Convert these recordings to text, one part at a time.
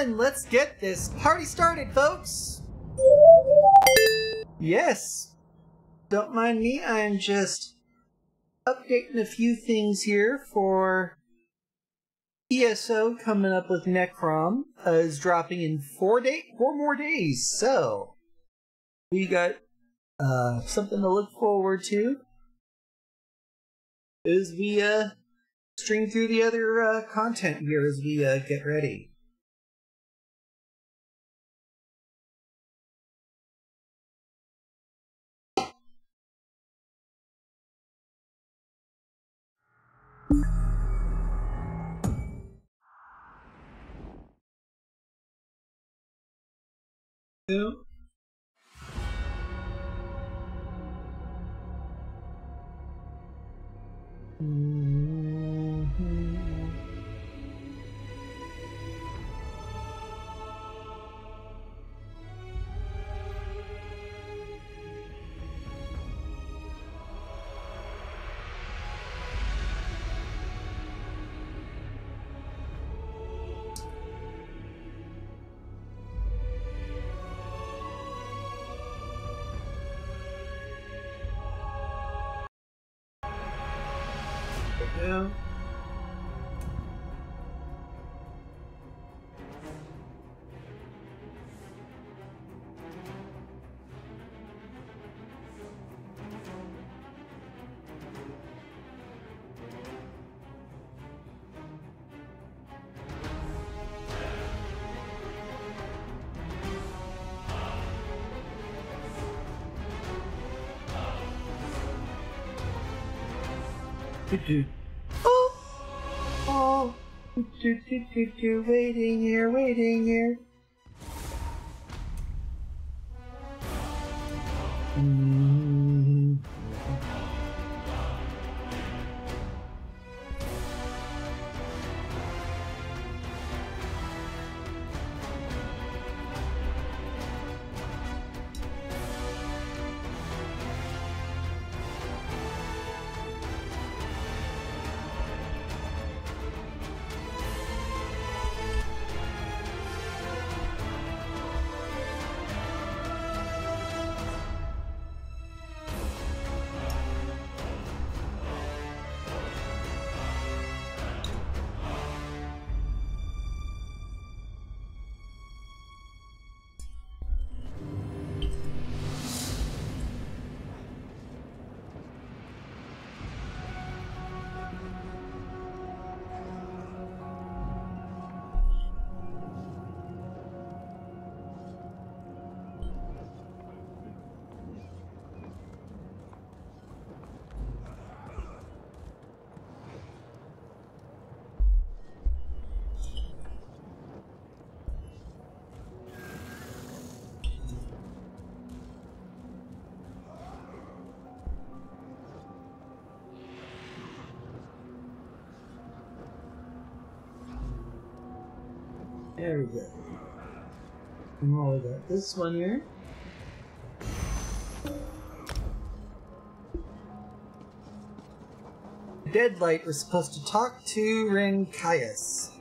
then let's get this party started, folks! Yes, don't mind me, I'm just updating a few things here for ESO coming up with Necrom is dropping in 4 more days, so we got something to look forward to as we stream through the other content here as we get ready. Two. Yeah. Oh, waiting here. There we go. And all of that. This one here. Deadlight was supposed to talk to Renkias.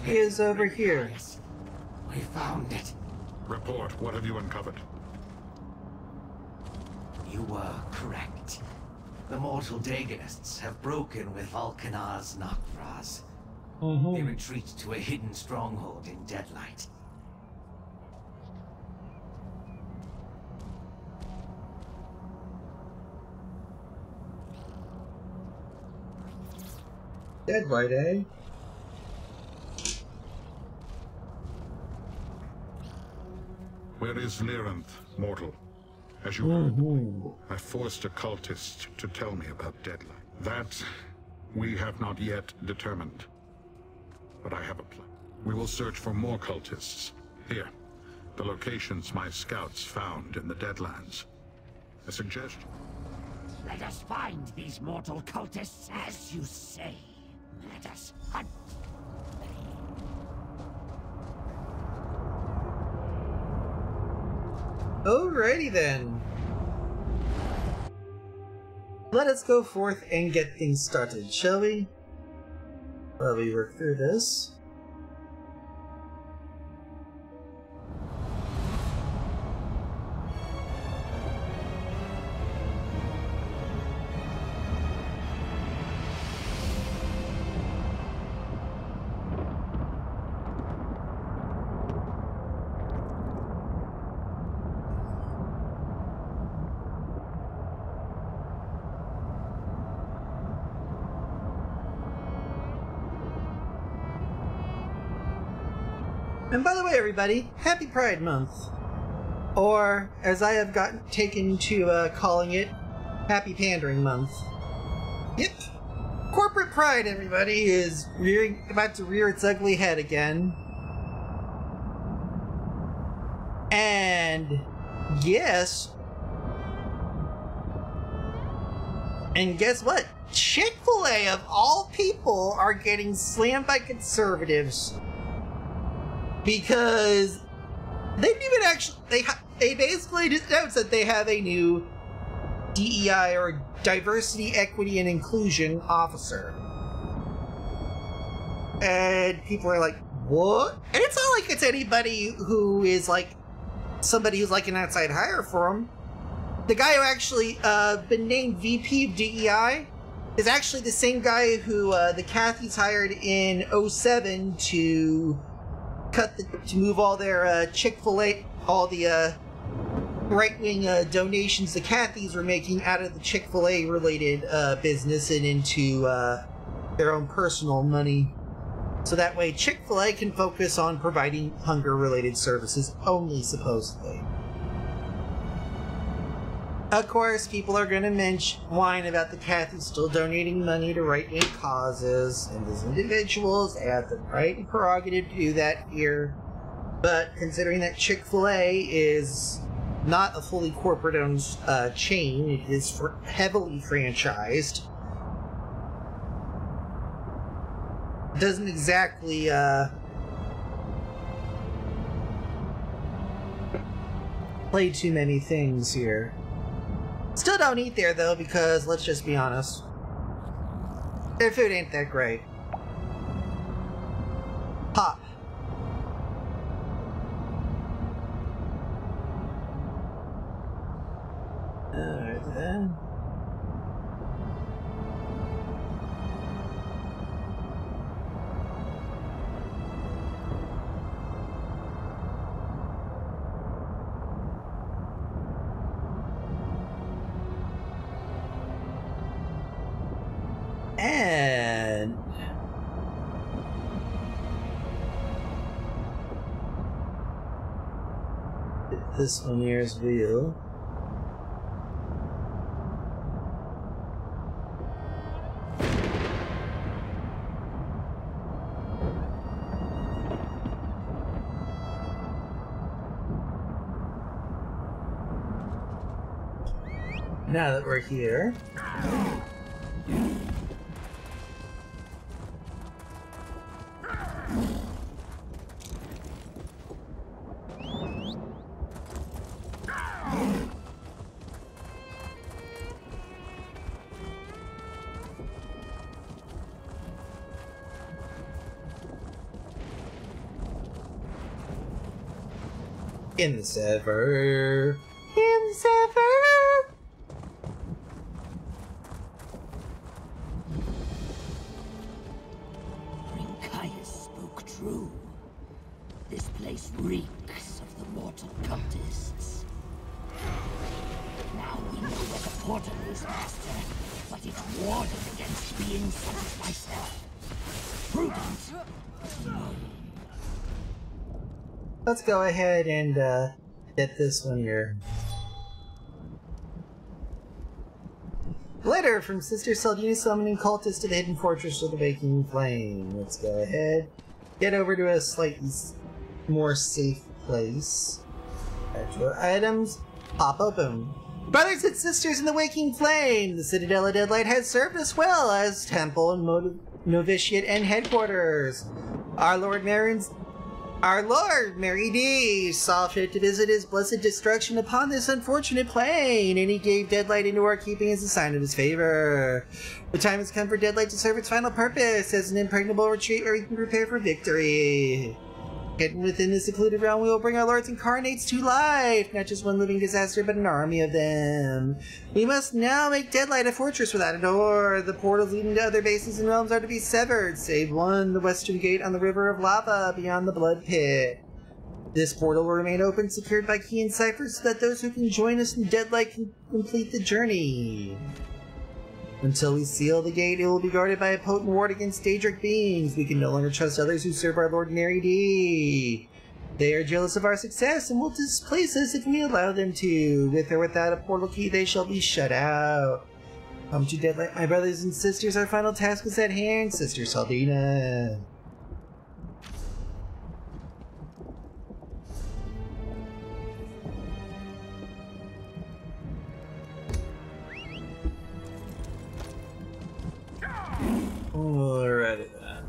He is over here. We found it. Report. What have you uncovered? You were correct. The mortal Dagonists have broken with Vulcanar's Nakvras. They retreat to a hidden stronghold in Deadlight. Deadlight, eh? Where is Lyranth, mortal? As you heard, I forced a cultist to tell me about Deadlight. That we have not yet determined. But I have a plan. We will search for more cultists. Here, the locations my scouts found in the Deadlands. A suggestion? Let us find these mortal cultists as you say. Let us hunt. Alrighty then. Let us go forth and get things started, shall we? While we work through this. And by the way, everybody, happy Pride Month. Or, as I have gotten taken to calling it, Happy Pandering Month. Yep. Corporate pride, everybody, is about to rear its ugly head again. And guess what? Chick-fil-A, of all people, are getting slammed by conservatives. Because they didn't even actually, they basically just announced that they have a new DEI, or Diversity, Equity, and Inclusion officer. And people are like, what? And it's not like it's anybody who is like, somebody who's like an outside hire for them. The guy who actually been named VP of DEI is actually the same guy who the Cathys hired in 07 to move all their Chick-fil-A, all the right-wing donations the Cathys were making out of the Chick-fil-A related business and into their own personal money. So that way Chick-fil-A can focus on providing hunger-related services only, supposedly. Of course, people are going to whine about the Cathys still donating money to right-wing causes, and as individuals, they have the right and prerogative to do that here. But considering that Chick-fil-A is not a fully corporate-owned chain, it is heavily franchised, doesn't exactly play too many things here. Still don't eat there, though, because, let's just be honest, their food ain't that great. Pop. Alright, then. And this one here is real. Now that we're here, in the server. In the server. Brinkaius spoke true. This place reeks of the mortal cultists. Now we know where the portal is, Master, but it's warded against being such as myself. Prudence. Let's go ahead and get this one here. Letter from Sister Seldina summoning cultists to the hidden fortress of the Baking Flame. Let's go ahead. Get over to a slightly more safe place. Actual items. Pop open. Brothers and sisters in the Waking Flame! The Citadel of Deadlight has served us well as temple and novitiate and headquarters. Our Lord Marin's Our Lord, Mary D, saw fit to visit his blessed destruction upon this unfortunate plane, and he gave Deadlight into our keeping as a sign of his favor. The time has come for Deadlight to serve its final purpose as an impregnable retreat where we can prepare for victory. Hidden within the secluded realm, we will bring our Lord's incarnates to life, not just one living disaster, but an army of them. We must now make Deadlight a fortress without a door. The portals leading to other bases and realms are to be severed, save one, the western gate on the river of lava beyond the blood pit. This portal will remain open, secured by key and ciphers, so that those who can join us in Deadlight can complete the journey. Until we seal the gate, it will be guarded by a potent ward against Daedric beings. We can no longer trust others who serve our Lord Mary D. They are jealous of our success and will displace us if we allow them to. With or without a portal key, they shall be shut out. Come to Deadlight, my brothers and sisters. Our final task is at hand, Sister Saldina. Alrighty then.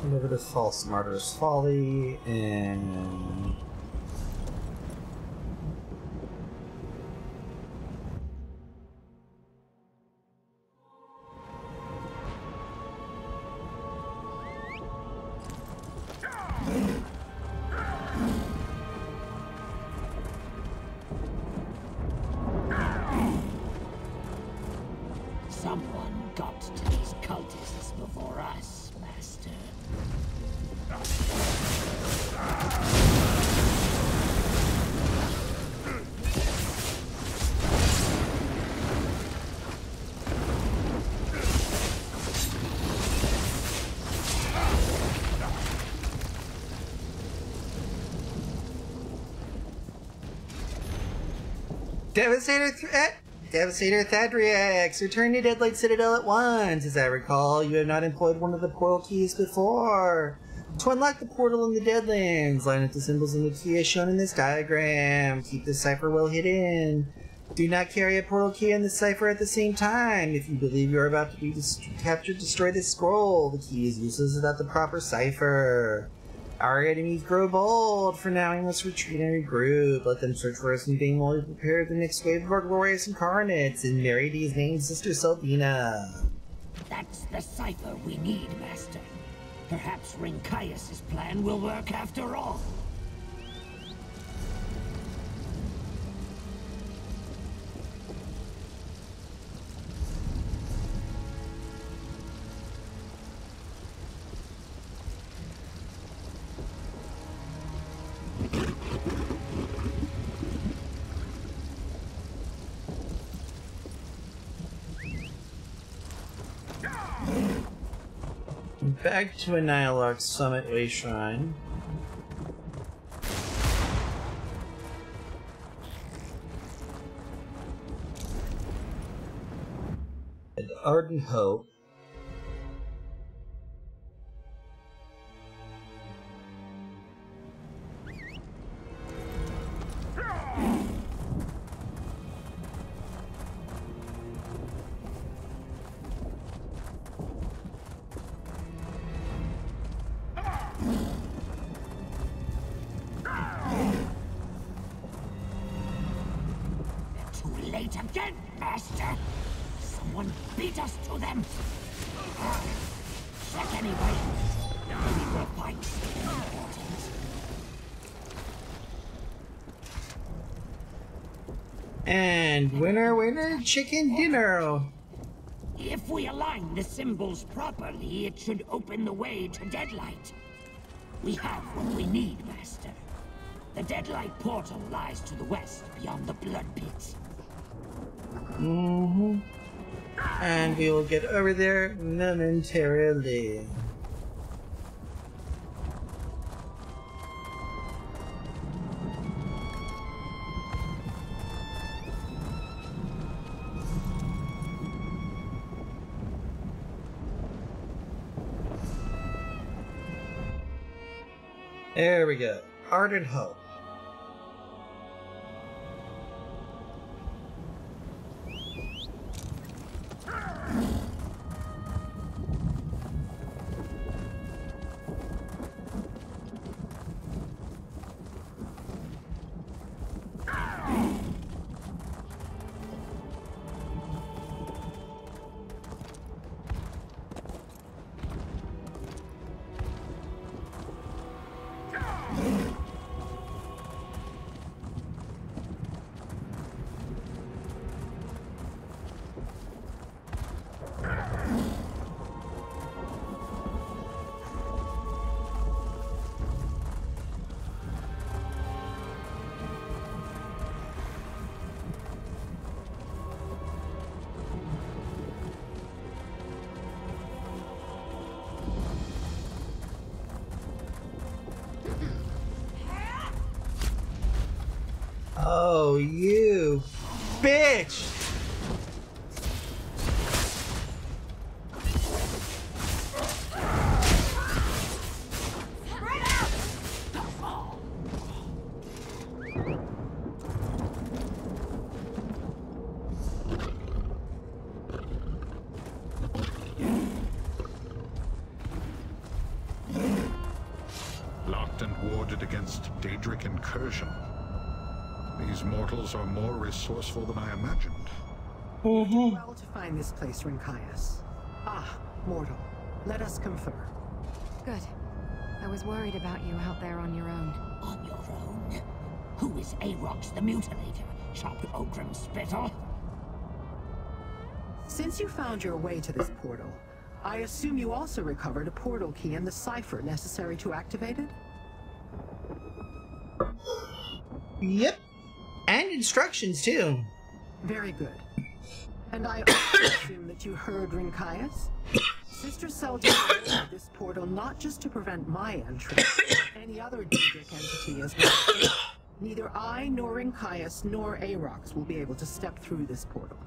Deliver the false martyr's folly and Someone got to these cultists before us, Master. Devastator Thadriax, return to Deadlight Citadel at once. As I recall, you have not employed one of the portal keys before. To unlock the portal in the Deadlands, line up the symbols in the key as shown in this diagram. Keep the cipher well hidden. Do not carry a portal key and the cipher at the same time. If you believe you are about to be captured, destroy this scroll. The key is useless without the proper cipher. Our enemies grow bold. For now, we must retreat and regroup. Let them search for us in vain while we prepare the next wave of our glorious incarnates. In Mary D's name, Sister Saldina. That's the cipher we need, Master. Perhaps Rincaius' plan will work after all. Back to a Nihilok Summit Way Shrine. And Ardent Hope. Again, Master! Someone beat us to them! Check anyway. Maybe we'll find something important. And winner, winner, chicken dinner! If we align the symbols properly, it should open the way to Deadlight. We have what we need, Master. The Deadlight portal lies to the west, beyond the Blood Pit. And we will get over there momentarily. There we go. Ardent Hope. Oh, you bitch! Locked and warded against Daedric incursion. These mortals are more resourceful than I imagined. Well to find this place, Rincaius. Ah, mortal. Let us confer. Good. I was worried about you out there on your own. On your own? Who is Aarox the Mutilator? Chopped Ogrim spittle? Since you found your way to this portal, I assume you also recovered a portal key and the cipher necessary to activate it? Yep. And instructions, too. Very good. And I also assume that you heard Rincaius? Sister Seldine opened this portal not just to prevent my entry, any other Daedric entity as well. Neither I, nor Rincaius, nor Aarox will be able to step through this portal.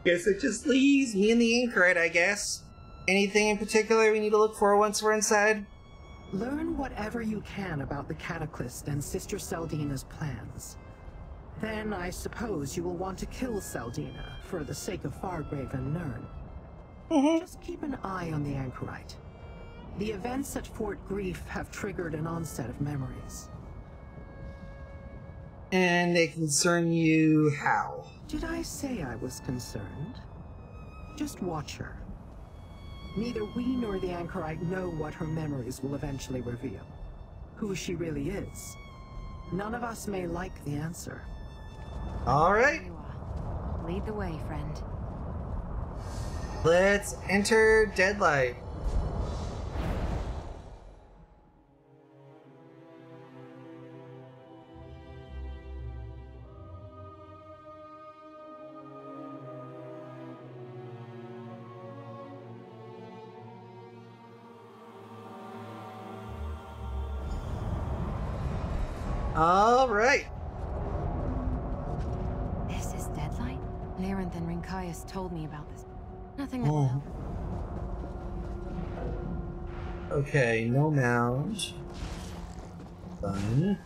Guess it just leaves me and the anchorite, I guess. Anything in particular we need to look for once we're inside? Learn whatever you can about the Cataclysm and Sister Seldina's plans. Then I suppose you will want to kill Seldina for the sake of Fargrave and Nirn. Just keep an eye on the anchorite. The events at Fort Grief have triggered an onset of memories. And they concern you how? Did I say I was concerned? Just watch her. Neither we nor the anchorite know what her memories will eventually reveal. Who she really is. None of us may like the answer. Alright. There you are. Lead the way, friend. Let's enter Deadlight. Alright. This is Deadlight? Larenth and Rincaius told me about this. Nothing that will help. Okay, no mound. Fun.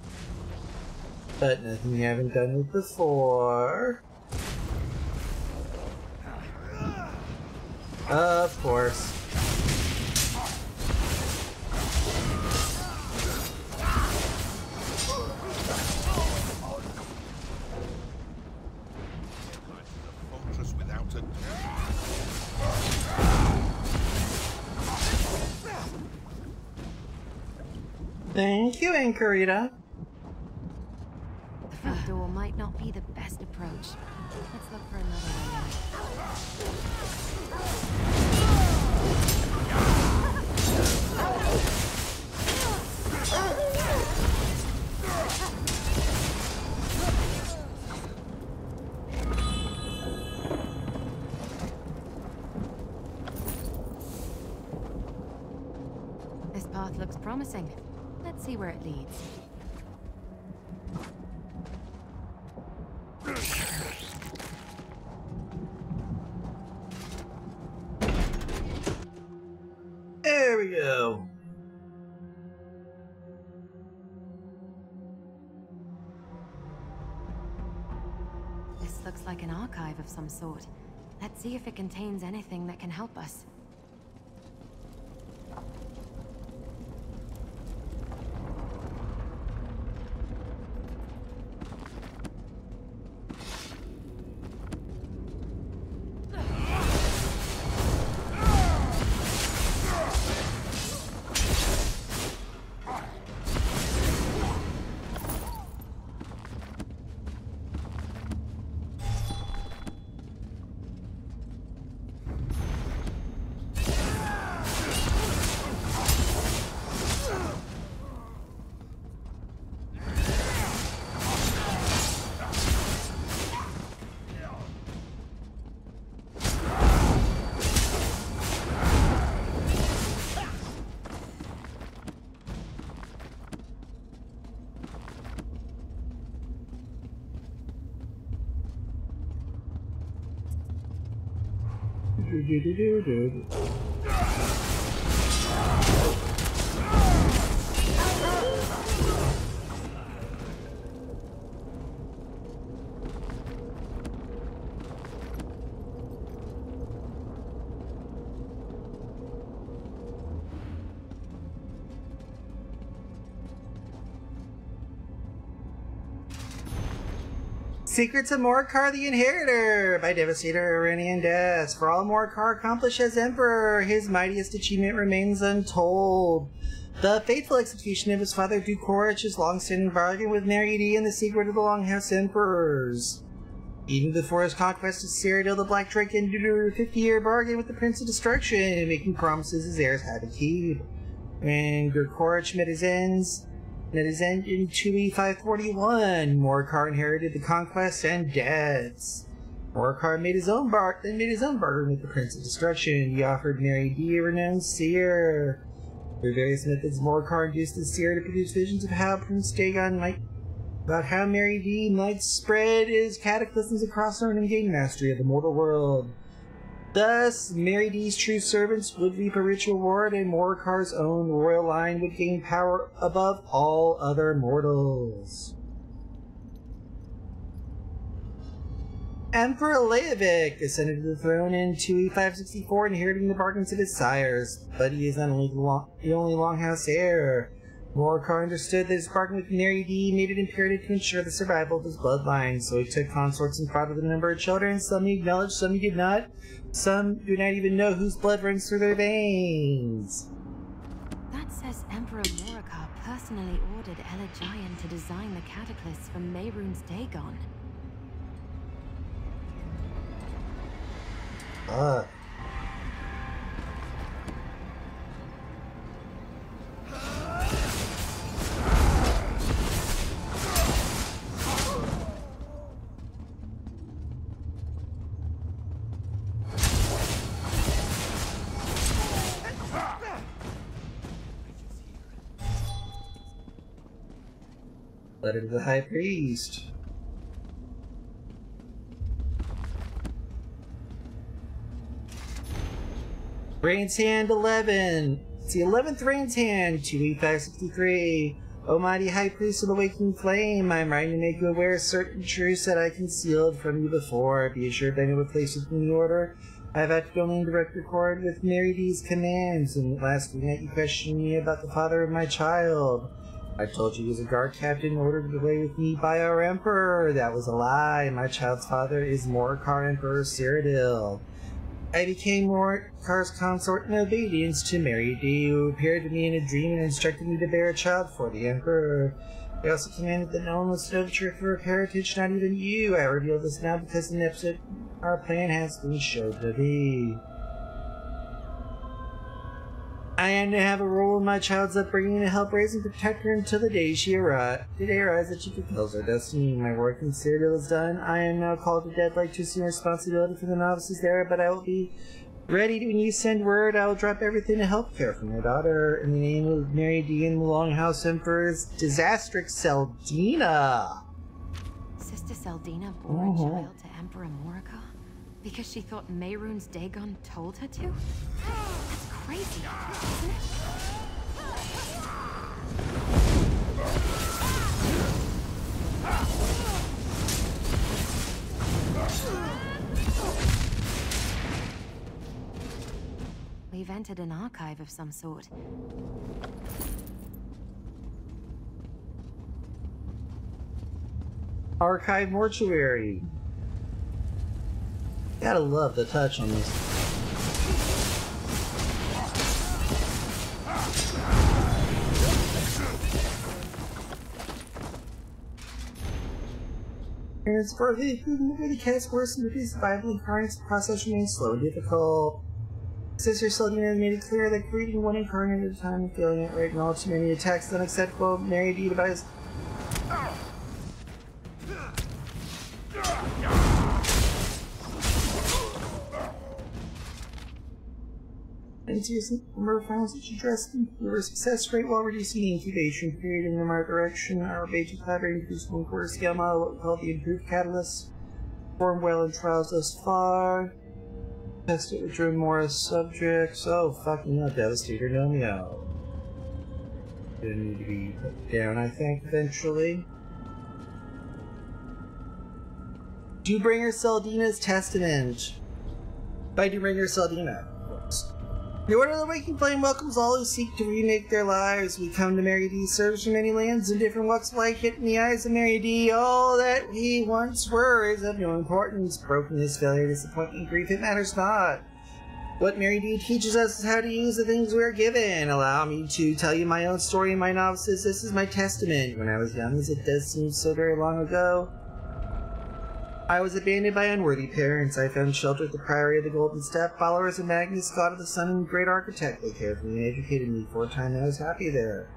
But nothing we haven't done with before. Of course. Thank you, Anchorita. The front door might not be the best approach. Let's look for another way. This path looks promising. Let's see where it leads. There we go. looks like an archive of some sort. Let's see if it contains anything that can help us. Secrets of Morcar the Inheritor by Devastator Iranian Death. For all Morcar accomplished as Emperor, his mightiest achievement remains untold. The faithful execution of his father Dukorich, his long-standing bargain with Mary D, and the secret of the Longhouse Emperors. Even before his conquest of Cyrodiil, the Black Drake entered a 50-year bargain with the Prince of Destruction, making promises his heirs had to keep. When Dukorich met his end in 2E541, Morcar inherited the conquest and debts. Morcar made his own bargain with the Prince of Destruction. He offered Mary D a renowned seer. Through various methods, Morcar induced the seer to produce visions of how Mary D might spread his cataclysms across Earth and gain mastery of the mortal world. Thus, Mary D's true servants would reap a rich reward, and Morcar's own royal line would gain power above all other mortals. Emperor Leovic ascended to the throne in 2E564, inheriting the bargains of his sires, but he is not only the only Longhouse heir. Morcar understood that his bargain with Mary D made it imperative to ensure the survival of his bloodline, so he took consorts and fought with a number of children. Some he acknowledged, some he did not. Some do not even know whose blood runs through their veins. That says Emperor Morcar personally ordered Elagian to design the cataclysm for Mehrunes Dagon. Letter to the High Priest. Rain's Hand 11. It's the 11th Rain's Hand, 2E563. O mighty High Priest of the Waking Flame, I am writing to make you aware of certain truths that I concealed from you before. Be assured that I know what place within the order. I have acted only in direct accord with Mary D's commands, and last night you questioned me about the father of my child. I told you he was a guard captain ordered away with me by our Emperor. That was a lie. My child's father is Morcar Emperor Cyrodiil. I became Morcar's consort in obedience to Mary D, who appeared to me in a dream and instructed me to bear a child for the Emperor. I also commanded that no one was to know the truth of her parentage, not even you. I reveal this now because in the episode our plan has been shown to be. I am to have a role in my child's upbringing to help raise and protect her until the day arrives that she fulfills her destiny. My work in Cyrodiil is done. I am now called to Deadlight to assume responsibility for the novices there, but I will be ready when you send word. I will drop everything to help care for my daughter. In the name of Mary D and the Longhouse Emperor's Disastrix Seldina. Sister Seldina bore a child to Emperor Morcar because she thought Mehrunes Dagon told her to? That's crazy, isn't it? We've entered an archive of some sort. Archive mortuary. Gotta love the touch on this. It's for the cast worse and the survival incarnates the process remains slow and difficult. Sister Seldina made it clear that greeting one incarnate at a time and failing it right acknowledged too many attacks is unacceptable. Mary D advised. And seriously, remember finals that she dressed in your success rate while reducing the incubation period in the right direction. Our basic collaborating produced 1/4 scale model, what we call the improved catalyst. Performed well in trials thus far. Tested with Drew Morris subjects. Oh, fucking hell, Devastator, no meow. Gonna need to be put down, I think, eventually. Dewbringer Seldina's Testament. By Dewbringer Seldina. The Order of the Waking Flame welcomes all who seek to remake their lives. We come to Mary D, serves from many lands and different walks of life, yet in the eyes of Mary D, all that we once were is of no importance. Brokenness, failure, disappointment, grief, it matters not. What Mary D teaches us is how to use the things we are given. Allow me to tell you my own story in my novices. This is my testament. When I was young, as it does seem so very long ago, I was abandoned by unworthy parents. I found shelter at the Priory of the Golden Step, followers of Magnus, God of the Sun, and Great Architect. They cared for me and educated me for a time, and I was happy there.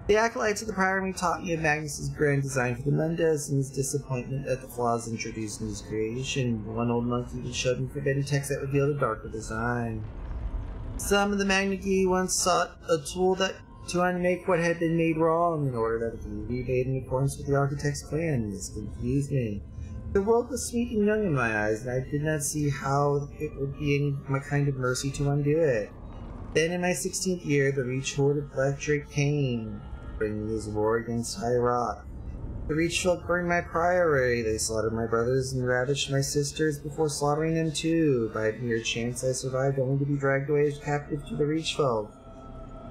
The acolytes of the Priory taught me of Magnus's grand design for the Mundas and his disappointment at the flaws introduced in his creation. One old monk even showed me forbidden text that revealed a darker design. Some of the Magnagi once sought a tool to unmake what had been made wrong in order that it could be remade in accordance with the architect's plan. This confused me. The world was sweet and young in my eyes, and I did not see how it would be any kind of mercy to undo it. Then in my 16th year, the Reach horde of Black Drake came, bringing his war against High Rock. The Reach folk burned my priory. They slaughtered my brothers and ravished my sisters before slaughtering them too. By mere chance, I survived only to be dragged away as captive to the Reach folk.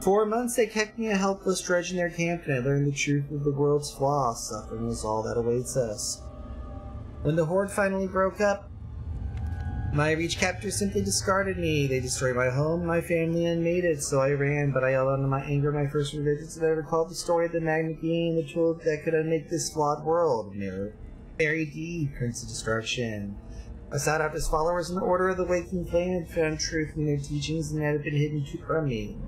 4 months they kept me a helpless drudge in their camp, and I learned the truth of the world's flaw. Suffering is all that awaits us. When the horde finally broke up, my Reach captors simply discarded me. They destroyed my home, my family, and made it, so I ran, but I held on to my anger. My first religions that ever called the story of the Magna being the tool that could unmake this flawed world. Mary D, Prince of Destruction. I sought out his followers in the Order of the Waking Flame and found truth in their teachings and that had been hidden from me.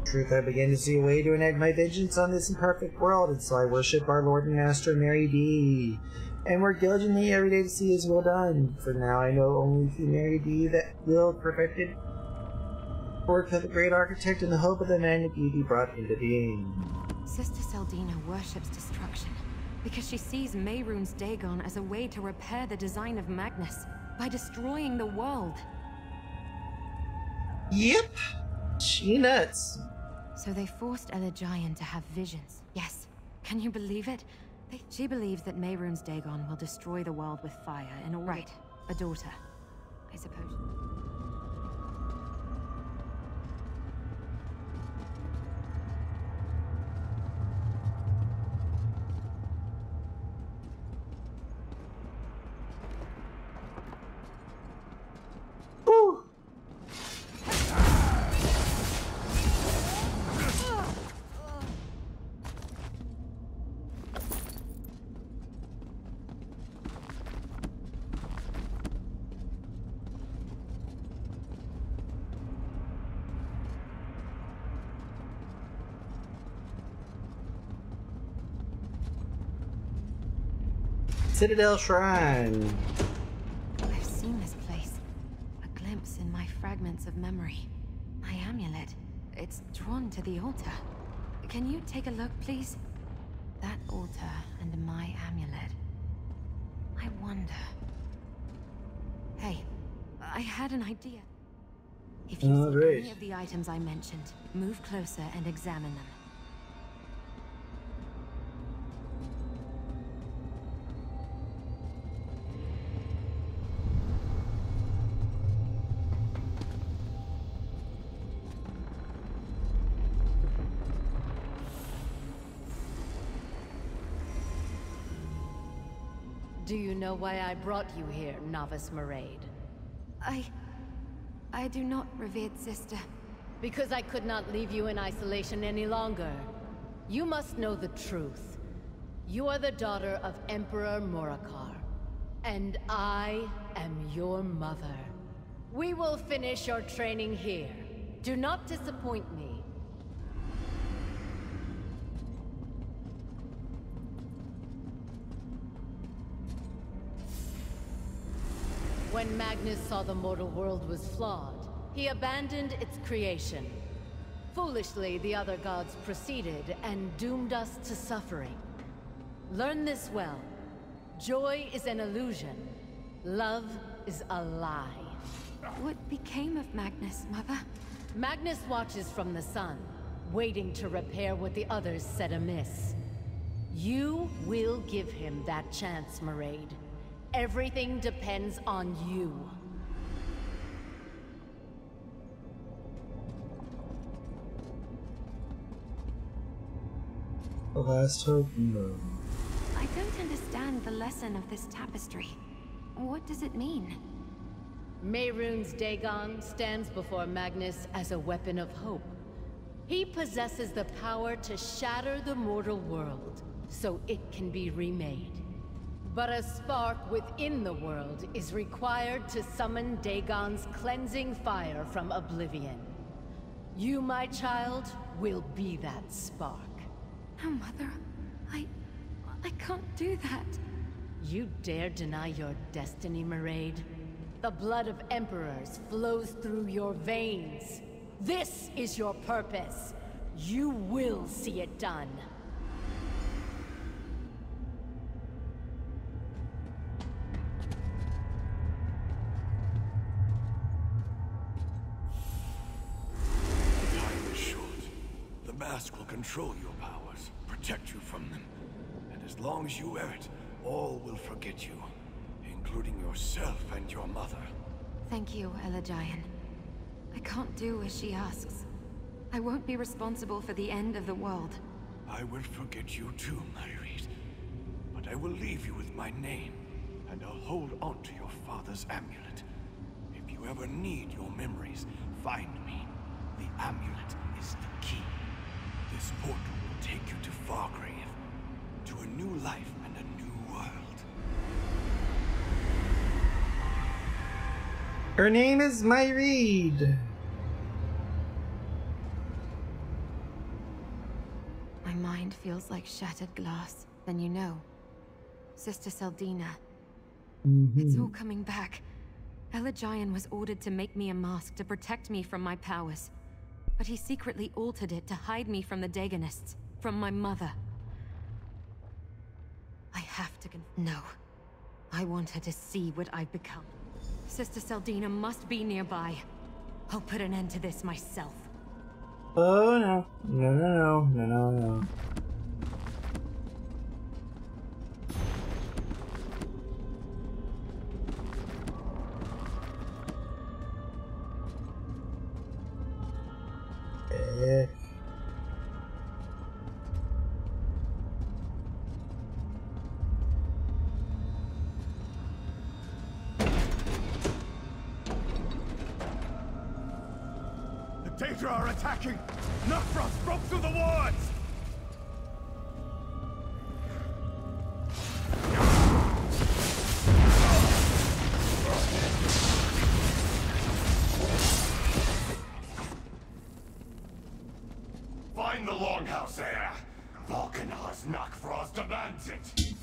Truth, I began to see a way to enact my vengeance on this imperfect world, and so I worship our Lord and Master Mary D, and work diligently every day to see his will done. For now I know only through Mary D that will perfected work of the Great Architect and the hope of the Magna be brought into being. Sister Seldina worships destruction because she sees Mehrunes Dagon as a way to repair the design of Magnus by destroying the world. Yep, she nuts. So they forced Elagian to have visions. Yes, can you believe it? She believes that Mehrunes Dagon will destroy the world with fire in order... Right, a daughter, I suppose. Woo! Citadel Shrine. I've seen this place. A glimpse in my fragments of memory. My amulet. It's drawn to the altar. Can you take a look, please? That altar and my amulet. I wonder... Hey, I had an idea. If you see any of the items I mentioned, move closer and examine them. Do you know why I brought you here, Novice Maraid? I do not, revered sister. Because I could not leave you in isolation any longer. You must know the truth. You are the daughter of Emperor Morakar, and I am your mother. We will finish your training here. Do not disappoint me. When Magnus saw the mortal world was flawed, he abandoned its creation. Foolishly, the other gods proceeded and doomed us to suffering. Learn this well. Joy is an illusion. Love is a lie. What became of Magnus, Mother? Magnus watches from the sun, waiting to repair what the others set amiss. You will give him that chance, Maraid. Everything depends on you. The last hope? No. I don't understand the lesson of this tapestry. What does it mean? Mehrunes Dagon stands before Magnus as a weapon of hope. He possesses the power to shatter the mortal world, so it can be remade. But a spark within the world is required to summon Dagon's cleansing fire from oblivion. You, my child, will be that spark. No, Mother. I can't do that. You dare deny your destiny, Maraid? The blood of emperors flows through your veins. This is your purpose. You will see it done. The time is short. The mask will control your powers, protect you from them. And as long as you wear it, all will forget you, including yourself and your mother. Thank you, Elagian. I can't do as she asks. I won't be responsible for the end of the world. I will forget you too, Myrede. But I will leave you with my name, and I'll hold on to your father's amulet. If you ever need your memories, find me. The amulet is the key. This portal will take you to Fargrave, to a new life and a new world. Her name is Myrede. My mind feels like shattered glass. Then you know. Sister Seldina. It's all coming back. Elagian was ordered to make me a mask to protect me from my powers. But he secretly altered it to hide me from the Dagonists, from my mother. I have to No. I want her to see what I've become. Sister Seldina must be nearby. I'll put an end to this myself. Oh no. No. The Daedra are attacking! Noctros broke through the wards! Find the Longhouse heir! Volcanar's Noctros demands it!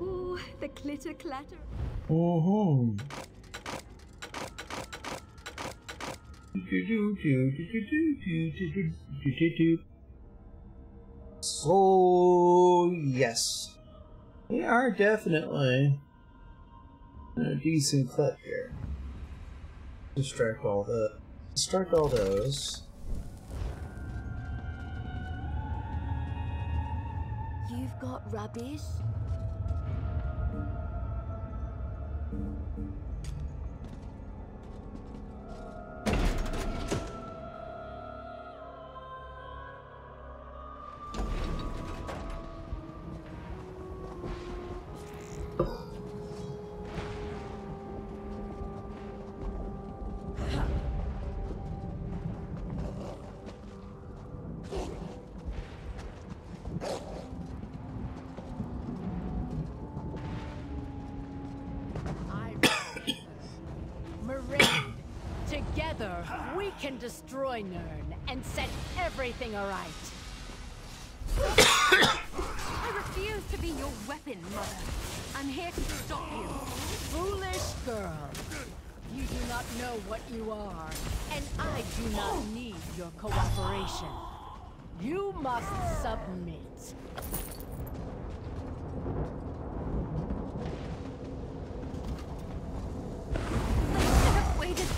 Ooh, the clitter clatter. So, yes. We are definitely in a decent clip here. Distract all those. You've got rubbish? Together, we can destroy Nern and set everything aright. I refuse to be your weapon, Mother. I'm here to stop you. Foolish girl. You do not know what you are, and I do not need your cooperation. You must submit.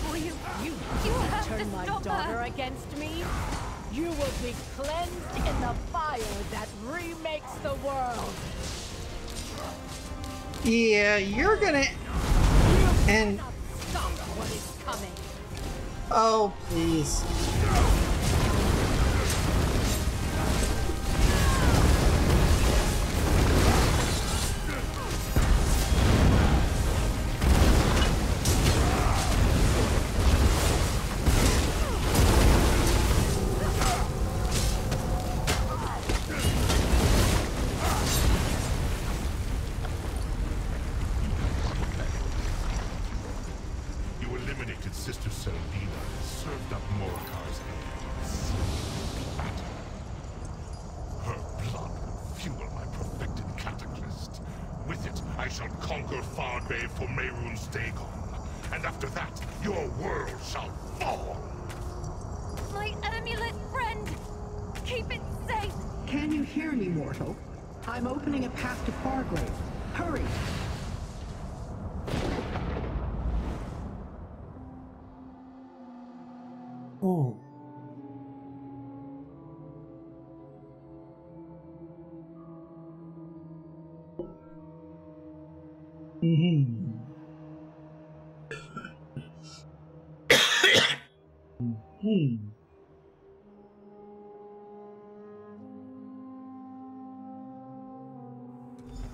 For you. You have to turn my daughter against me. You will be cleansed in the fire that remakes the world. Yeah, you're gonna. And stop what is coming. Oh, please. I'm opening a path to Fargrave. Hurry! Oh.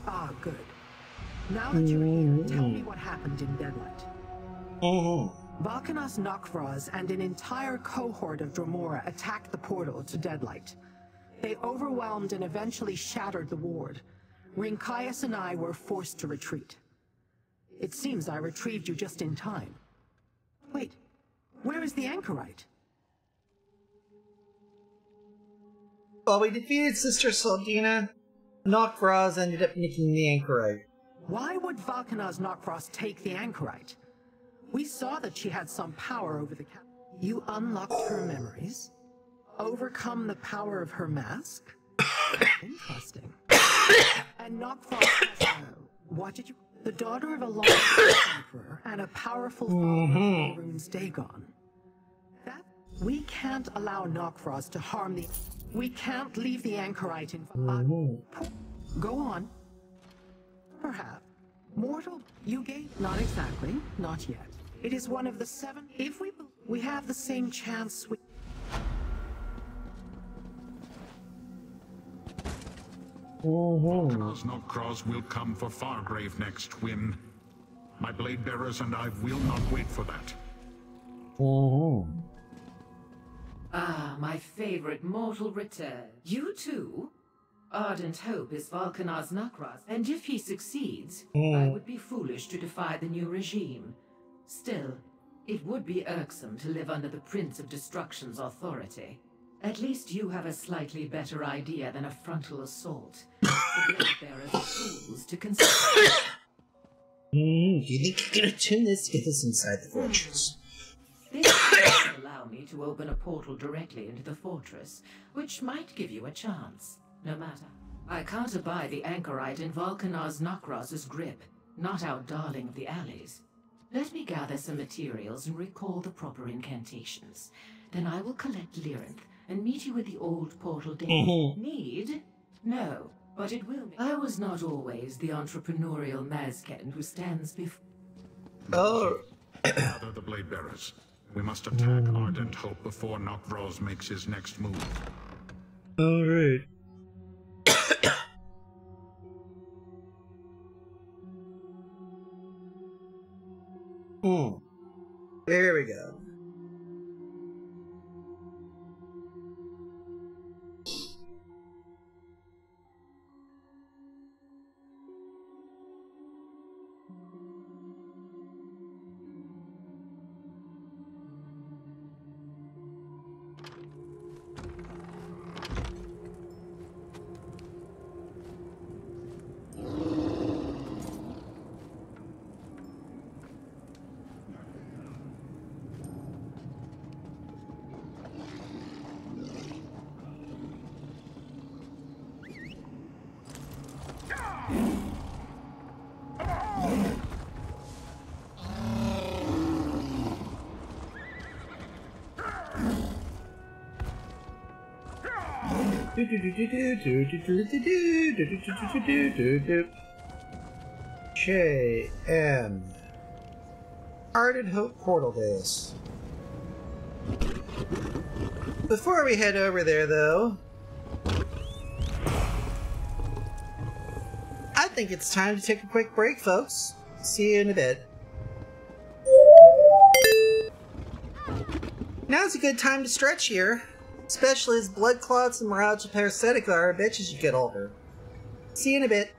Ah, good. Now that you're here, tell me what happened in Deadlight. Valkanos Nokvraz and an entire cohort of Dromora attacked the portal to Deadlight. They overwhelmed and eventually shattered the ward. Rinkias and I were forced to retreat. It seems I retrieved you just in time. Wait, where is the anchorite? Well, we defeated Sister Saldina. Nokvraz ended up nicking the anchorite. Why would Valkanos Nokvraz take the anchorite? We saw that she had some power over the cat. You unlocked her memories? Overcome the power of her mask? Interesting. And Nokvraz, what did you... The daughter of a long emperor and a powerful father of Runes Dagon. That... We can't allow Nokvraz to harm the... We can't leave the anchorite in... Go on. Perhaps. Mortal, you gave... Not exactly. Not yet. It is one of the 7... If we have the same chance with... Valkanos Nokvraz will come for Fargrave next, Win. My blade bearers and I will not wait for that. Ah, my favorite mortal return. You too? Ardent hope is Valkanos Nokvraz, and if he succeeds, I would be foolish to defy the new regime. Still, it would be irksome to live under the Prince of Destruction's authority. At least you have a slightly better idea than a frontal assault. The blade bearers are fools to consider. Do you think you're gonna tune this to get us inside the fortress? This will allow me to open a portal directly into the fortress, which might give you a chance. No matter. I can't abide the anchorite in Volkanar's Nokraz's grip, not our darling of the alleys. Let me gather some materials and recall the proper incantations. Then I will collect Lyrinth and meet you at the old portal day. Need? No, but it will be. I was not always the entrepreneurial Mazken who stands before... Oh. Gather the Blade Bearers. We must attack Ardent Hope before Nokvros makes his next move. Alright. There we go. J.M. Ardent Hope Portal Base. Before we head over there, though, I think it's time to take a quick break, folks. See you in a bit. Now's a good time to stretch here, especially as blood clots and myalgia parasitic are a bitch as you get older. See you in a bit.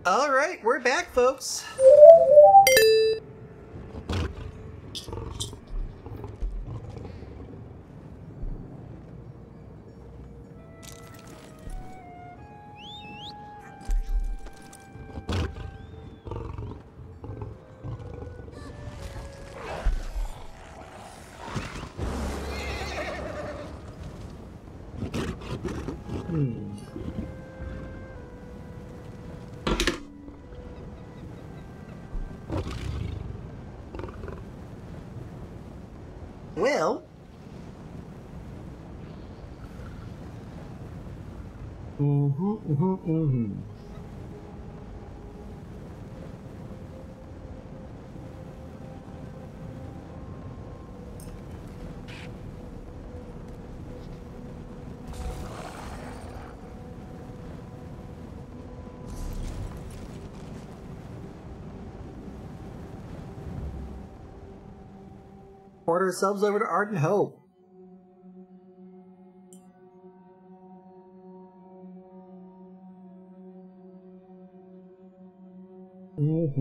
All right, we're back, folks. Well... Port ourselves over to Ardent Hope. Whoop.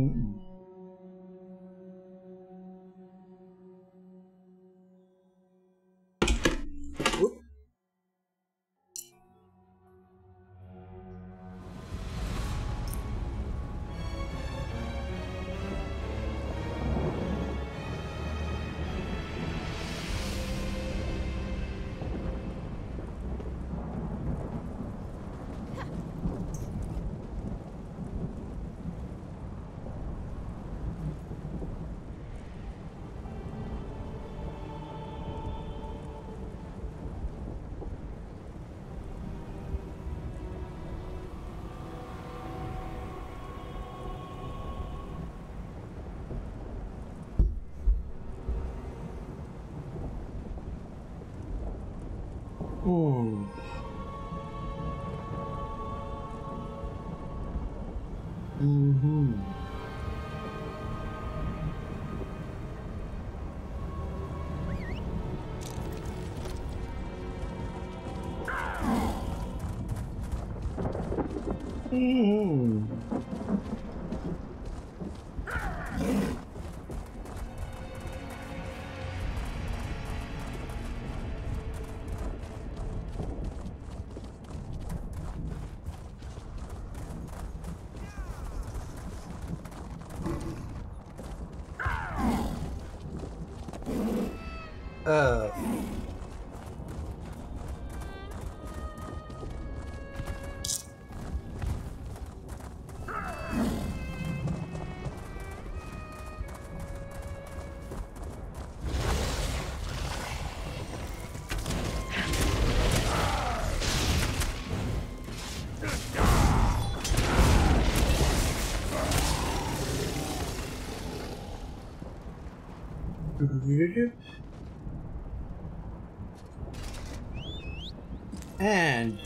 And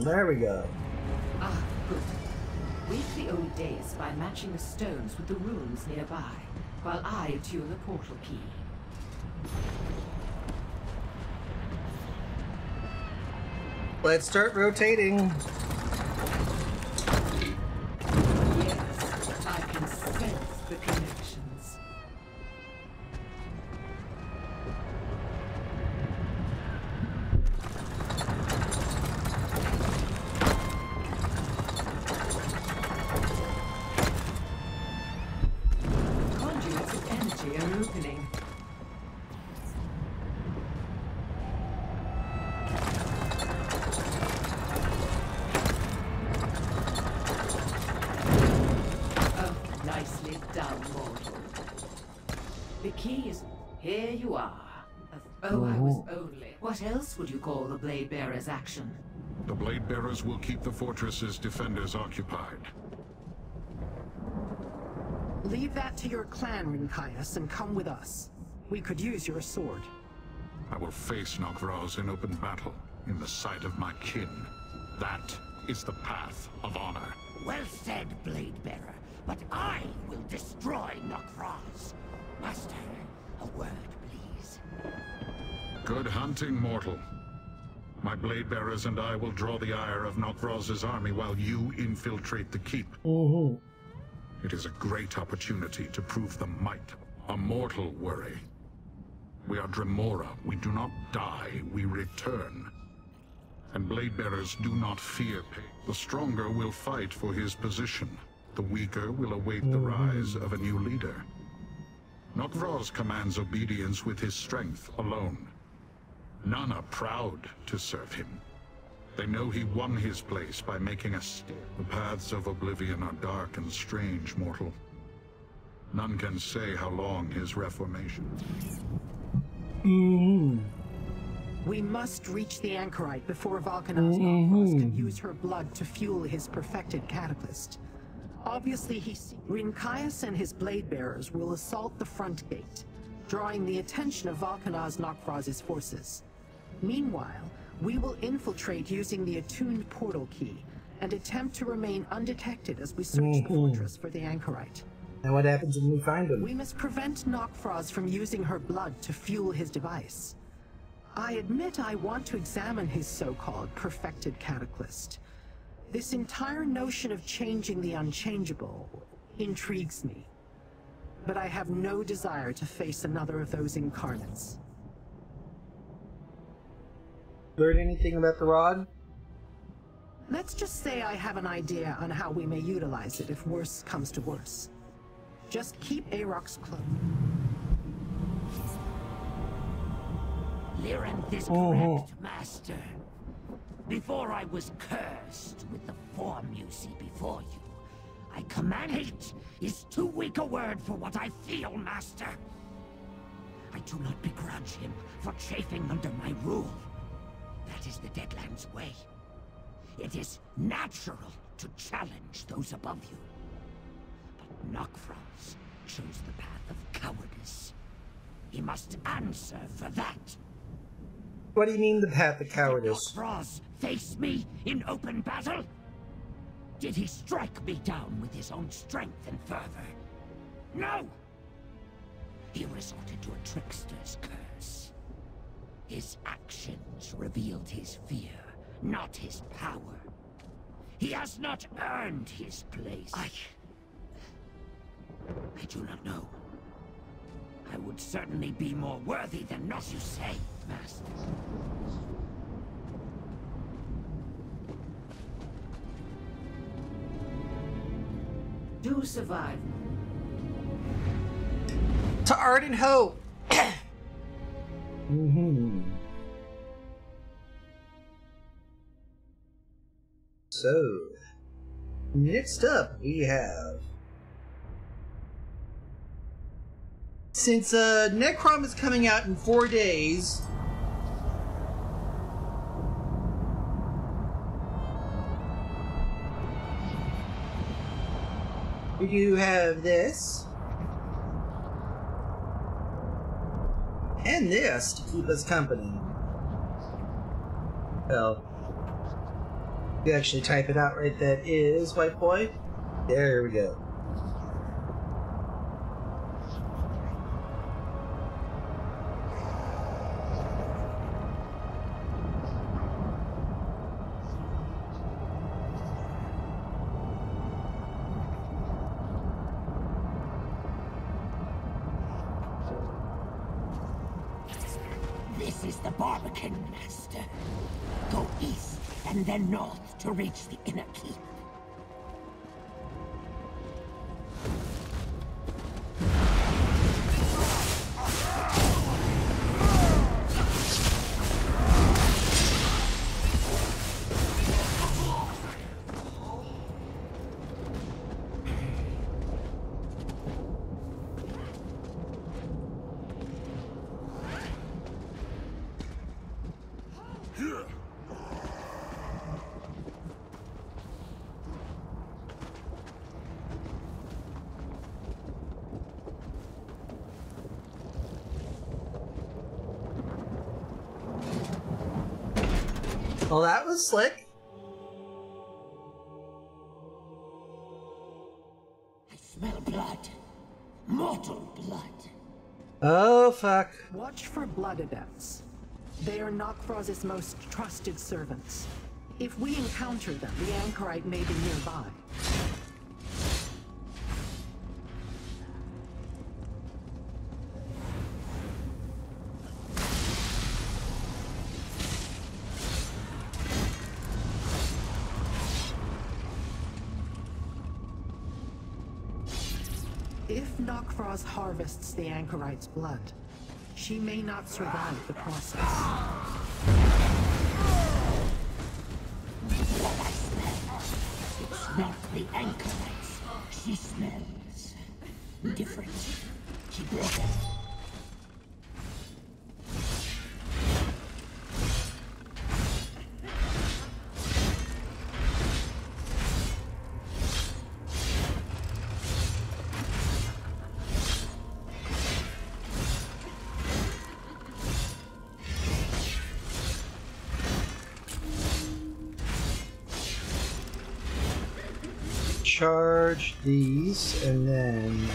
there we go. Ah, good. Wake the old dais by matching the stones with the runes nearby, while I attune the portal key. Let's start rotating. Yes, I can sense the connections. Conduits of energy are opening. Nicely done, mortal. The key is... Here you are. Oh, I was only... What else would you call the Blade Bearer's action? The Blade Bearers will keep the fortress's defenders occupied. Leave that to your clan, Rincaius, and come with us. We could use your sword. I will face Nok'Vroz in open battle, in the sight of my kin. That is the path of honor. Well said, Blade Bearer. But I will destroy Nok'Vroz. Master, a word, please. Good hunting, mortal. My blade bearers and I will draw the ire of Nokvroz's army while you infiltrate the keep. It is a great opportunity to prove the might. A mortal worry. We are Dremora. We do not die, we return. And blade bearers do not fear pain. The stronger will fight for his position. The weaker will await the rise of a new leader. Nokvroz commands obedience with his strength alone. None are proud to serve him. They know he won his place by making a stand. The paths of oblivion are dark and strange, mortal. None can say how long his reformation. We must reach the Anchorite before Valkanaz Nokvroz can use her blood to fuel his perfected cataclysm. Obviously, Rinkaius and his blade bearers will assault the front gate, drawing the attention of Valkanaz Nokvroz's forces. Meanwhile, we will infiltrate using the attuned portal key and attempt to remain undetected as we search the fortress for the Anchorite. And what happens when we find him? We must prevent Nokvroz from using her blood to fuel his device. I admit I want to examine his so-called perfected cataclysm. This entire notion of changing the unchangeable intrigues me. But I have no desire to face another of those incarnates. Learn anything about the rod? Let's just say I have an idea on how we may utilize it if worse comes to worse. Just keep Aarox close. Lyranth is correct, Master. Before I was cursed with the form you see before you, I command hate is too weak a word for what I feel, Master. I do not begrudge him for chafing under my rule. That is the Deadlands way. It is natural to challenge those above you. But Nokvroz chose the path of cowardice. He must answer for that. What do you mean the path of cowardice? Did Nokvroz face me in open battle? Did he strike me down with his own strength and fervor? No! He resorted to a trickster's curse. His actions revealed his fear, not his power. He has not earned his place. I do not know. I would certainly be more worthy than not, you say, Master. Do survive. To art and hope. So, next up we have, since Necrom is coming out in 4 days, we do have this and this to keep us company. Well, you actually type it out right, that is white boy. There we go. This is the Barbican, Master. Go east and then north to reach the inner keep. Well, that was slick. I smell blood. Mortal blood. Oh, fuck. Watch for blood adepts. They are Nokfroz's most trusted servants. If we encounter them, the anchorite may be nearby. If Nokfroz harvests the anchorite's blood, she may not survive the process. It's not the anchorites. She smells different. She brought it. Charge these, and then...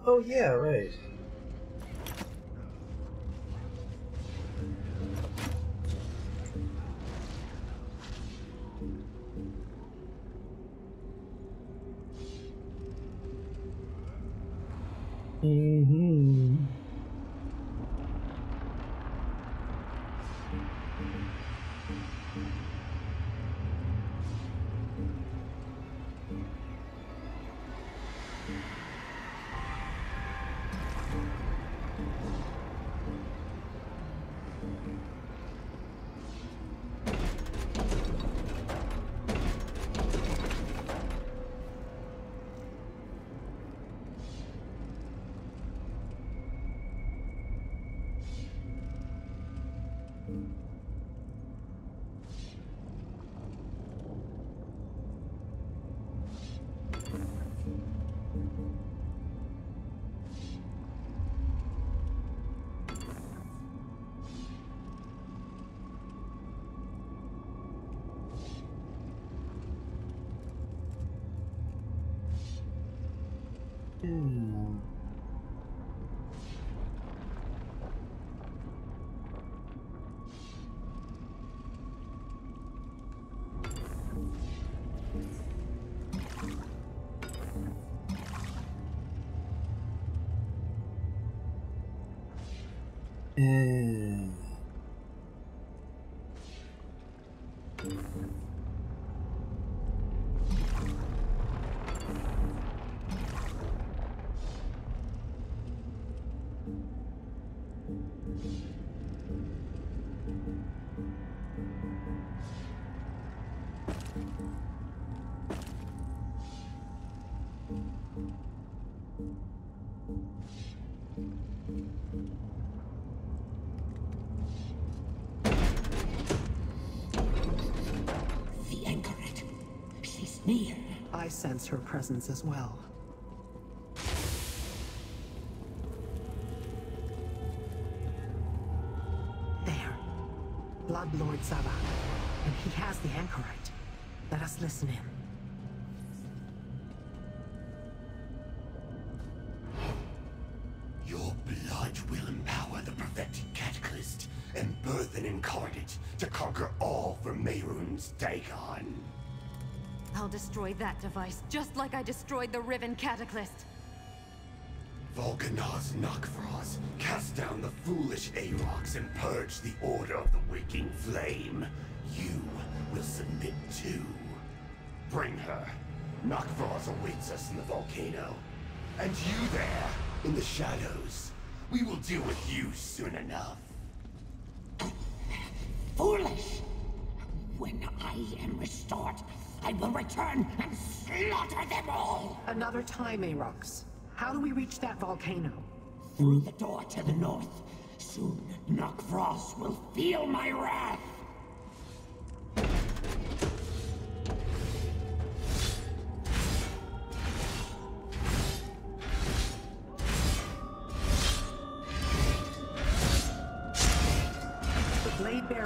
Oh yeah, right. Mm-hmm. The anchorite. She's near. I sense her presence as well. There. Blood Lord Zavat. And he has the anchorite. Let us listen in. Your blood will empower the perfected Cataclysm and birth an incarnate to conquer all for Mehrunes Dagon. I'll destroy that device, just like I destroyed the Riven Cataclysm. Volcanaz Nokfroz, cast down the foolish Aarocs and purge the Order of the Waking Flame. You will submit too. Bring her. Nokfroz awaits us in the volcano. And you there, in the shadows. We will deal with you soon enough. Foolish! When I am restored, I will return and slaughter them all! Another time, Aarox. How do we reach that volcano? Through the door to the north. Soon, Nokfroz will feel my wrath!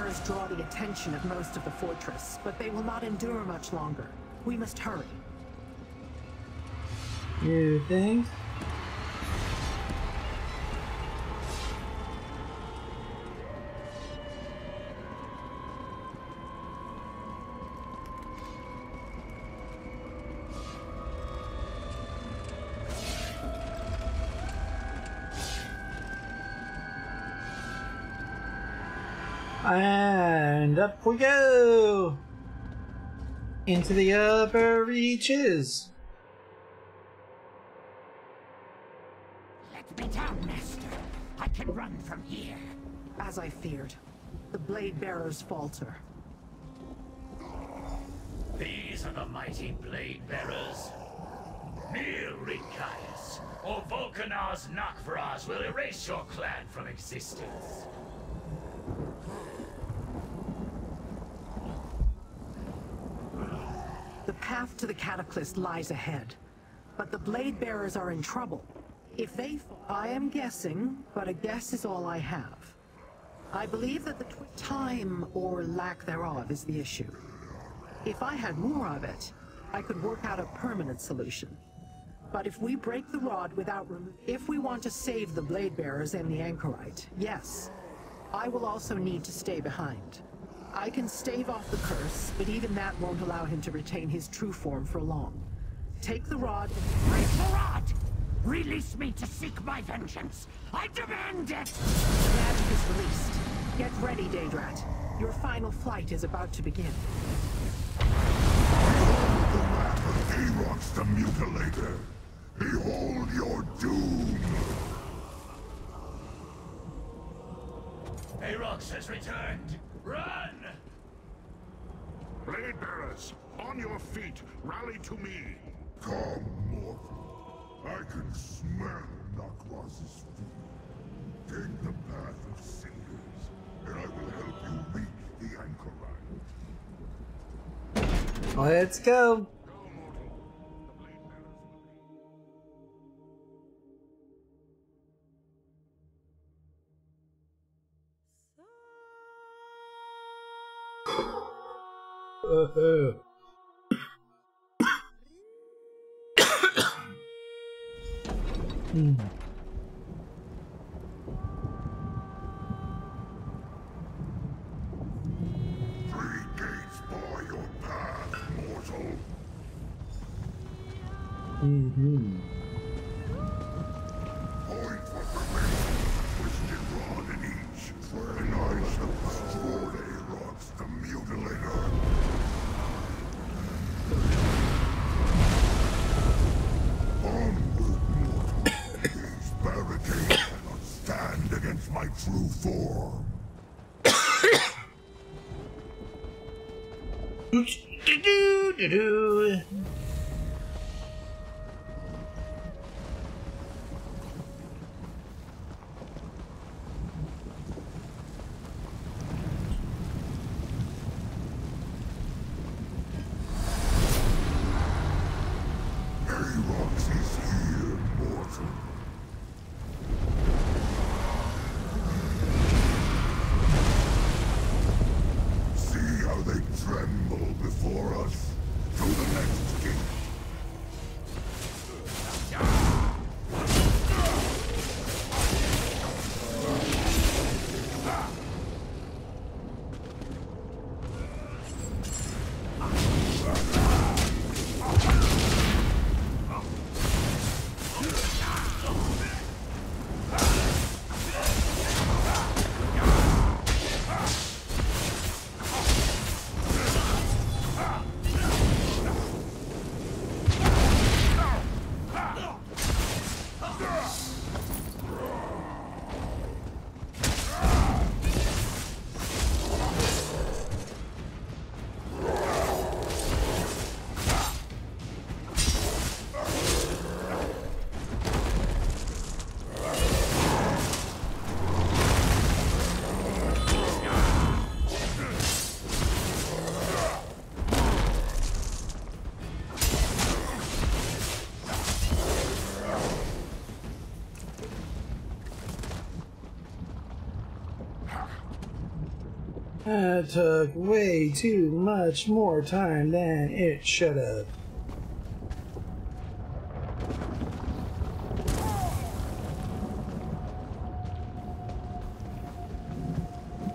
bars draw the attention of most of the fortress, but they will not endure much longer. We must hurry. You think? And up we go! Into the upper reaches! Let me down, Master. I can run from here. As I feared, the Blade Bearers falter. These are the mighty Blade Bearers. Kneel, Rinkaius, or Volkanar's Nakvraz will erase your clan from existence. The path to the Cataclysm lies ahead, but the Blade Bearers are in trouble. If they fall, I am guessing, but a guess is all I have. I believe that the time or lack thereof is the issue. If I had more of it, I could work out a permanent solution. But if we break the rod without if we want to save the Blade Bearers and the Anchorite, yes, I will also need to stay behind. I can stave off the curse, but even that won't allow him to retain his true form for long. Take the rod and... Break the rod! Release me to seek my vengeance! I demand it! The magic is released. Get ready, Daedrat. Your final flight is about to begin. Aarox the Mutilator! Behold your doom! Aarox has returned! Run! Blade Bearers, on your feet, rally to me! Come, mortal. I can smell Nakraz's food. Take the path of cinders, and I will help you reach the Anchorite. Let's go! Three gates bar your path, mortal. Point what remains, twisted rod in each, and I shall destroy Aarox the Mutilator. Onward, mortal. These barricades cannot stand against my true form. Aarox is here, mortal. See how they tremble before us. To the next gate. That took way too much more time than it should have.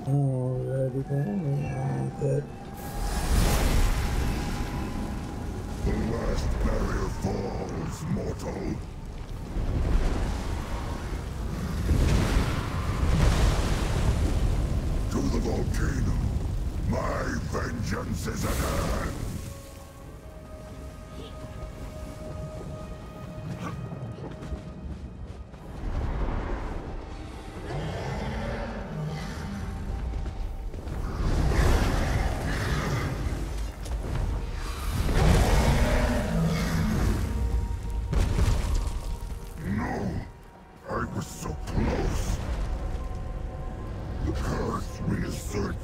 Alrighty then, yeah, good. The last barrier falls, mortal. To the volcano. My vengeance is at hand.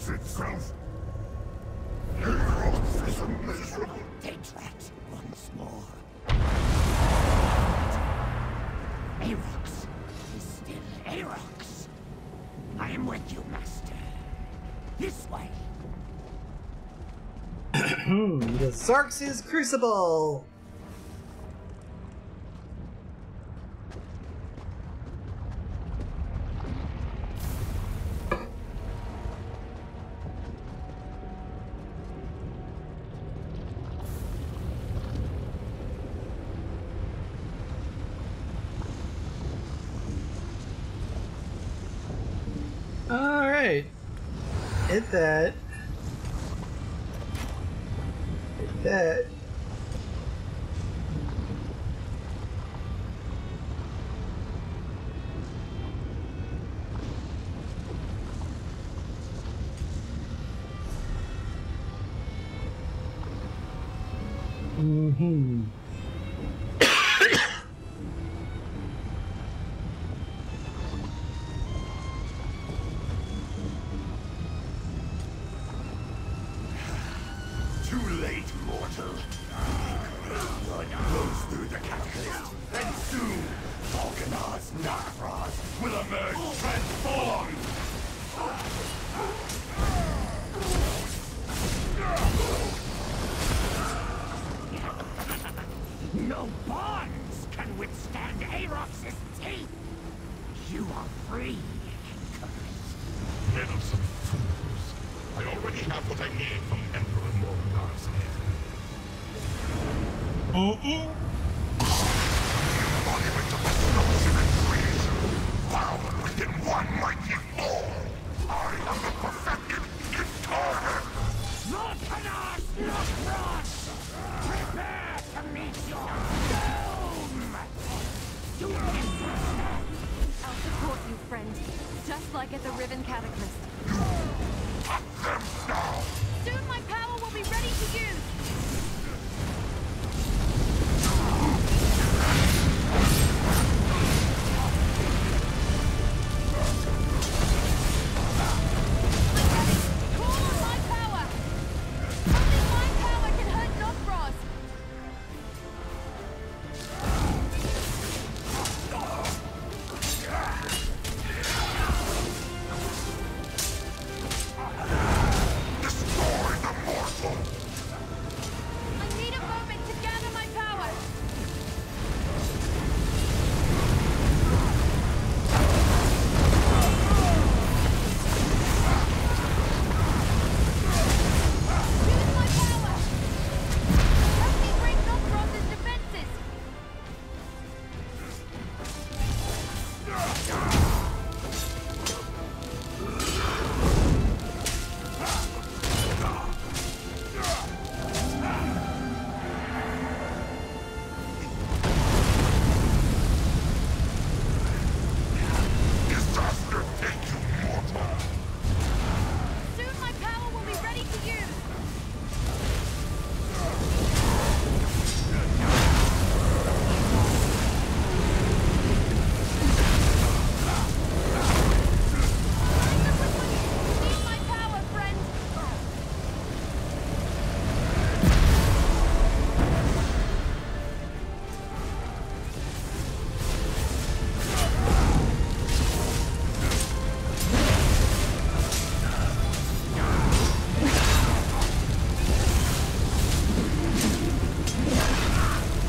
Itself. Necrom is a miserable deadrat once more. Aerox is still Aerox. I am with you, Master. This way. The Xarx's Crucible! Alright. Hit that. Hit that. Mm-hmm. No bonds can withstand Aerox's teeth. You are free. Innocent fools. I already have what I need from Emperor Morgan's head. Monument of destruction and treason, found within one mighty fall. I am the perfected incarnate. Volcanos Knockfrost! Prepare to meet your doom! You misunderstand. I'll support you, friend. Just like at the Riven Cataclysm. Cut them now! Soon my power will be ready to use! Call on my power! Only my power can hurt Knockfrost!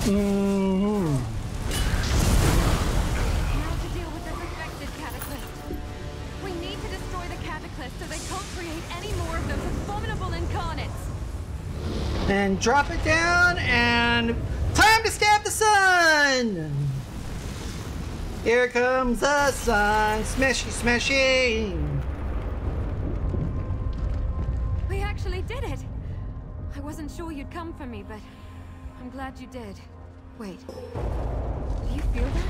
Mm-hmm. Now to deal with this affected cataclysm. We need to destroy the cataclysm so they can't create any more of those abominable incarnates. And drop it down, and time to stab the sun! Here comes the sun, smashy, smashing! We actually did it! I wasn't sure you'd come for me, but I'm glad you did. Wait, do you feel that?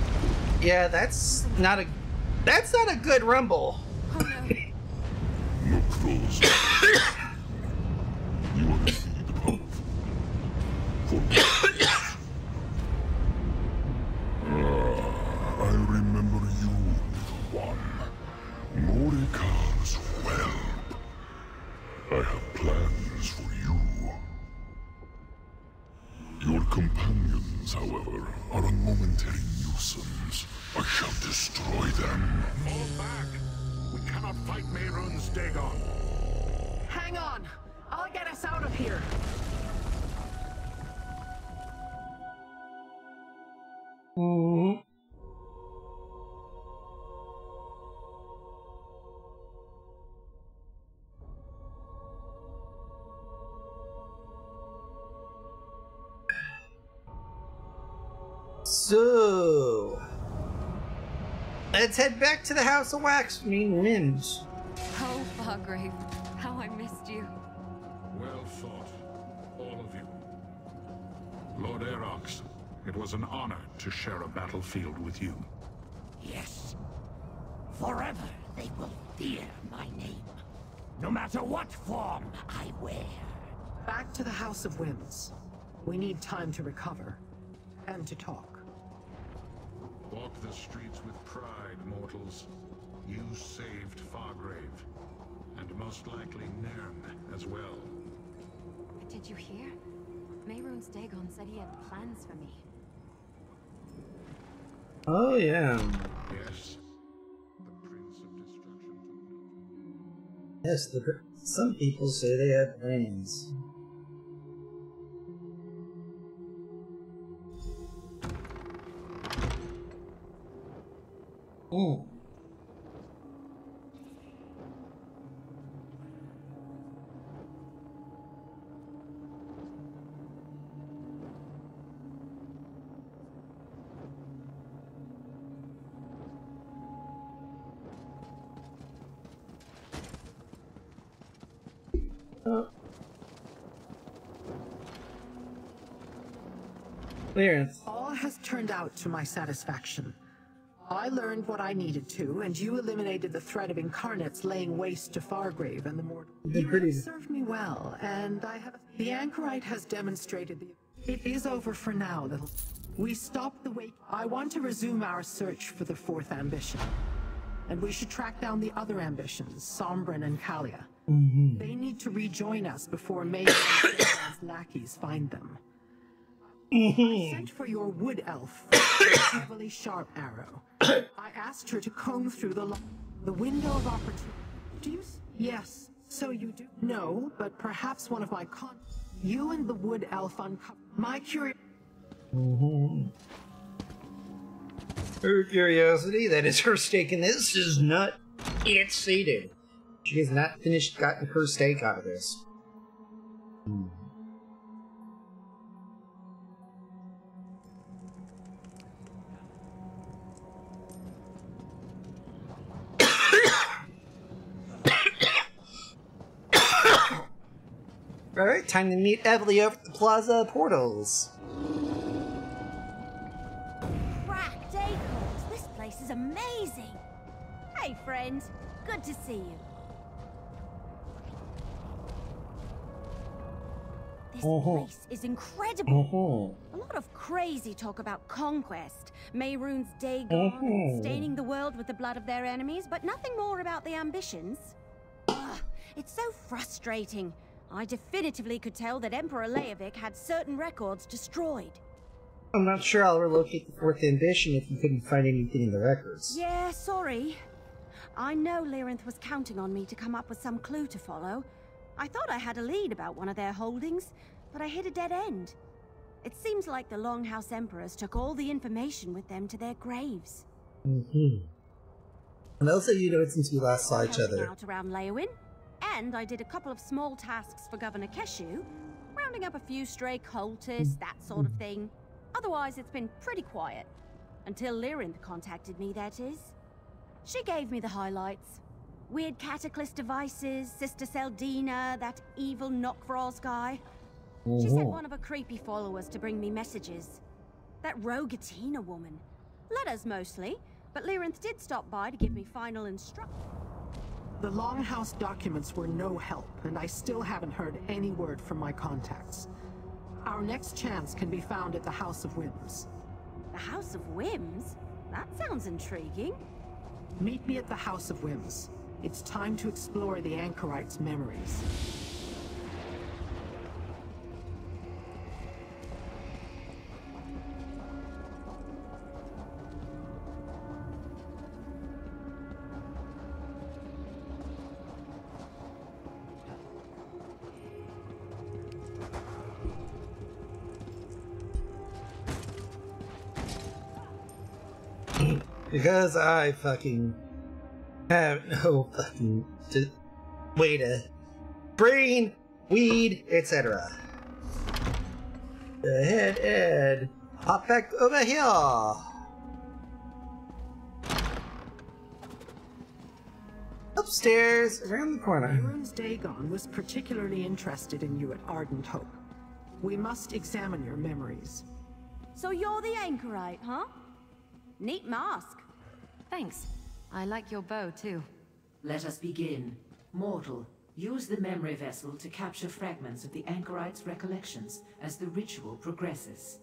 Yeah, that's not a good rumble. Oh no. Look close. You are indeed powerful. I remember you, little one. Morikar's whelp. I have plans for you. Your companions, however, are a momentary nuisance. I shall destroy them. Fall back! We cannot fight Mehrunes Dagon. Hang on! I'll get us out of here! Mm-hmm. So, let's head back to the House of Waxwing Winds. Oh, Fargrave, how I missed you. Well fought, all of you. Lord Erox, it was an honor to share a battlefield with you. Yes. Forever they will fear my name, no matter what form I wear. Back to the House of Winds. We need time to recover. And to talk. Walk the streets with pride, mortals. You saved Fargrave. And most likely Nairn as well. Did you hear? Mehrunes Dagon said he had plans for me. Oh, yeah. Yes. The Prince of Destruction told me. Yes, some people say they have plans. Oh. Clearance. All has turned out to my satisfaction. I learned what I needed to, and you eliminated the threat of incarnates laying waste to Fargrave and the mortal. You have served me well, and I have... The Anchorite has demonstrated the... It is over for now, little... We stopped the wait. I want to resume our search for the fourth ambition. And we should track down the other ambitions, Sombrin and Kalia. They need to rejoin us before May and lackeys find them. I sent for your wood elf, a heavily sharp arrow. I asked her to comb through the window of opportunity. Do you? Yes, so you do. No, but perhaps one of my You and the wood elf uncovered my curiosity. Her curiosity, that is her stake in this, is not yet sated. She has not finished gotten her stake out of this. Alright, time to meet Evely over at the Plaza Portals. Crack Daycorps, this place is amazing! Hey friend, good to see you. This place is incredible. A lot of crazy talk about conquest, Mehrunes Dagon, and staining the world with the blood of their enemies, but nothing more about the ambitions. Ugh, it's so frustrating. I definitively could tell that Emperor Leovic had certain records destroyed. I'm not sure I'll relocate the fourth ambition if you couldn't find anything in the records. Yeah, sorry. I know Lyrinth was counting on me to come up with some clue to follow. I thought I had a lead about one of their holdings, but I hit a dead end. It seems like the Longhouse Emperors took all the information with them to their graves. And also, you know it since we last saw each other. Out around Leowin, and I did a couple of small tasks for Governor Keshu, rounding up a few stray cultists, that sort of thing. Otherwise, it's been pretty quiet. Until Lyrinth contacted me, that is. She gave me the highlights. Weird cataclysm devices, Sister Seldina, that evil Knockfrost guy. She sent one of her creepy followers to bring me messages. That Rogatina woman. Letters mostly, but Lyrinth did stop by to give me final instructions. The Longhouse documents were no help, and I still haven't heard any word from my contacts. Our next chance can be found at the House of Whims. The House of Whims? That sounds intriguing. Meet me at the House of Whims. It's time to explore the Anchorite's memories. Because I fucking have no fucking way to brain, weed, etc. Go ahead and hop back over here. Upstairs, around the corner. Mehrunes Dagon was particularly interested in you at Ardent Hope. We must examine your memories. So you're the Anchorite, huh? Neat mask. Thanks. I like your bow, too. Let us begin. Mortal, use the memory vessel to capture fragments of the Anchorite's recollections as the ritual progresses.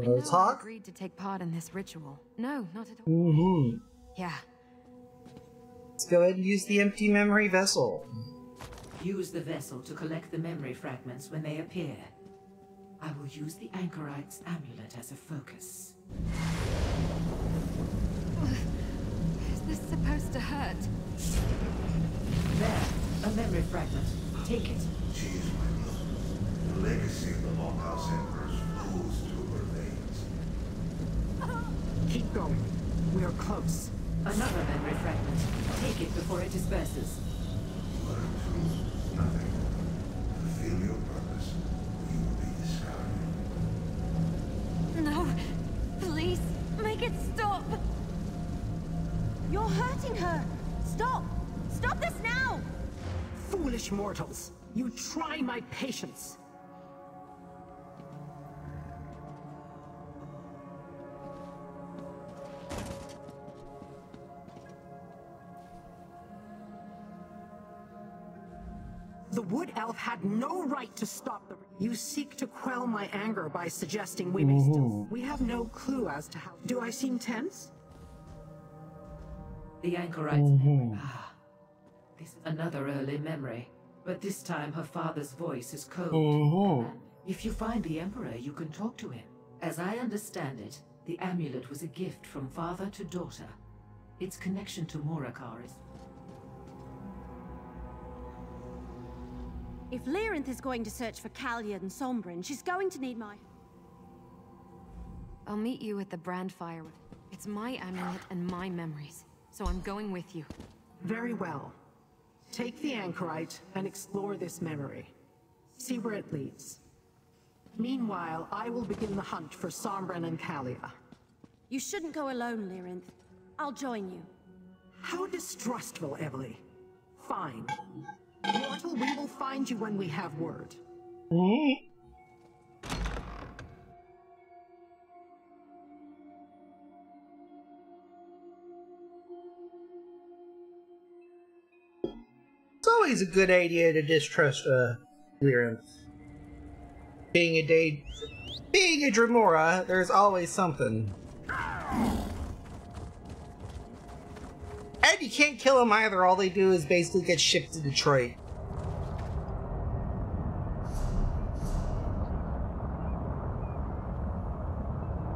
I agreed to take part in this ritual. No, not at all. Yeah. Let's go ahead and use the empty memory vessel. Use the vessel to collect the memory fragments when they appear. I will use the Anchorite's amulet as a focus. Is this supposed to hurt? There, a memory fragment. Take it. She's my blood. The legacy of the Longhouse Emperors flows through her veins. Keep going. We are close. Another memory fragment. Take it before it disperses. You are to nothing. Fulfill your purpose. You will be discarded. No. Please, make it stop. You're hurting her. Stop. Stop this now. Foolish mortals. You try my patience. The Wood Elf had no right to stop the... You seek to quell my anger by suggesting we may still... We have no clue as to how... Do I seem tense? The Anchorite's memory. Ah. This is another early memory. But this time her father's voice is code. And if you find the Emperor, you can talk to him. As I understand it, the amulet was a gift from father to daughter. Its connection to Morakar is... If Lyrinth is going to search for Kalia and Sombrin, she's going to need my... I'll meet you at the Brandfire. It's my amulet and my memories, so I'm going with you. Very well. Take the Anchorite and explore this memory. See where it leads. Meanwhile, I will begin the hunt for Sombrin and Kalia. You shouldn't go alone, Lyrinth. I'll join you. How distrustful, Evely. Fine. Mortal, we will find you when we have word. It's always a good idea to distrust Lyrinth. Being a Dremora, there's always something. And you can't kill them either, all they do is basically get shipped to Detroit.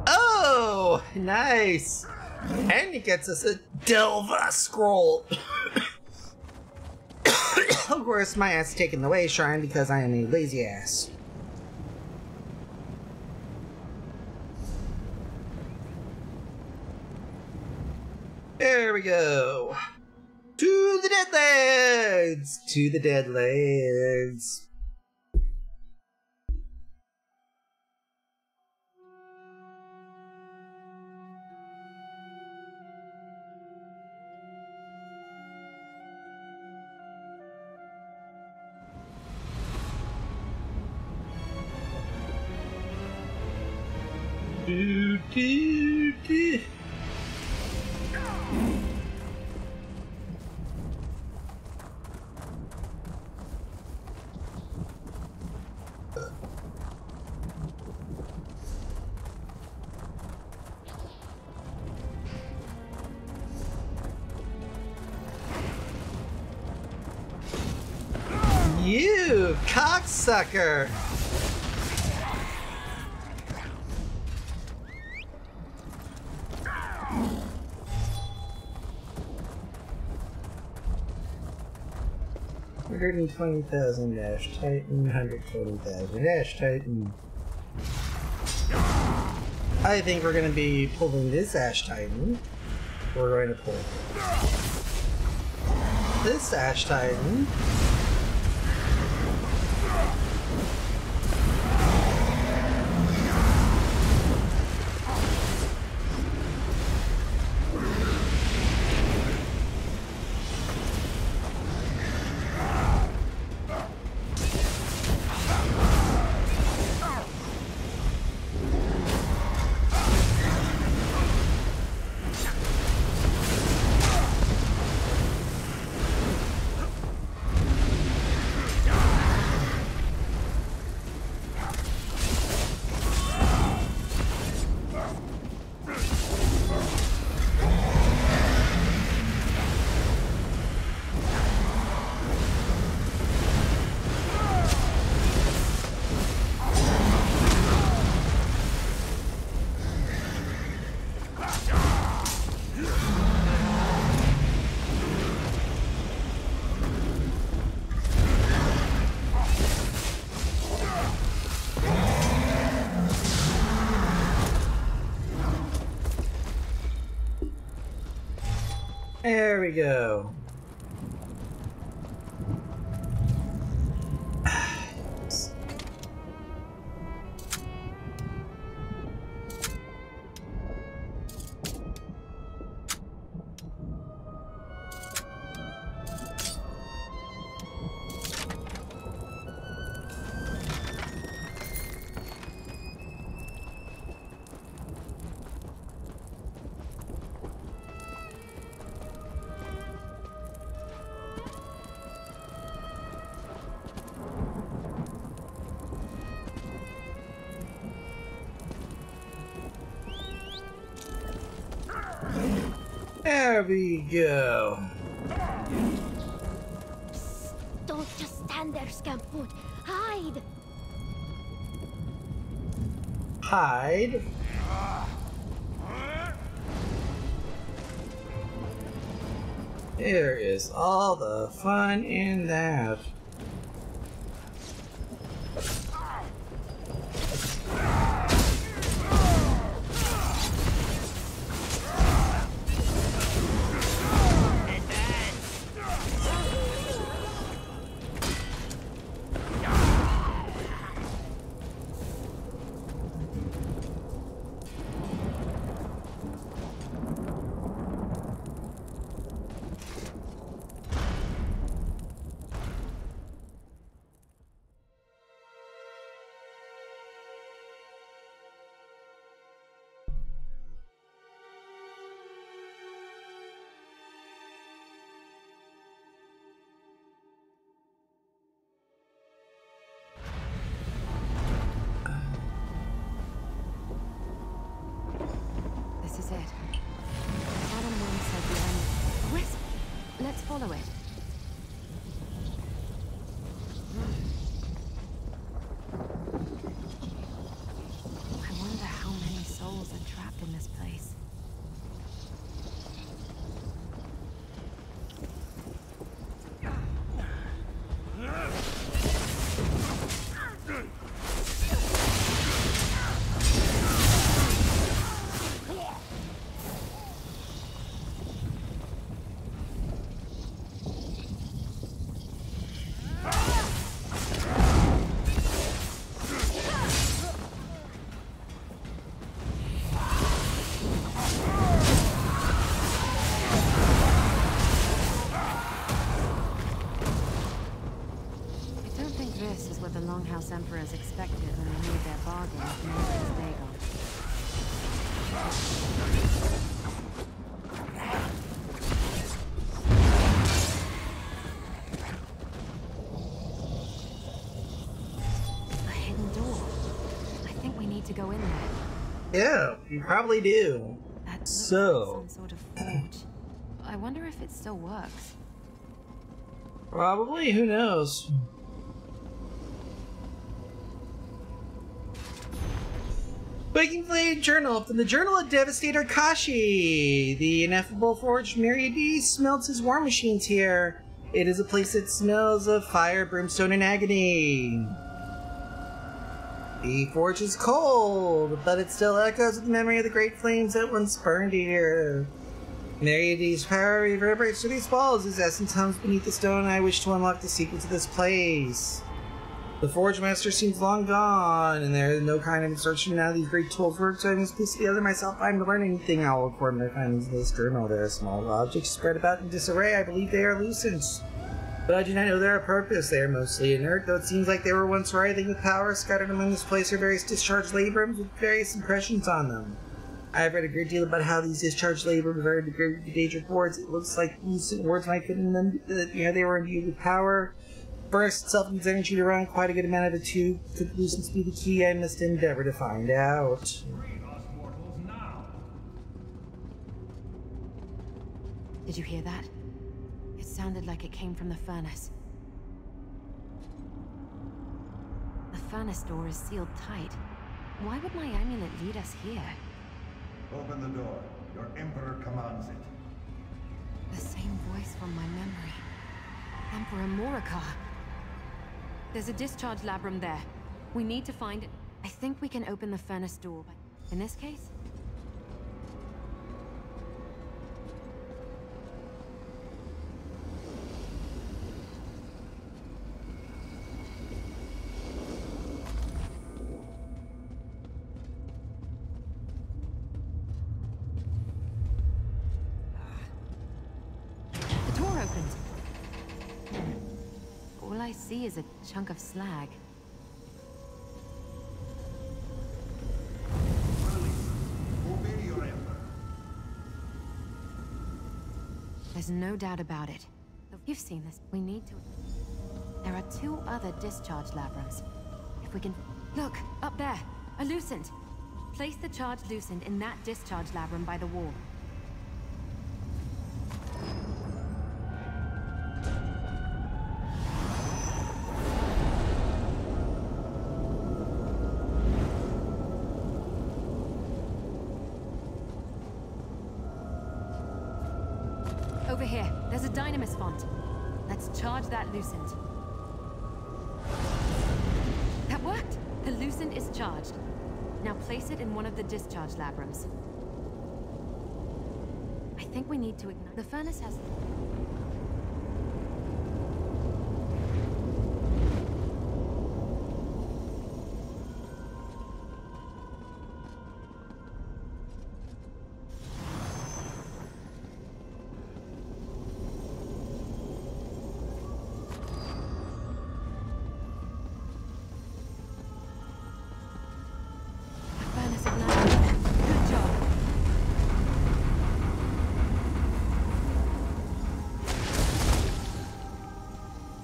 Oh, nice! And it gets us a Delva scroll. Of course, my ass is taking the way shrine because I am a lazy ass. There we go. To the Deadlands! To the Deadlands. Do, do, do. You cocksucker! $120,000 Ash Titan, $120,000 Ash Titan. I think we're going to be pulling this Ash Titan. We're going to pull this Ash Titan. There we go. There we go. Don't just stand there, Scampfoot. Hide! Hide? There is all the fun in that. This is what the Longhouse Emperors expected when they made their bargain with Maiden's Dagon. A hidden door. I think we need to go in there. Yeah, you probably do. That looks So, like some sort of forge. I wonder if it still works. probably, who knows? Waking Flame Journal from the Journal of Devastator Kashi. The ineffable forge Myriades smelts his war machines here. It is a place that smells of fire, brimstone, and agony. The forge is cold, but it still echoes with the memory of the great flames that once burned here. Myriades' power reverberates through these walls. His essence hums beneath the stone. I wish to unlock the secrets of this place. The Forge Master seems long gone, and there is no kind of instruction now. These great tools work, so I must piece together myself. I'm to learn anything. I'll record my findings in this journal. There are small objects spread about in disarray. I believe they are lucent, but I do not know their purpose. They are mostly inert, though it seems like they were once writhing with power. Scattered among this place are various discharged labrums with various impressions on them. I have read a great deal about how these discharged labrums are degraded wards. It looks like lucent wards might fit in them. They were imbued with power. Burst itself needs energy to run. Quite a good amount of it too. Could lucence be the key? I must endeavor to find out. Did you hear that? It sounded like it came from the furnace. The furnace door is sealed tight. Why would my amulet lead us here? Open the door. Your Emperor commands it. The same voice from my memory. Emperor Morikar. There's a discharge labrum there. We need to find it. I think we can open the furnace door, but in this case? The door opened. All I see is a chunk of slag. Obey your Emperor. There's no doubt about it. You've seen this. We need to... There are 2 other discharge labrums. If we can... Look! Up there! A lucent! Place the charged lucent in that discharge labrum by the wall. Over here, there's a dynamis font. Let's charge that lucent. That worked! The lucent is charged. Now place it in one of the discharge labrums. I think we need to ignite... The furnace has...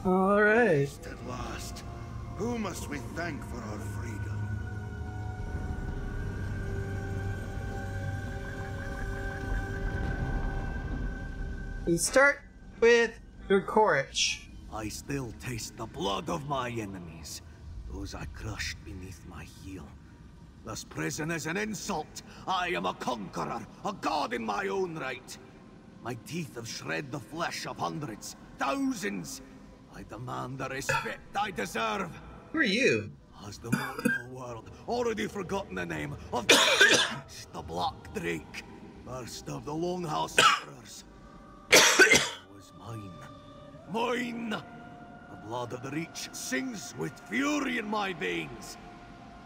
Alright. At last. Who must we thank for our freedom? We start with your Korich. I still taste the blood of my enemies, those I crushed beneath my heel. This prison is an insult. I am a conqueror, a god in my own right. My teeth have shred the flesh of hundreds, thousands. I demand the respect I deserve. Who are you? Has the mortal world already forgotten the name of the Black Drake, first of the Longhouse Emperors? It was mine. Mine! The blood of the Reach sings with fury in my veins.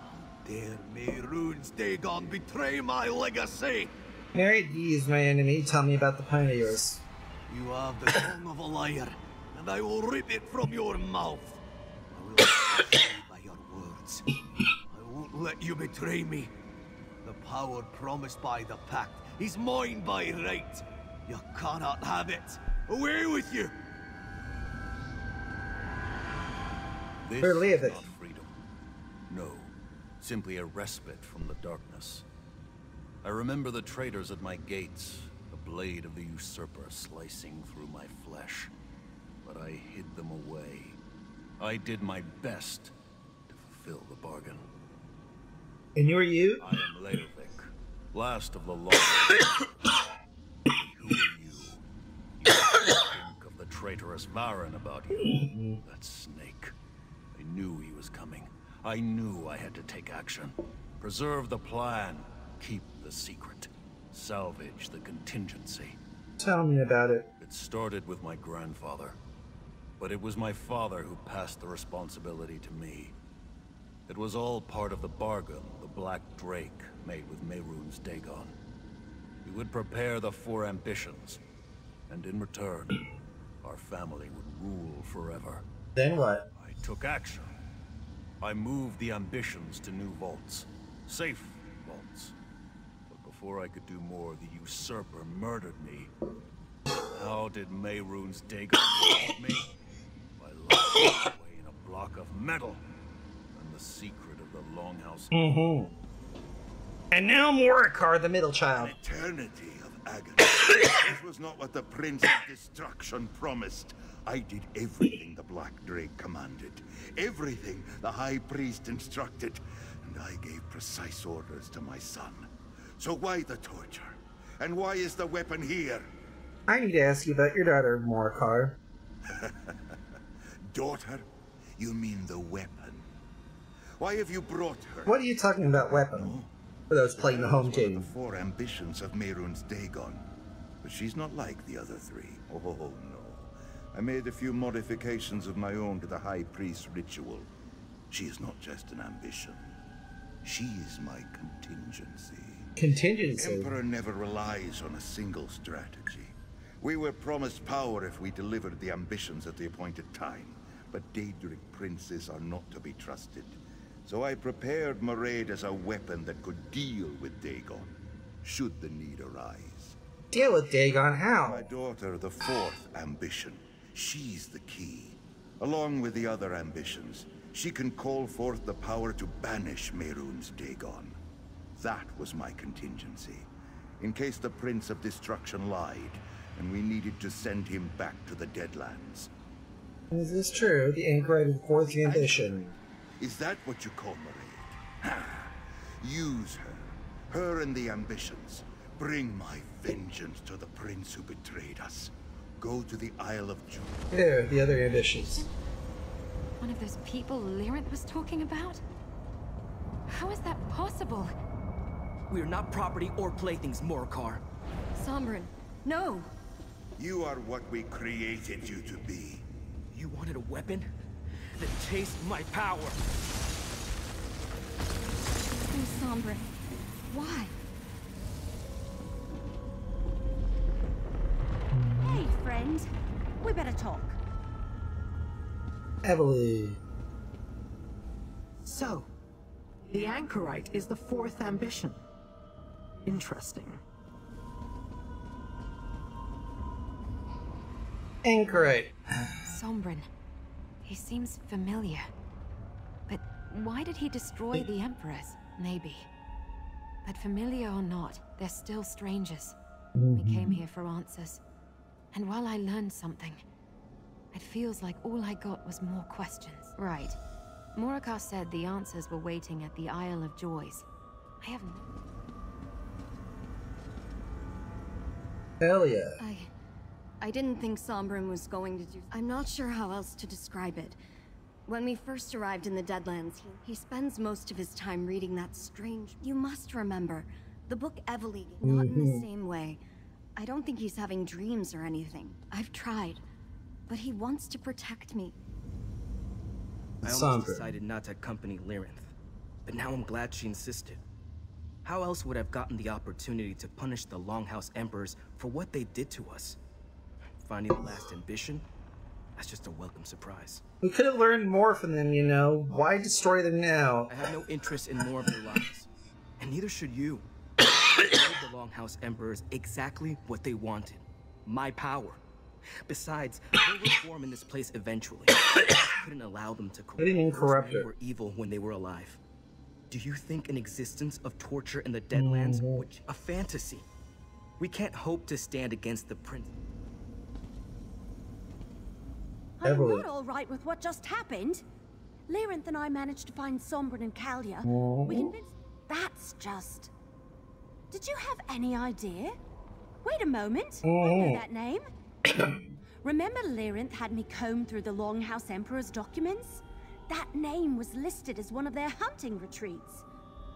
How dare Mehrunes Dagon betray my legacy? Mary D is my enemy. Tell me about the plan of yours. You have the tongue of a liar, and I will rip it from your mouth. I will your words. I won't let you betray me. The power promised by the Pact is mine by right. You cannot have it. Away with you! This is not freedom. No, simply a respite from the darkness. I remember the traitors at my gates, the blade of the usurper slicing through my flesh. But I hid them away. I did my best to fulfill the bargain. And who are you? I am Leovic, last of the long. Who are you? You think of the traitorous Varan about you. That snake. I knew he was coming. I knew I had to take action. Preserve the plan. Keep the secret. Salvage the contingency. Tell me about it. It started with my grandfather. But it was my father who passed the responsibility to me. It was all part of the bargain the Black Drake made with Mehrunes Dagon. We would prepare the 4 ambitions, and in return, our family would rule forever. Then what? I took action. I moved the ambitions to new vaults. Safe vaults. But before I could do more, the usurper murdered me. How did Mehrunes Dagon kill me? By locking me away in a block of metal. And the secret of the Longhouse. And now Morikar, the middle child. An eternity of agony. This was not what the Prince of Destruction promised. I did everything the Black Drake commanded. Everything the High Priest instructed. And I gave precise orders to my son. So why the torture? And why is the weapon here? I need to ask you about your daughter, Morikar. Daughter? You mean the weapon? Why have you brought her? What are you talking about, weapon? For those playing the home game. The 4 ambitions of Mehrunes Dagon. But she's not like the other 3. Oh, no. I made a few modifications of my own to the High Priest's ritual. She is not just an ambition. She is my contingency. Contingency? Emperor never relies on a single strategy. We were promised power if we delivered the ambitions at the appointed time. But Daedric princes are not to be trusted. So I prepared Mairead as a weapon that could deal with Dagon, should the need arise. Deal with Dagon how? My daughter, the 4th ambition. She's the key. Along with the other ambitions, she can call forth the power to banish Mehrunes Dagon. That was my contingency, in case the Prince of Destruction lied, and we needed to send him back to the Deadlands. Is this true? The anchorite of 4th ambition. Is that what you call Mairead? Use her. Her and the ambitions. Bring my vengeance to the prince who betrayed us. Go to the Isle of Joy. There, the other ambitions. One of those people Lyrinth was talking about? How is that possible? We're not property or playthings, Morikar. Sombrin, no! You are what we created you to be. You wanted a weapon? Then taste my power! Sombrin, why? Hey, friend. We better talk. Heavily. So, the anchorite is the 4th ambition. Interesting. Anchorite. Sombrin. He seems familiar. But why did he destroy the Empress? Maybe. But familiar or not, they're still strangers. We came here for answers. And while I learned something, it feels like all I got was more questions. Right. Morikar said the answers were waiting at the Isle of Joys. I have Hell yeah. I didn't think Sombrin was going to do... I'm not sure how else to describe it. When we first arrived in the Deadlands, he spends most of his time reading that strange... You must remember, the book Evely, not in the same way. I don't think he's having dreams or anything. I've tried, but he wants to protect me. I almost decided not to accompany Lyrinth, but now I'm glad she insisted. How else would I have gotten the opportunity to punish the Longhouse Emperors for what they did to us? Finding the last ambition? That's just a welcome surprise. We could have learned more from them, you know. Why destroy them now? I have no interest in more of their lives. And neither should you. I gave the Longhouse Emperors exactly what they wanted. My power. Besides, they'll reform in this place eventually. I couldn't allow them to corrupt. What do you mean corrupt it? They were evil when they were alive. Do you think an existence of torture in the Deadlands would a fantasy? We can't hope to stand against the prince. I'm not all right with what just happened. Lyrinth and I managed to find Sombrin and Kalia. We convinced... That's just... Did you have any idea? Wait a moment. I know that name. Remember Lyrinth had me comb through the Longhouse Emperor's documents? That name was listed as one of their hunting retreats.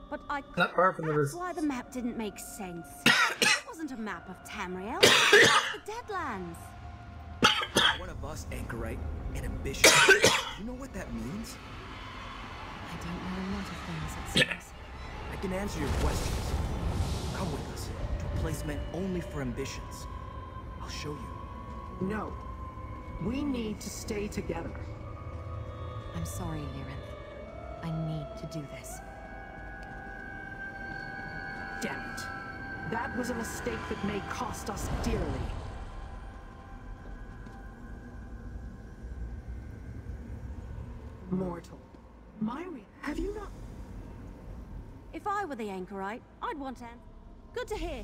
But I not far from that's why the map didn't make sense. It wasn't a map of Tamriel. It was the Deadlands. One of us, Anchorite, and Ambition. You know what that means? I don't know a lot of things, it seems. I can answer your questions. Come with us to a place meant only for ambitions. I'll show you. No. We need to stay together. I'm sorry, Lyrinth. I need to do this. Damn it. That was a mistake that may cost us dearly. Mortal. Myri, have you not... If I were the Anchorite, I'd want an... Good to hear.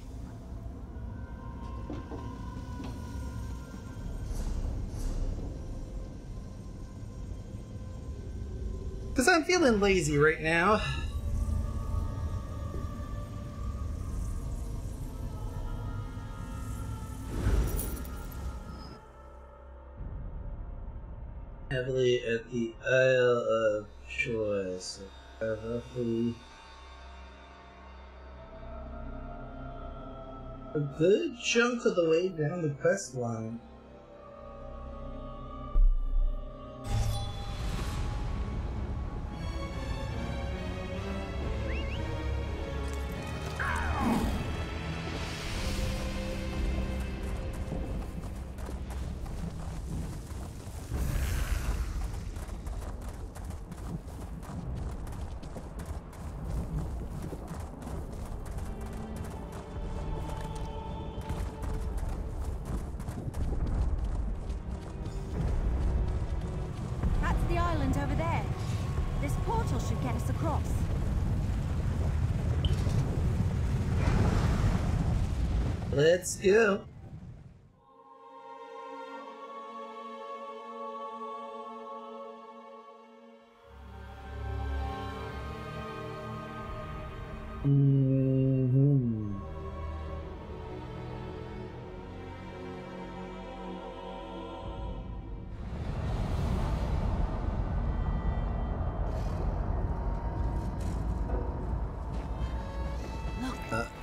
Because I'm feeling lazy right now. Heavily at the Isle of Choice. Roughly a good chunk of the way down the quest line. Over there. This portal should get us across. Let's go.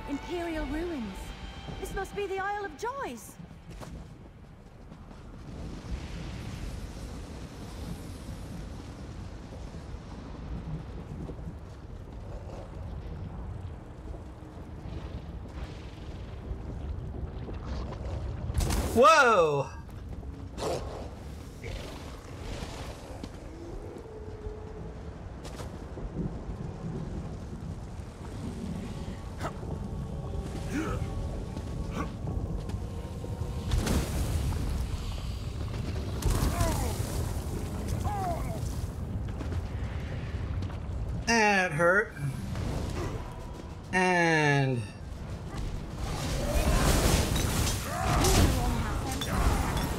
Imperial ruins. This must be the Isle of Joys. Whoa! That hurt. And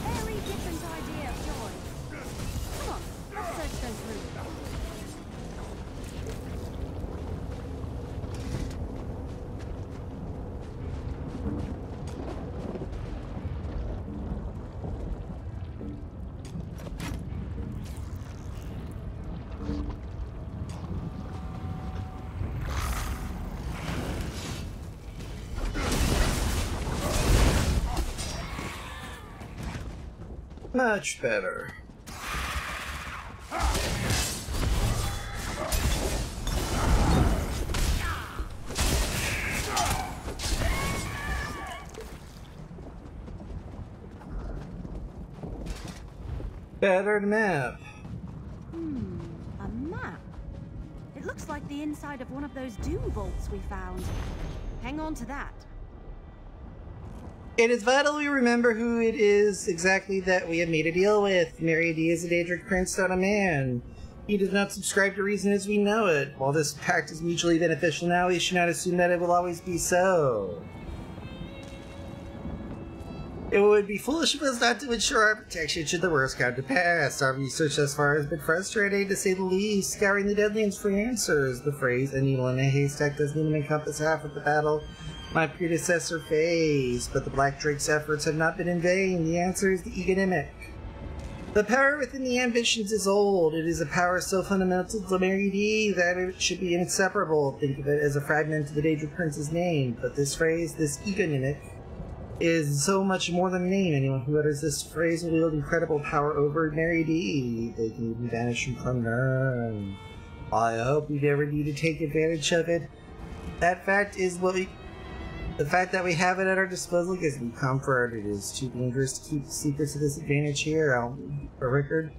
Very different idea of joy. Come on, let's search those rooms. much better. Battered map. A map. It looks like the inside of one of those doom vaults we found. Hang on to that. It is vital we remember who it is exactly that we have made a deal with. Mary D is a Daedric prince, not a man. He does not subscribe to reason as we know it. While this pact is mutually beneficial now, we should not assume that it will always be so. It would be foolish of us not to ensure our protection should the worst come to pass. Our research thus far has been frustrating, to say the least, scouring the Deadlands for answers. The phrase, a needle in a haystack, doesn't even encompass half of the battle my predecessor faced, but the Black Drake's efforts have not been in vain. The answer is the Egonimic. The power within the ambitions is old. It is a power so fundamental to Mary D that it should be inseparable. Think of it as a fragment of the Daedric Prince's name. But this phrase, this Egonimic, is so much more than a name. Anyone who utters this phrase will wield incredible power over Mary D. They can even banish him from Nern. I hope we never need to take advantage of it. That fact is what we... The fact that we have it at our disposal gives me comfort. It is too dangerous to keep the secrets of this advantage here. I'll for record.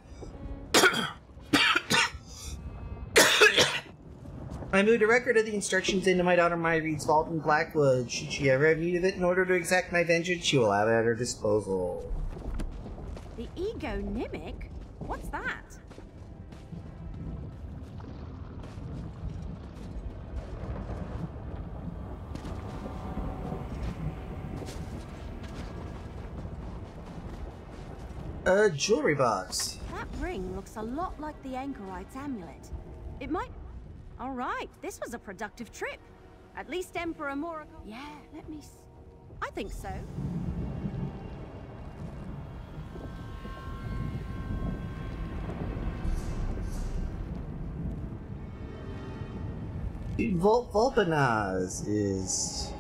I moved a record of the instructions into my daughter Myreed's vault in Blackwood. Should she ever have need of it in order to exact my vengeance, she will have it at her disposal. The Egonimic? What's that? A jewelry box. That ring looks a lot like the Anchorite's amulet. It might... Alright, this was a productive trip. At least Emperor Mora... Yeah, let me... I think so. Volpanaz is...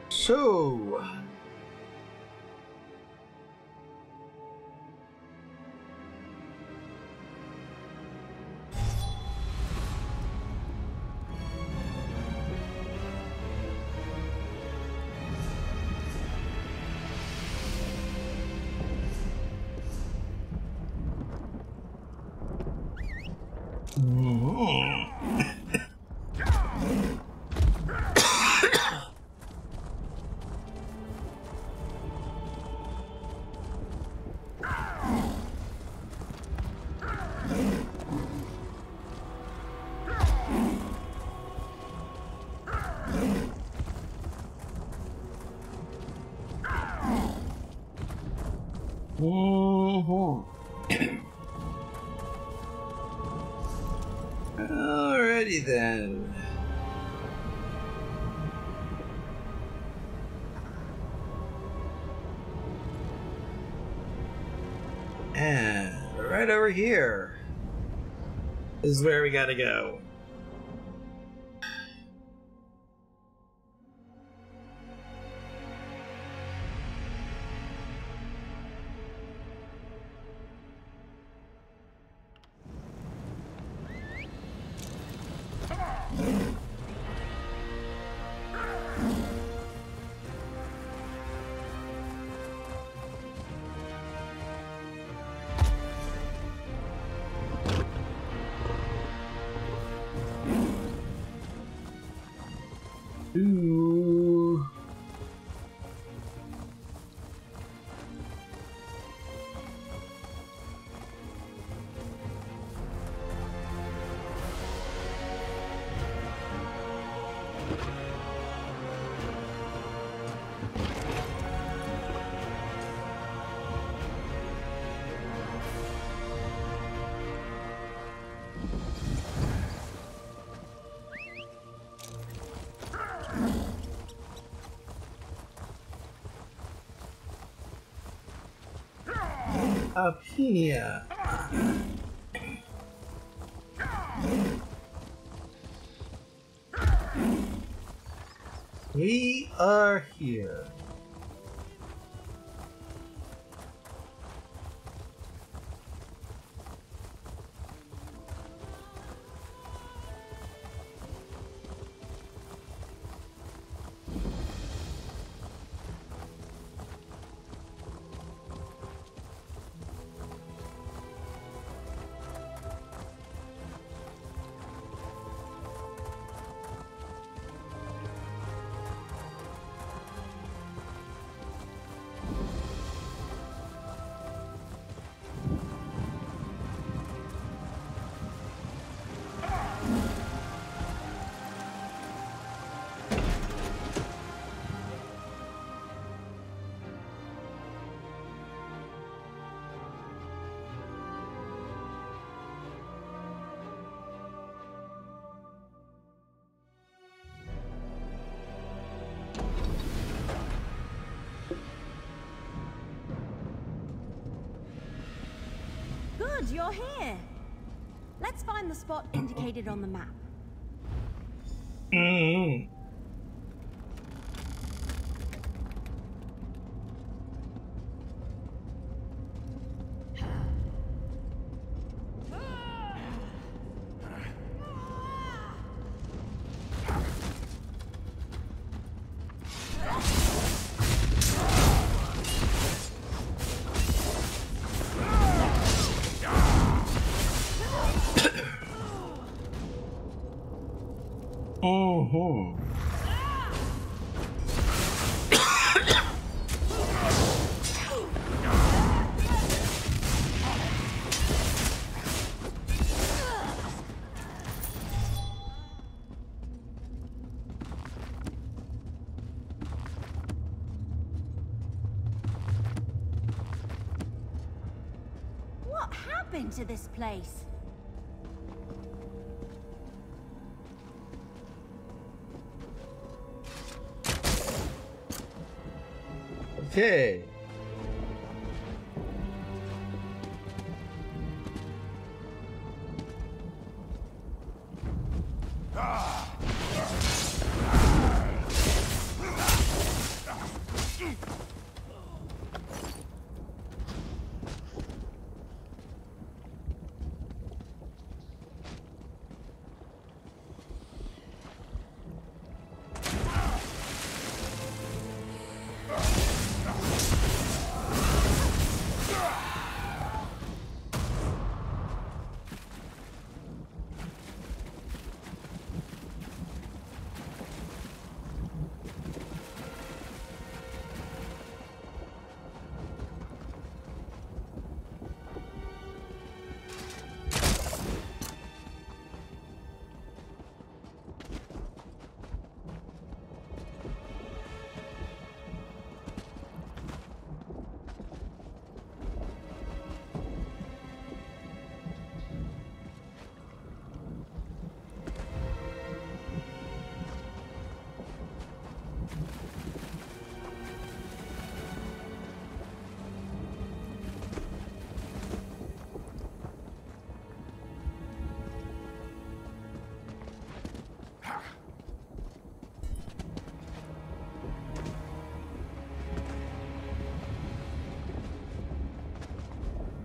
So... Alrighty then. And right over here is where we gotta go. do. Up here. We are here. Good, you're here. Let's find the spot indicated on the map. What happened to this place? Okay.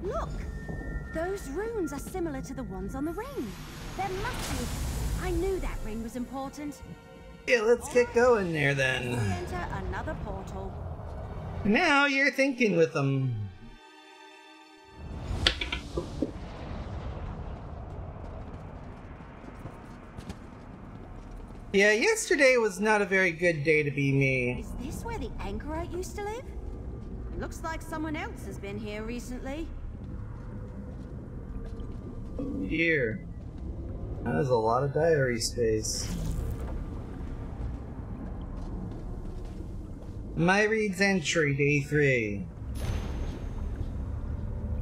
Look! Those runes are similar to the ones on the ring. There must be... I knew that ring was important. Yeah, let's get going there then. We enter another portal. Now you're thinking with them. Yeah, yesterday was not a very good day to be me. Is this where the anchorite used to live? Looks like someone else has been here recently. Oh dear. That is a lot of diary space. My Reed's entry, day 3.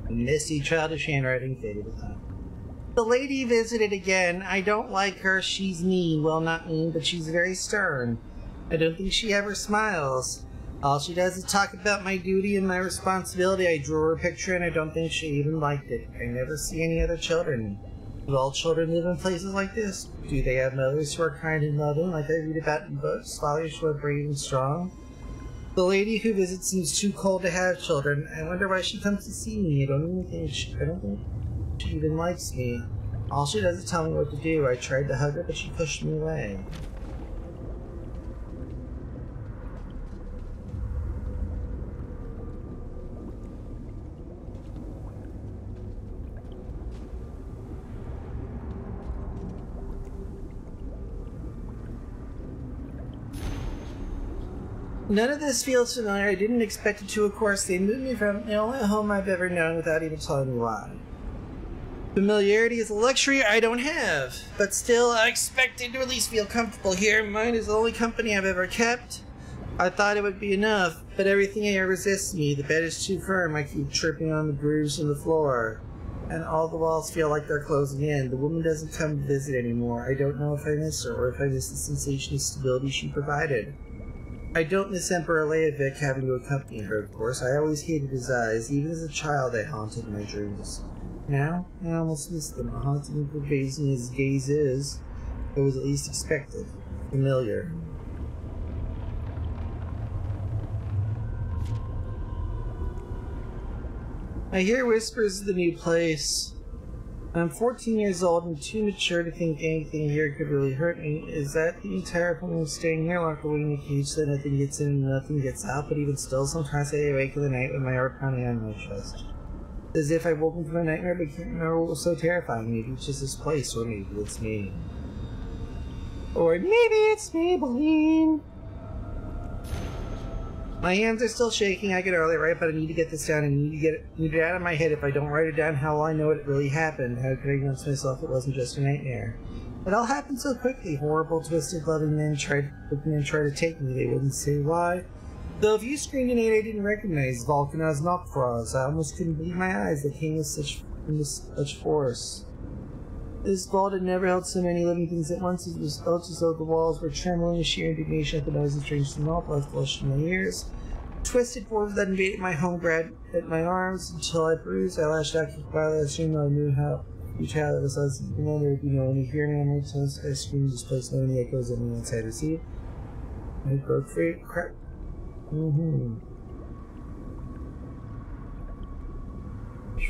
Misty, childish handwriting faded to time. The lady visited again. I don't like her. She's mean. Well, not mean, but she's very stern. I don't think she ever smiles. All she does is talk about my duty and my responsibility. I drew her a picture and I don't think she even liked it. I never see any other children. Do all children live in places like this? Do they have mothers who are kind and loving, like I read about in books? Fathers who are brave and strong? The lady who visits seems too cold to have children. I wonder why she comes to see me. I don't think she even likes me. All she does is tell me what to do. I tried to hug her, but she pushed me away. None of this feels familiar. I didn't expect it to, of course. They moved me from the only home I've ever known without even telling me why. Familiarity is a luxury I don't have, but still, I expected to at least feel comfortable here. Mine is the only company I've ever kept. I thought it would be enough, but everything here resists me. The bed is too firm. I keep tripping on the grooves in the floor, and all the walls feel like they're closing in. The woman doesn't come to visit anymore. I don't know if I miss her, or if I miss the sensation of stability she provided. I don't miss Emperor Leovic having to accompany her, of course. I always hated his eyes. Even as a child, I haunted my dreams. Now, I almost miss them. Haunting and pervading his gaze is, it was at least expected. Familiar. I hear whispers of the new place. I'm 14 years old and too mature to think anything here could really hurt me. Is that the entire point of staying here, locked away in a cage so that nothing gets in and nothing gets out? But even still, sometimes I awake in the night with my heart pounding on my chest. As if I woke up from a nightmare but can't remember what was so terrifying. Maybe it's just this place, or maybe it's me. Or maybe it's Maybelline. My hands are still shaking. I could hardly write, but I need to get this down. I need it out of my head. If I don't write it down, how will I know it really happened? How could I convince myself it wasn't just a nightmare? It all happened so quickly. Horrible, twisted, loving men tried to take me. They wouldn't say why. Though if you screamed an 8, I didn't recognize Volcanaz Noctfrost. I almost couldn't believe my eyes. They came with such force. This vault had never held so many living things at once. It was felt as though the walls were trembling in sheer indignation at the noise and strange smell. Blood flushed in my ears. Twisted force that invaded my home grabbed at my arms until I bruised. I lashed out quietly. I assumed I knew how futile it was. Even though there would be no one to hear me on my toes, I screamed, displaced no any echoes of me inside received. I broke free. Crap.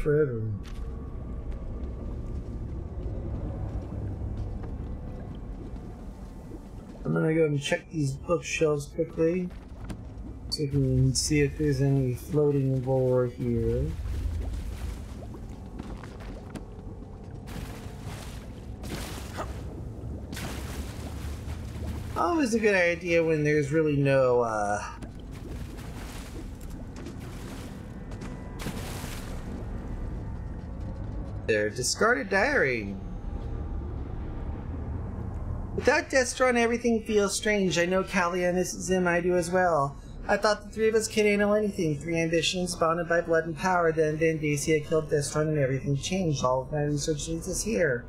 Forever. I'm gonna go and check these bookshelves quickly, so we can see if there's any floating lore here. Always a good idea when there's really no, Their discarded diary. Without Destron, everything feels strange. I know Kalia misses him, I do as well. I thought the three of us could handle anything. 3 ambitions, bonded by blood and power. Then Dacia killed Destron and everything changed. All of my research leads us here.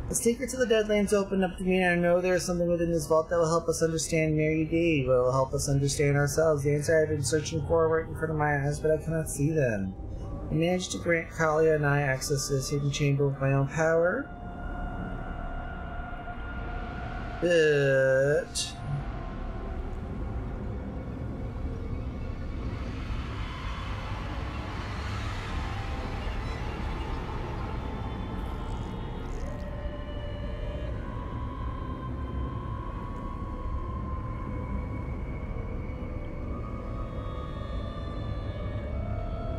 The secrets of the Deadlands opened up to me, and I know there is something within this vault that will help us understand Mary D. Will help us understand ourselves. The answer I've been searching for right in front of my eyes, but I cannot see them. I managed to grant Kalia and I access to this hidden chamber with my own power. But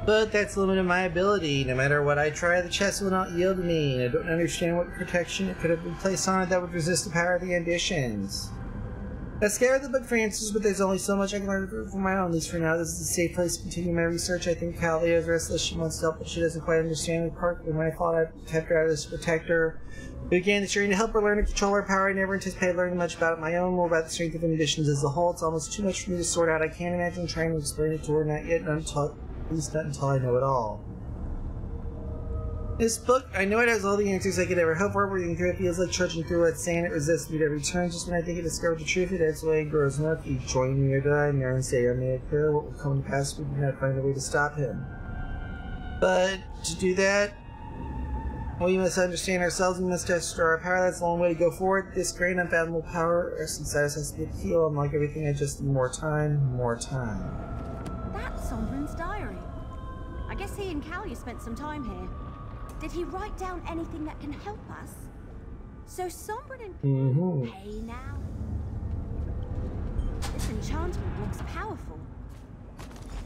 But that's the limit of my ability. No matter what I try, the chest will not yield to me, and I don't understand what protection it could have been placed on it that would resist the power of the ambitions. I scoured the book for answers, but there's only so much I can learn for my own. At least for now, this is a safe place to continue my research. I think Kalia is restless. She wants help, but she doesn't quite understand the part. When I thought I kept her out as a protector, we began the journey to help her learn to control her power. I never anticipated learning much about it my own, more about the strength of ambitions as a whole. It's almost too much for me to sort out. I can't imagine trying to explain it to her, not yet, at least not until I know it all. This book, I know it has all the answers I could ever hope for. Reading through it feels like trudging through wet sand. It resists me at every turn. Just when I think I discovered the truth, it ends away and grows murky. Join me or die. Naren say I may occur. What will come to pass? We do not find a way to stop him. But to do that, we must understand ourselves. We must destroy our power. That's the only way to go forward. This great unfathomable power inside us has to be a heal. Unlike everything, I just need more time, more time. That's Sombrin's diary. I guess he and Kalia spent some time here. Did he write down anything that can help us? So Sombrin and Hey now. This enchantment looks powerful.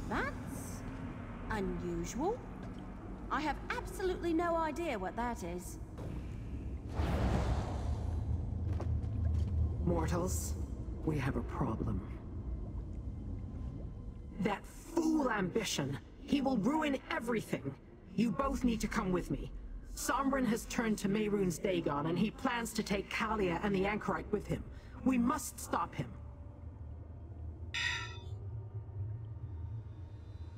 That's unusual. I have absolutely no idea what that is. Mortals, we have a problem. That fool ambition. He will ruin everything. You both need to come with me. Sombrin has turned to Mehrunes Dagon, and he plans to take Kalia and the Anchorite with him. We must stop him.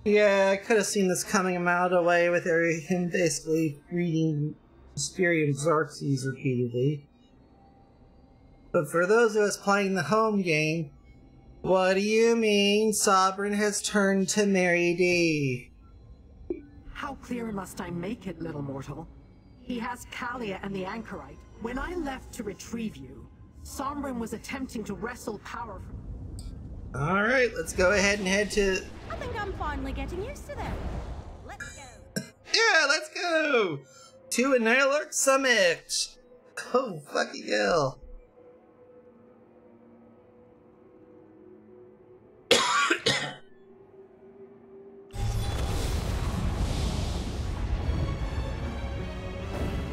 Yeah, I could have seen this coming a mile away with him basically reading Mysterium Xerxes repeatedly. But for those of us playing the home game, what do you mean Sombrin has turned to Mary D? How clear must I make it, little mortal? He has Kalia and the Anchorite. When I left to retrieve you, Sombrin was attempting to wrestle power from... Alright, let's go ahead and head to... I think I'm finally getting used to them. Let's go. Yeah, let's go! To an Alert Summit! Oh, fucking hell.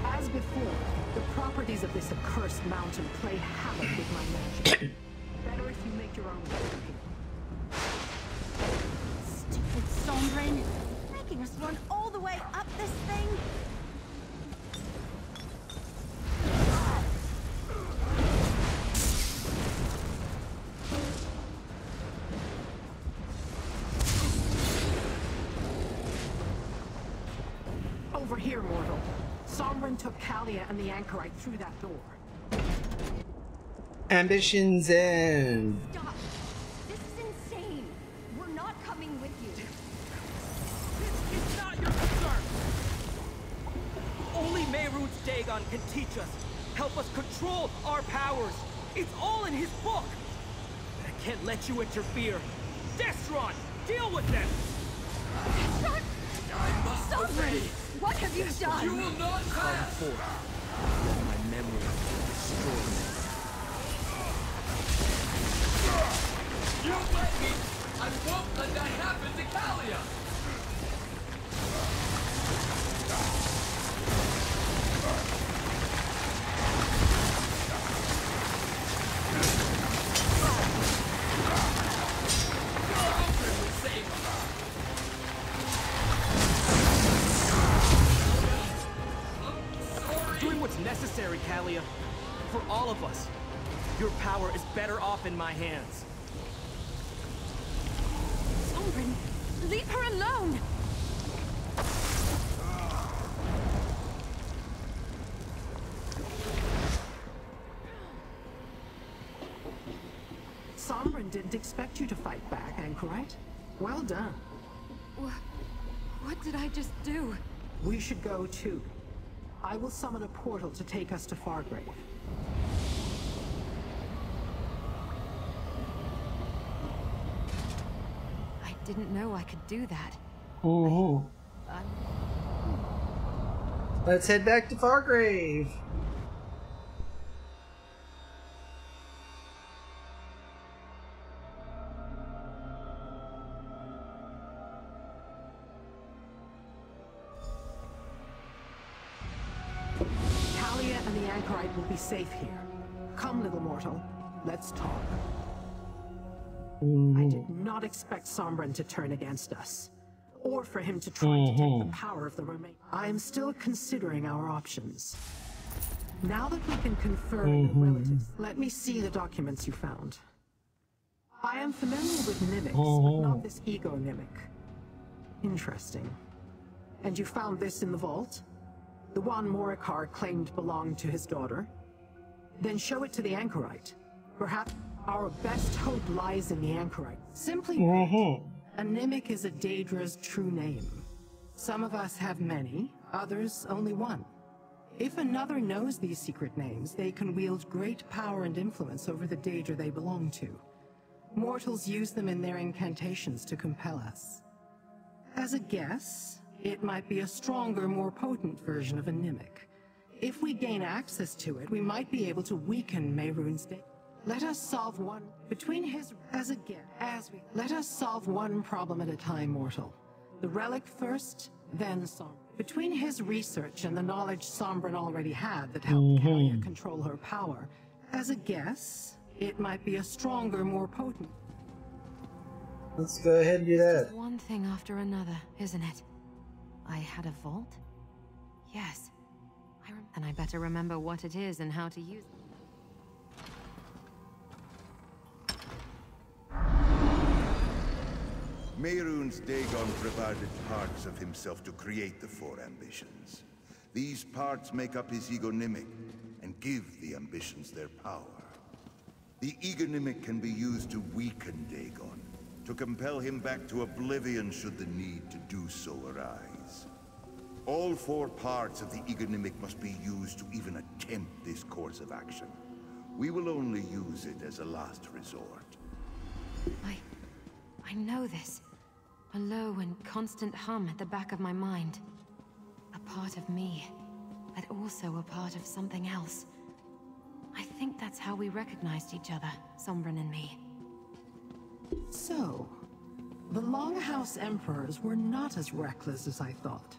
As before, the properties of this accursed mountain play havoc with my magic. Better if you make your own way here. Stupid Sombrin. Making us run all the way up this thing. Over here, mortal. Sombrin took Kalia and the Anchorite through that door. Ambitions End. Stop. This is insane. We're not coming with you. It's not your concern. Only Mehrunes Dagon can teach us, help us control our powers. It's all in his book. But I can't let you interfere. Destron, deal with them. Destron? I must Sombrin, what have you done? You will not come forth. My memory will destroy me. You let me! I won't let that happen to Kalia! Doing what's necessary, Kalia. For all of us. Your power is better off in my hands. Sombrin, leave her alone. Sombrin didn't expect you to fight back, Anchorite. Well done. What did I just do? We should go too. I will summon a portal to take us to Fargrave. I didn't know I could do that. Let's head back to Fargrave. Talia and the Anchorite will be safe here. Come, little mortal. Let's talk. I did not expect Sombren to turn against us, or for him to try to take the power of the remain. I am still considering our options. Now that we can confer new relatives, let me see the documents you found. I am familiar with mimics, but not this ego mimic. Interesting. And you found this in the vault? The one Morikar claimed belonged to his daughter? Then show it to the Anchorite. Perhaps our best hope lies in the Anchorite. Simply put, a Nimic is a Daedra's true name. Some of us have many, others only one. If another knows these secret names, they can wield great power and influence over the Daedra they belong to. Mortals use them in their incantations to compel us. As a guess, it might be a stronger, more potent version of a Nimic. If we gain access to it, we might be able to weaken Mehrunes Dagon. Let us solve one let us solve one problem at a time, mortal. The relic first, then Sombren. Between his research and the knowledge Sombren already had that helped Talia control her power, as a guess, it might be a stronger, more potent. Let's go ahead and do that. It's one thing after another, isn't it? I had a vault? Yes. And I better remember what it is and how to use it. Mehrunes Dagon provided parts of himself to create the four ambitions. These parts make up his egonymic and give the ambitions their power. The egonymic can be used to weaken Dagon, to compel him back to oblivion should the need to do so arise. All four parts of the egonymic must be used to even attempt this course of action. We will only use it as a last resort. I know this. A low and constant hum at the back of my mind. A part of me, but also a part of something else. I think that's how we recognized each other, Sombren and me. So, the Longhouse Emperors were not as reckless as I thought.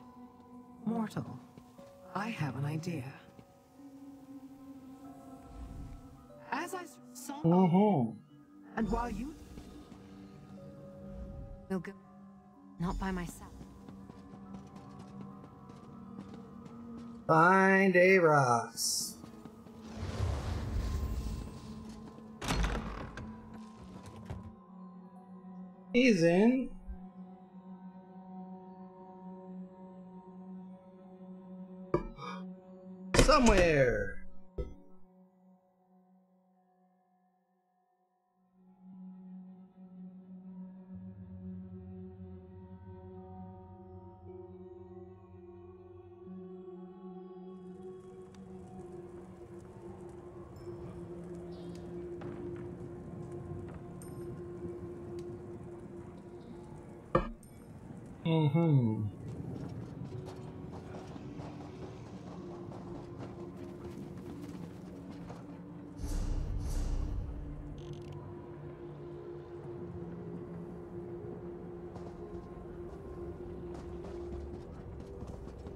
Mortal, I have an idea. As I saw, and while you will go, not by myself. Find a Ross. He's in. Somewhere.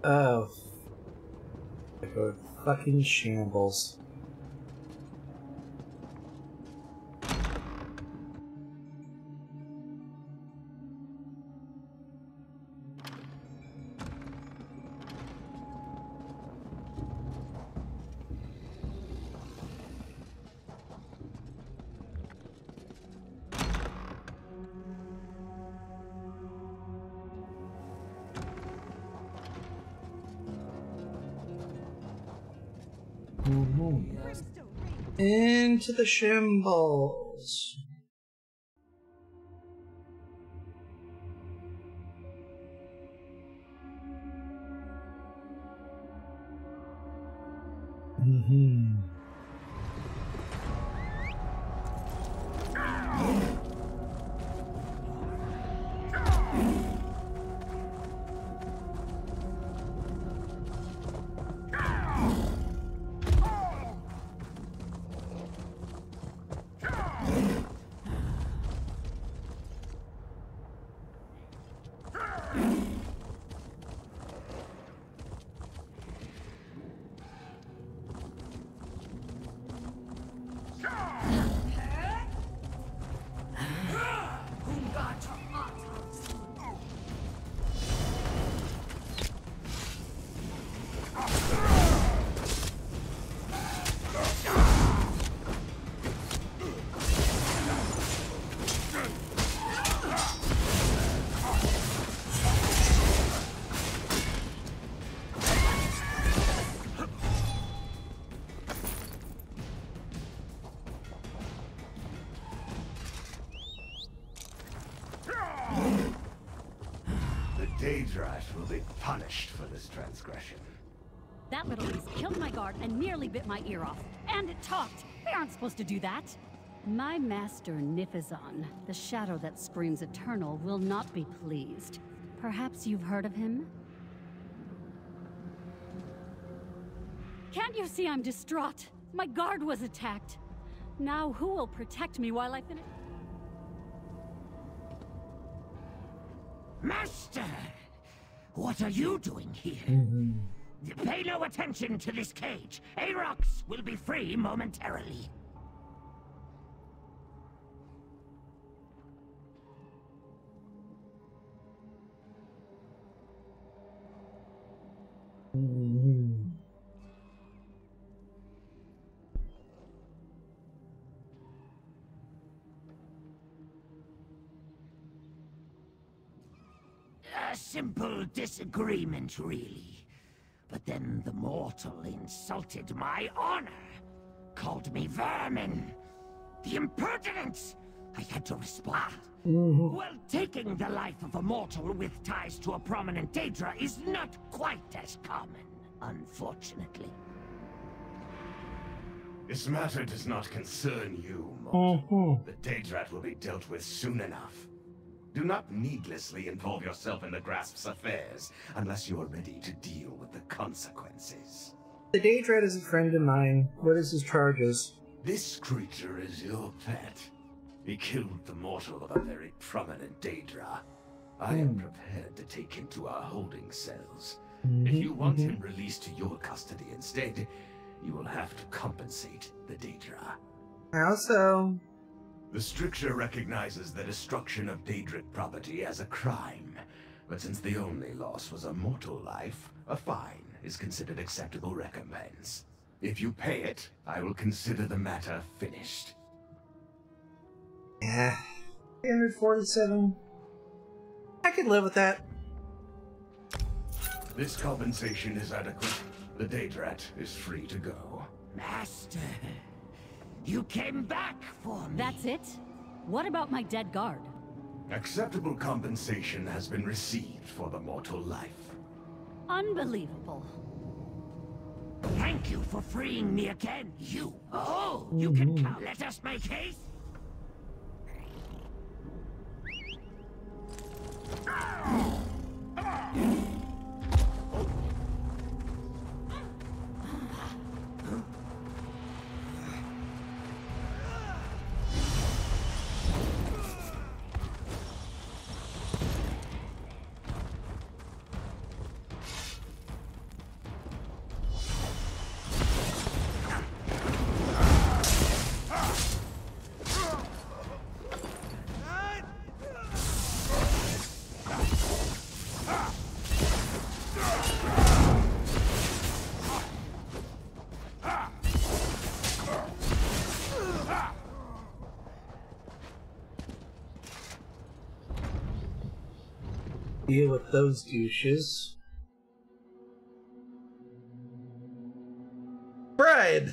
Oh. I go fucking shambles. Into the shambles. punished for this transgression. That little beast killed my guard and nearly bit my ear off. And it talked! They aren't supposed to do that! My master Nifazon, the shadow that screams eternal, will not be pleased. Perhaps you've heard of him? Can't you see I'm distraught? My guard was attacked. Now who will protect me while I finish? Master! What are you doing here? Pay no attention to this cage. Aarox will be free momentarily. A simple disagreement, really. But then the mortal insulted my honor. Called me vermin. The impertinence! I had to respond. Well, taking the life of a mortal with ties to a prominent Daedra is not quite as common, unfortunately. This matter does not concern you, mortal. The Daedrat will be dealt with soon enough. Do not needlessly involve yourself in the Grasp's affairs, unless you are ready to deal with the consequences. The Daedrat is a friend of mine. What is his charges? This creature is your pet. He killed the mortal of a very prominent Daedra. I am prepared to take him to our holding cells. If you want him released to your custody instead, you will have to compensate the Daedra. How so? The stricture recognizes the destruction of Daedric property as a crime, but since the only loss was a mortal life, a fine is considered acceptable recompense. If you pay it, I will consider the matter finished. Yeah. 347. I could live with that. This compensation is adequate. The Daedrat is free to go. Master, you came back for me. That's it? What about my dead guard? Acceptable compensation has been received for the mortal life. Unbelievable. Thank you for freeing me again. You can come. Let us make haste. Deal with those douches. Bribe!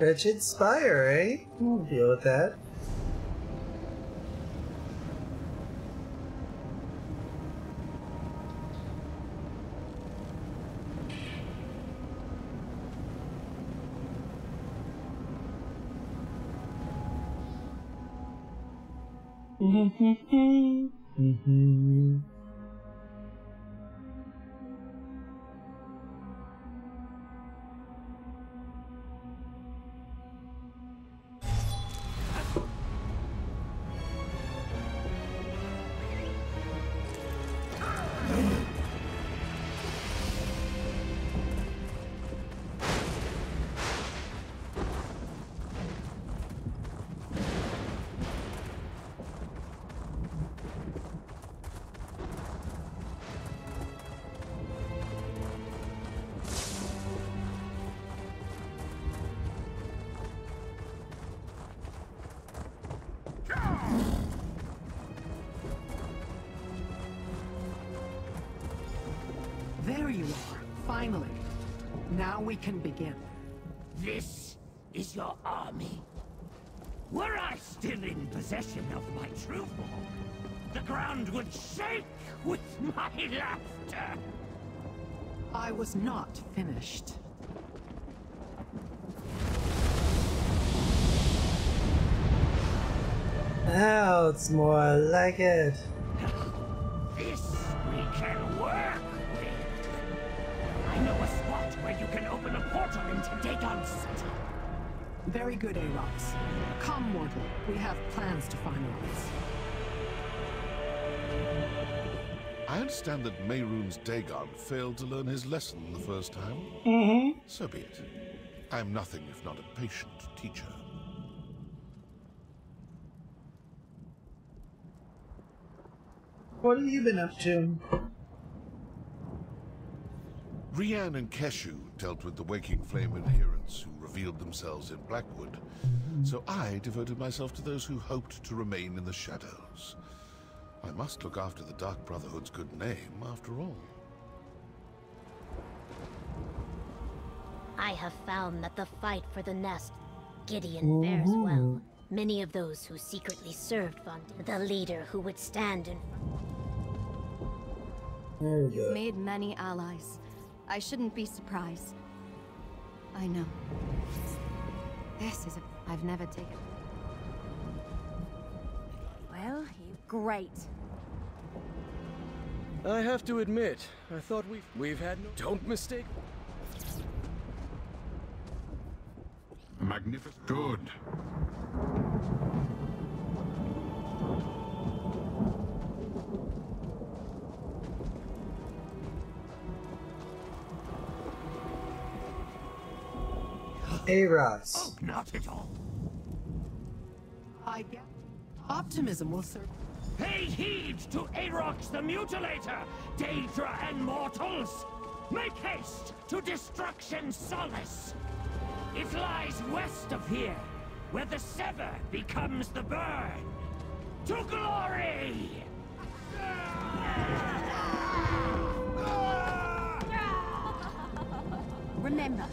Wretched Spire, eh? We'll deal with that. There you are, finally. Now we can begin. This is your army. Were I still in possession of my true form, the ground would shake with my laughter. I was not finished. Now it's more like it. This we can work with. I know a spot where you can open a portal into Dagon City. Very good, Aarox. Come, mortal. We have plans to finalize. I understand that Mehrunes Dagon failed to learn his lesson the first time. Mm-hmm. So be it. I am nothing if not a patient teacher. What have you been up to? Rian and Keshu dealt with the Waking Flame adherents who revealed themselves in Blackwood. So I devoted myself to those who hoped to remain in the shadows. I must look after the Dark Brotherhood's good name, after all. I have found that the fight for the nest, Gideon fares well. Many of those who secretly served Vond, the leader who would stand in You've made many allies. I shouldn't be surprised. I know. This is I've never taken... Well, great. I have to admit, I thought we've had no... Don't mistake... Magnificent. Good. Aarox. Oh, not at all. I get optimism will serve. Pay heed to Aarox the Mutilator, Daedra and mortals! Make haste to Destruction Solace! It lies west of here, where the Sever becomes the Burn! To glory! Remember,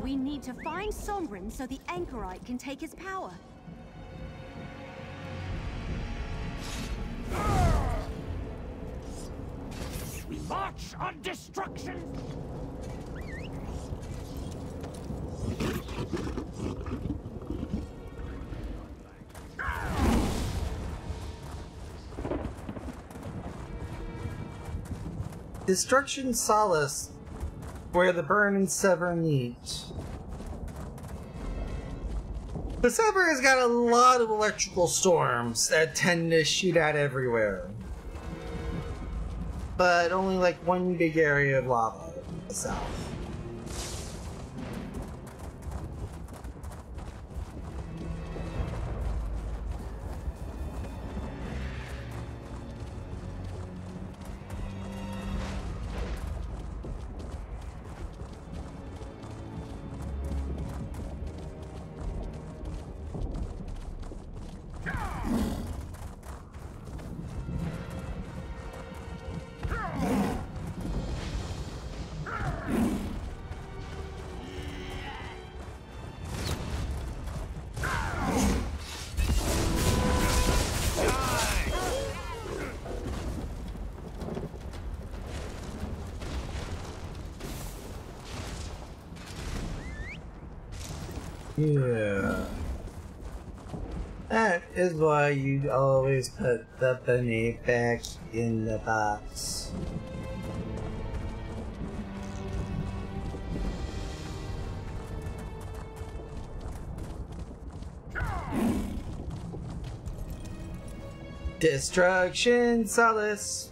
we need to find Sombrin so the Anchorite can take his power. We march on destruction! Destruction Solace, where the Burn and Sever meet. The Sever has got a lot of electrical storms that tend to shoot out everywhere. But only like one big area of lava in the south. Yeah. That is why you always put the bunny back in the box. Destruction Solace.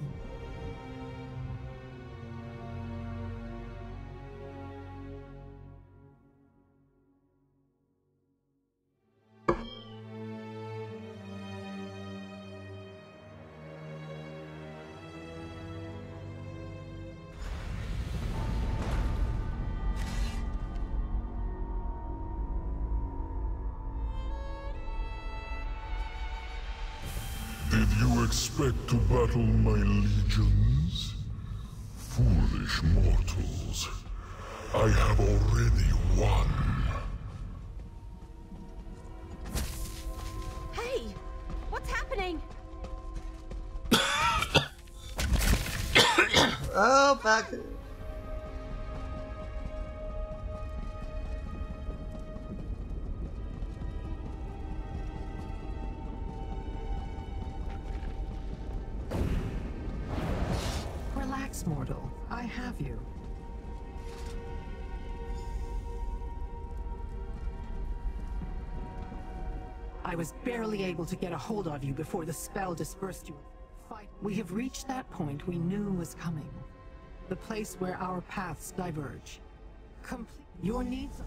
Did you expect to battle my legions? Foolish mortals. I have already won. Hey! What's happening? Oh, back. Relax, mortal. I have you. I was barely able to get a hold of you before the spell dispersed you. We have reached that point we knew was coming. The place where our paths diverge. Complete your needs.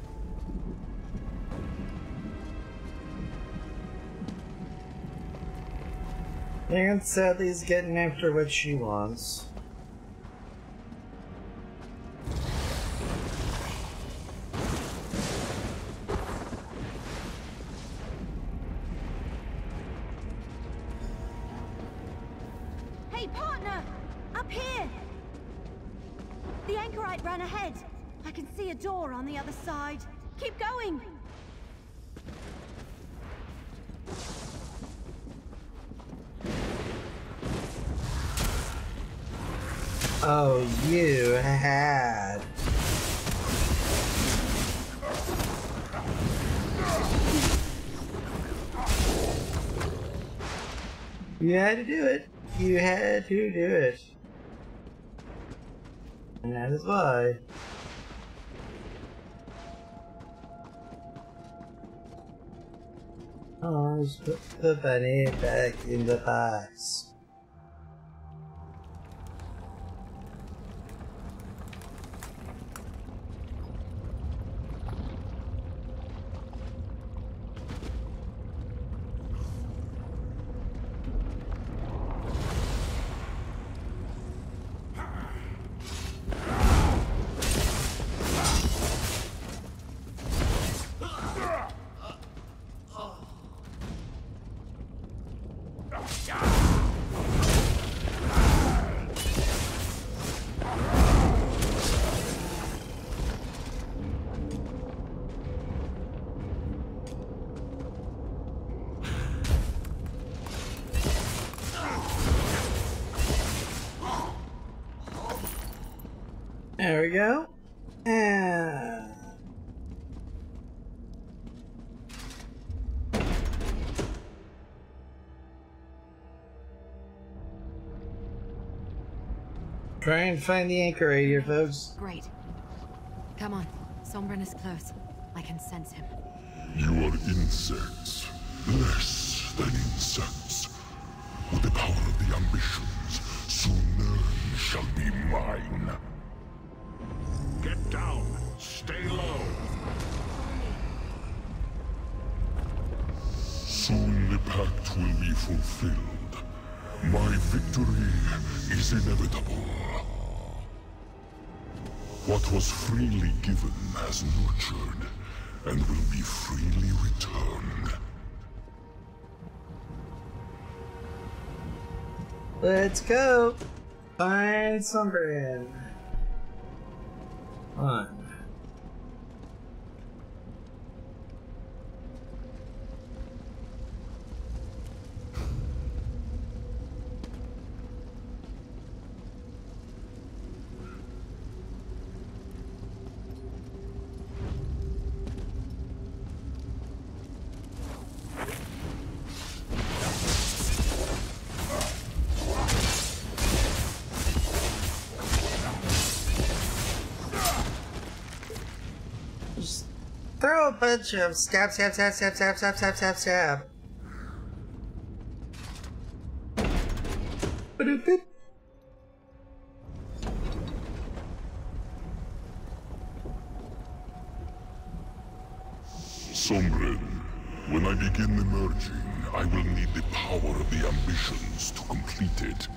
And Sally's getting after what she wants. Hey, partner! Up here! The anchorite ran ahead. I can see a door on the other side. Keep going! Oh, you had. You had to do it. You had to do it. And that is why. Oh, let's put the bunny back in the box. There we go. And try and find the anchor right here, folks. Great. Come on. Sombren is close. I can sense him. You are insects. Less than insects. With the power of the ambitions, soon Nern shall be mine. Get down. Stay low. Soon the pact will be fulfilled. My victory is inevitable. What was freely given has nurtured, and will be freely returned. Let's go. Find Sombren. On. Throw a bunch of stab. Ba-doop-doop. Sombren, when I begin emerging, I will need the power of the ambitions to complete it.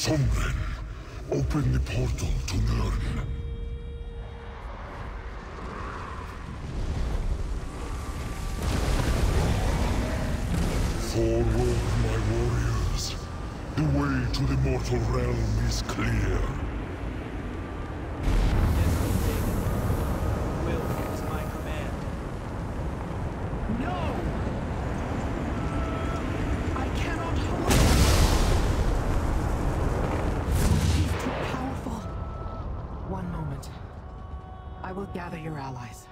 Sombren, Open the portal to Nirn. Forward, my warriors. The way to the mortal realm is clear. Will is my command. No! I cannot hold him. He's too powerful. One moment. I will gather your allies.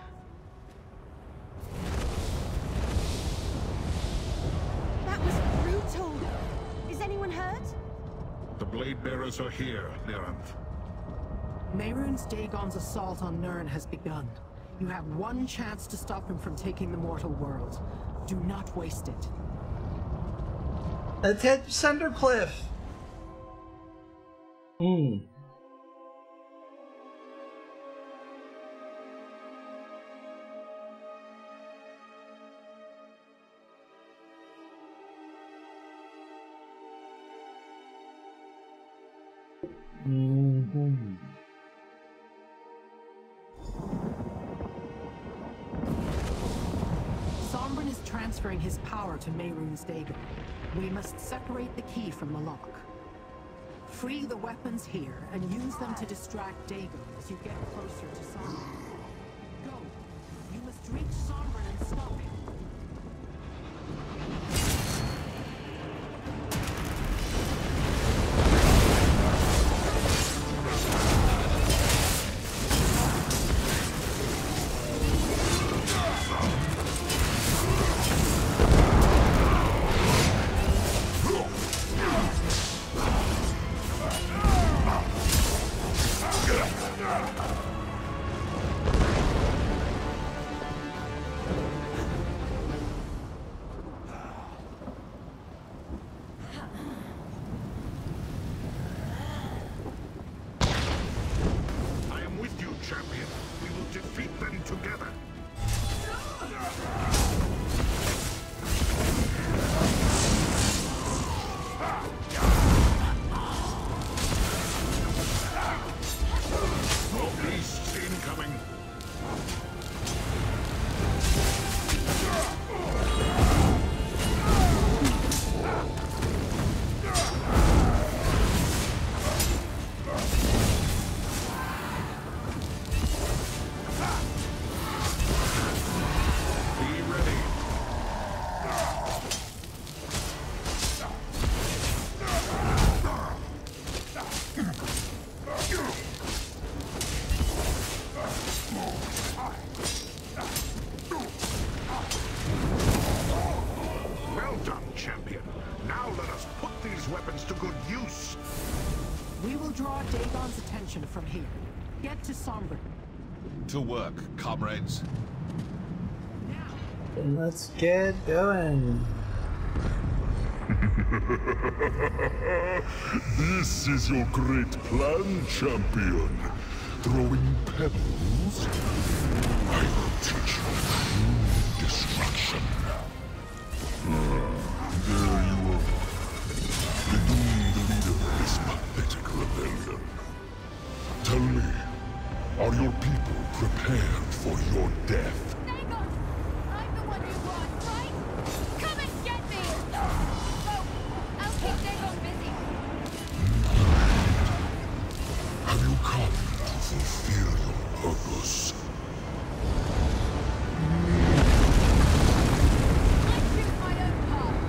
That was brutal. Is anyone hurt? The Blade Bearers are here, Neranth. Mehrunes Dagon's assault on Nirn has begun. You have one chance to stop him from taking the mortal world. Do not waste it. Let's head to Sundercliff. Sombrin is transferring his power to Mehrunes Dagon. We must separate the key from the lock. Free the weapons here and use them to distract Dagon as you get closer to Sombrin. Go! You must reach Sombrin and stop him. Champion. We will defeat them together. More beasts incoming. From here. Get to Sombrin. To work, comrades. And let's get going. This is your great plan, champion. Throwing pebbles? I will teach you true destruction. There you are. The doomed leader of this pathetic rebellion. Tell me, are your people prepared for your death? Dagon! I'm the one you want, right? Come and get me! Oh, I'll keep Dagon busy. Have you come to fulfill your purpose? I choose my own path.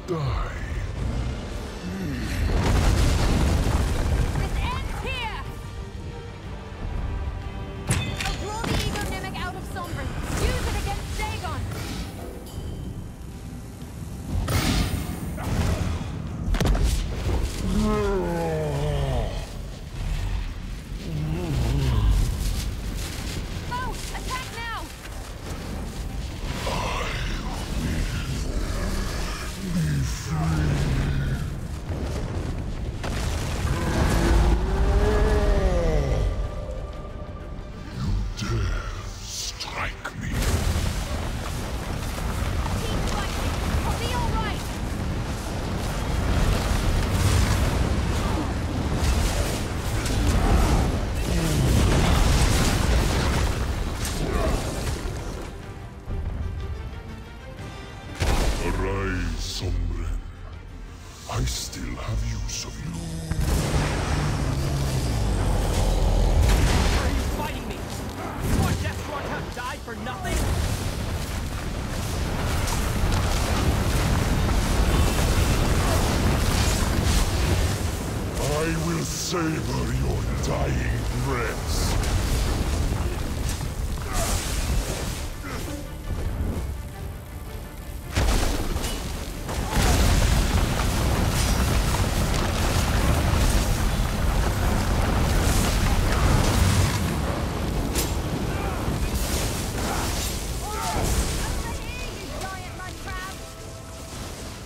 Die. This will have use of you. Are you fighting me? More Deathborn have died for nothing? I will savor your dying breaths.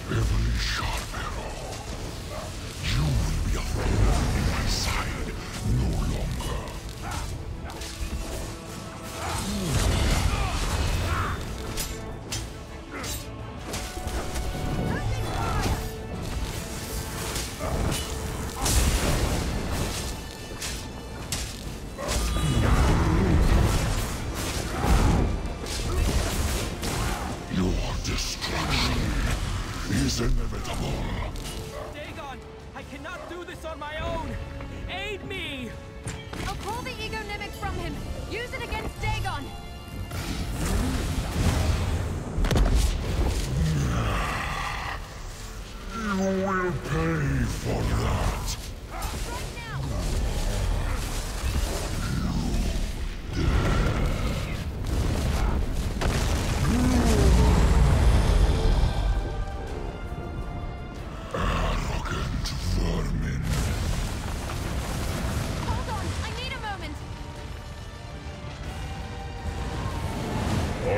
Every sharp arrow. You will be a thorn in my side no longer. Your destruction is inevitable. Dagon, I cannot do this on my own! Aid me! I'll pull the ego mimic from him. Use it against Dagon. You will pay for that. Arrogant vermin. Hold on, I need a moment. I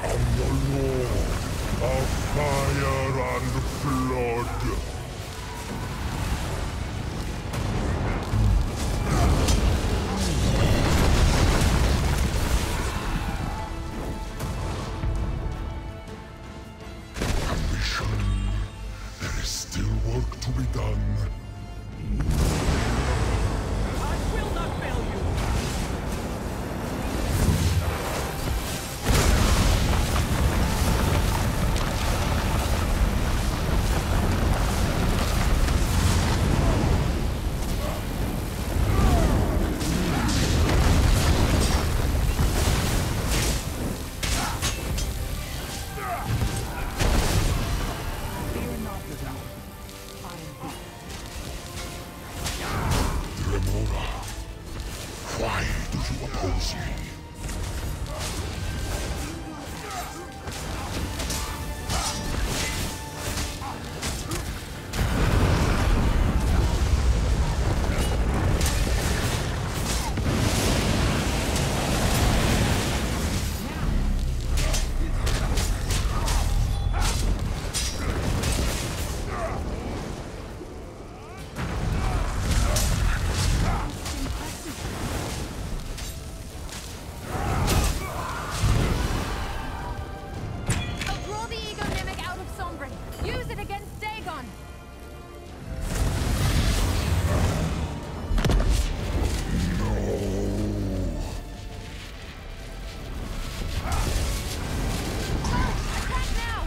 am the Lord of fire and blood. Ambition. There is still work to be done. I will not fail you! Remora, why do you oppose me? I'll draw the ego mimic out of Sombrin. Use it against Dagon. Attack now!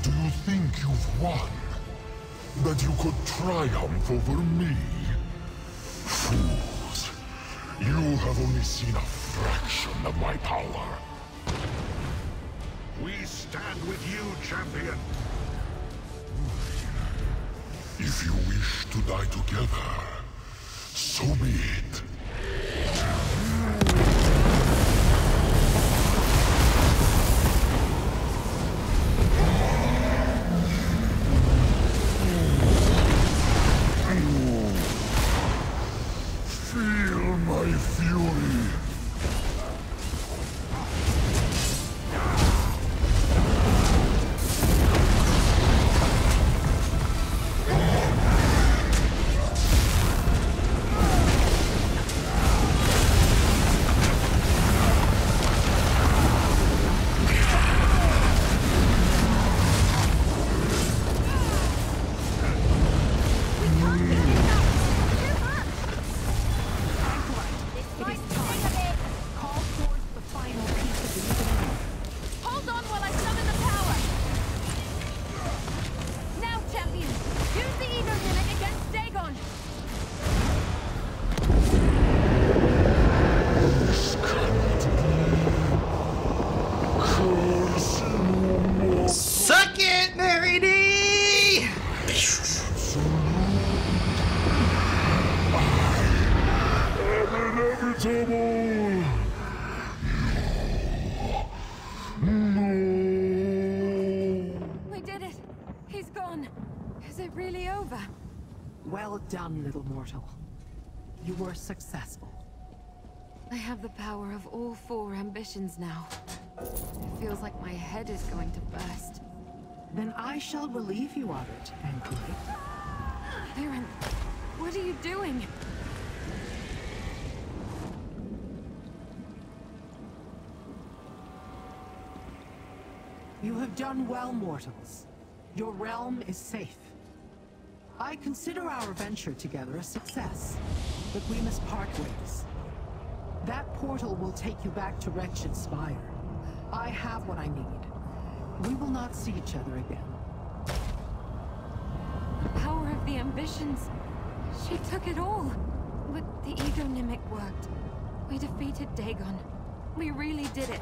Do you think you've won? That you could triumph over me? Fools! You have only seen a fraction of my power. We stand with you, champion. If you wish to die together, so be it. Feel my fury. really over? Well done, little mortal. You were successful. I have the power of all 4 ambitions now. It feels like my head is going to burst. Then I shall relieve you of it, Anchorite. Liren, what are you doing? You have done well, mortals. Your realm is safe. I consider our venture together a success, but we must part ways. That portal will take you back to Wretched Spire. I have what I need. We will not see each other again. The power of the ambitions. She took it all. But the ego mimic worked. We defeated Dagon. We really did it.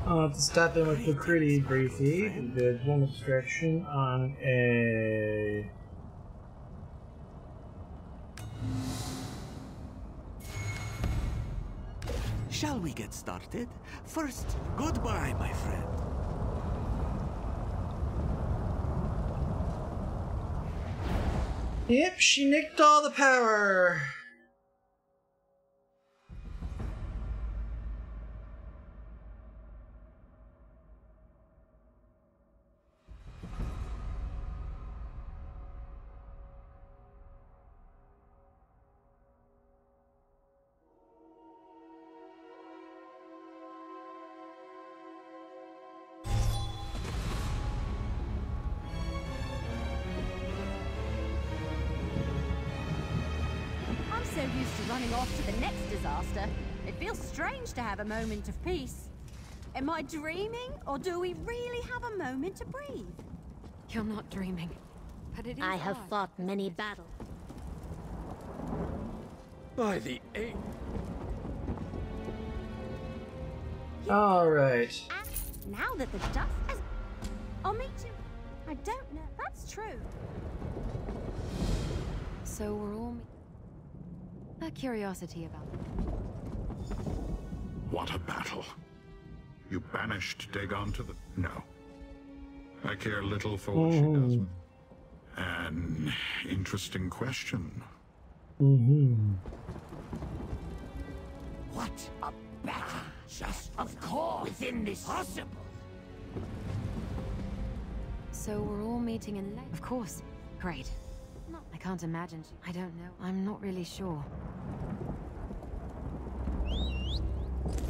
I'll have to stop in with the pretty briefly. There's one distraction on a... Shall we get started? First, goodbye, my friend. Yep, she nicked all the power. So used to running off to the next disaster, it feels strange to have a moment of peace. Am I dreaming, or do we really have a moment to breathe? You're not dreaming, but it is I have hard. fought many battles. By the eight. Alright. Now that the dust has... Oh, me too. I don't know. That's true. So we're all... A curiosity about it. What a battle. You banished Dagon to the... No. I care little for what she does. An interesting question. What a battle! Just of course within this possible. So we're all meeting in late. Of course. Great. I can't imagine. I don't know. I'm not really sure.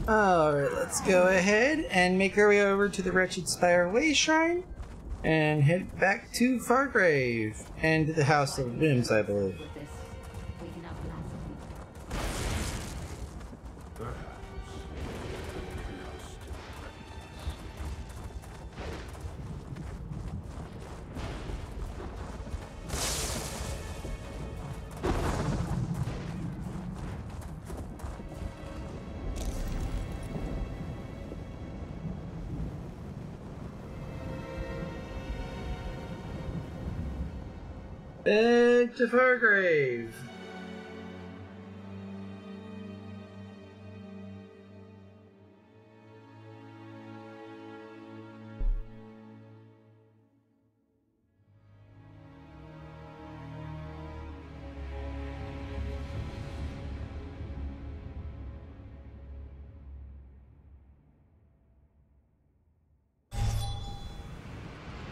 Alright, let's go ahead and make our way over to the Wretched Spire Way Shrine and head back to Fargrave and to the House of Bims, I believe. Back to Fargrave.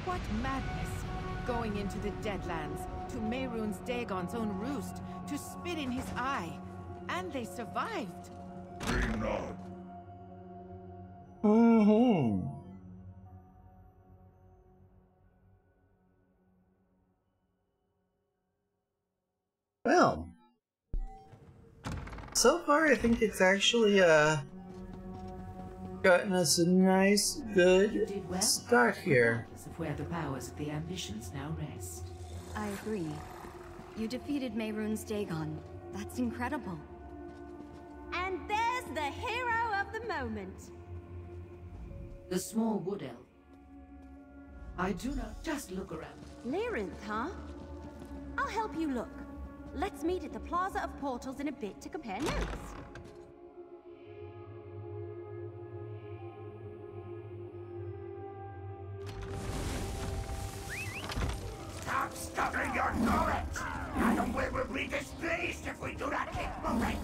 What madness! Going into the Deadlands, to Mehrunes Dagon's own roost, to spit in his eye. And they survived. They not. Well, so far I think it's actually gotten us a nice, good start here. Of where the powers of the ambitions now rest. I agree. You defeated Mehrunes Dagon. That's incredible. And there's the hero of the moment. The small wood elf. I do not just look around. Liren, huh? I'll help you look. Let's meet at the Plaza of Portals in a bit to compare notes. Stop stuttering your knowledge! Adam will be displeased if we do not keep moving!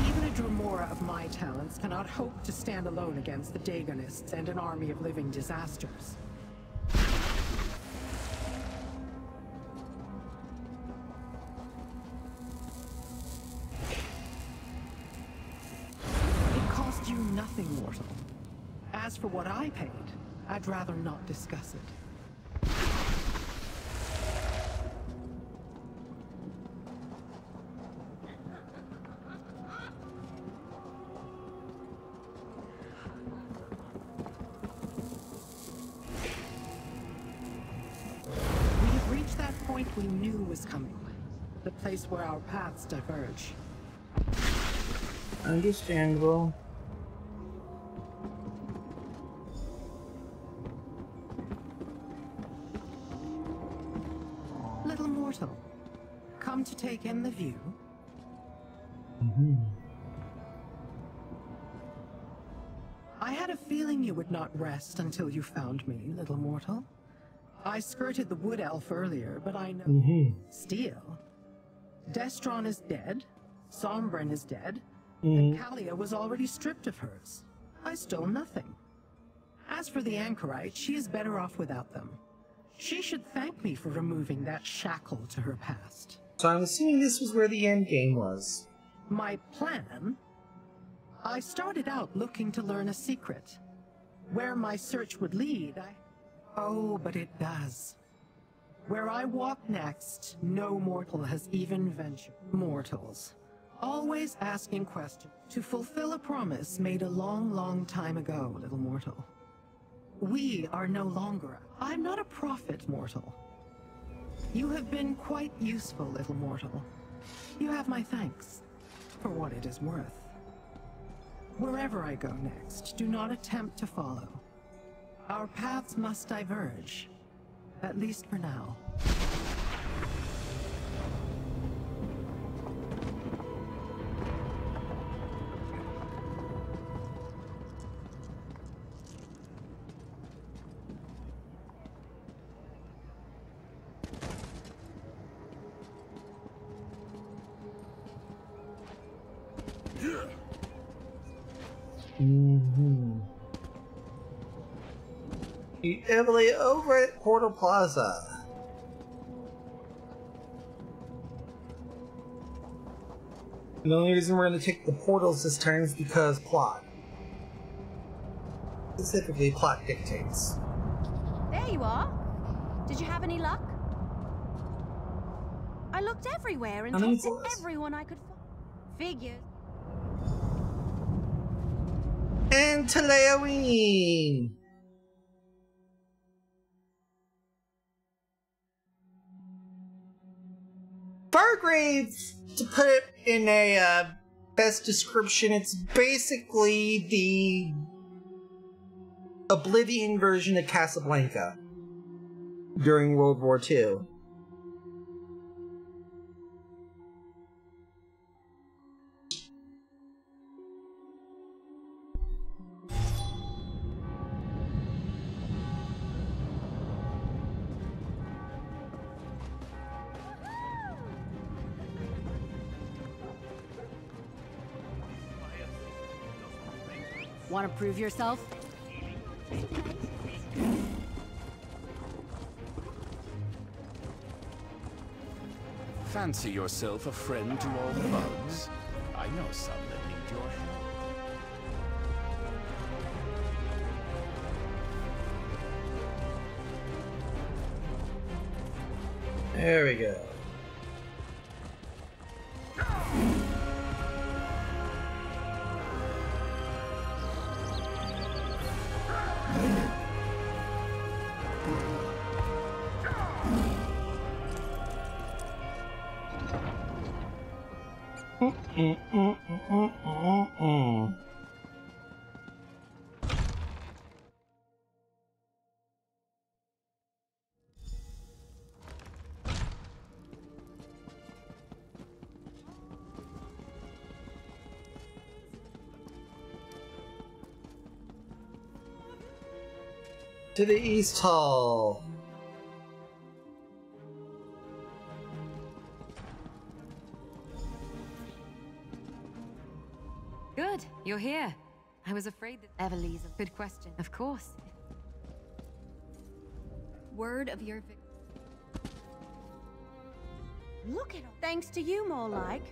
Even a Dremora of my talents cannot hope to stand alone against the Dagonists and an army of living disasters. It cost you nothing, mortal. As for what I paid, I'd rather not discuss it. We knew was coming. The place where our paths diverge. Understandable. Little mortal, come to take in the view. I had a feeling you would not rest until you found me, little mortal. I skirted the wood elf earlier, but I know Steel. Destron is dead, Sombren is dead, and Kalia was already stripped of hers. I stole nothing. As for the Anchorite, she is better off without them. She should thank me for removing that shackle to her past. So I'm assuming this was where the end game was. My plan? I started out looking to learn a secret. Where my search would lead, Oh, but it does. Where I walk next, no mortal has even ventured. Mortals. Always asking questions to fulfill a promise made a long, long time ago, little mortal. We are no longer. I'm not a prophet, mortal. You have been quite useful, little mortal. You have my thanks, for what it is worth. Wherever I go next, do not attempt to follow. Our paths must diverge, at least for now. Emily over at Portal Plaza. The only reason we're going to take the portals this time is because plot. Specifically, plot dictates. There you are. Did you have any luck? I looked everywhere and talked to everyone I could find. Figures. And Talaoine! Fargrave, to put it in a best description, it's basically the Oblivion version of Casablanca during World War II. Want to prove yourself? Fancy yourself a friend to all the bugs? I know some that need your help. There we go. To the East Hall. Good, you're here. I was afraid that Everly's a good question. Of course. Word of your Look at all. Thanks to you, more like.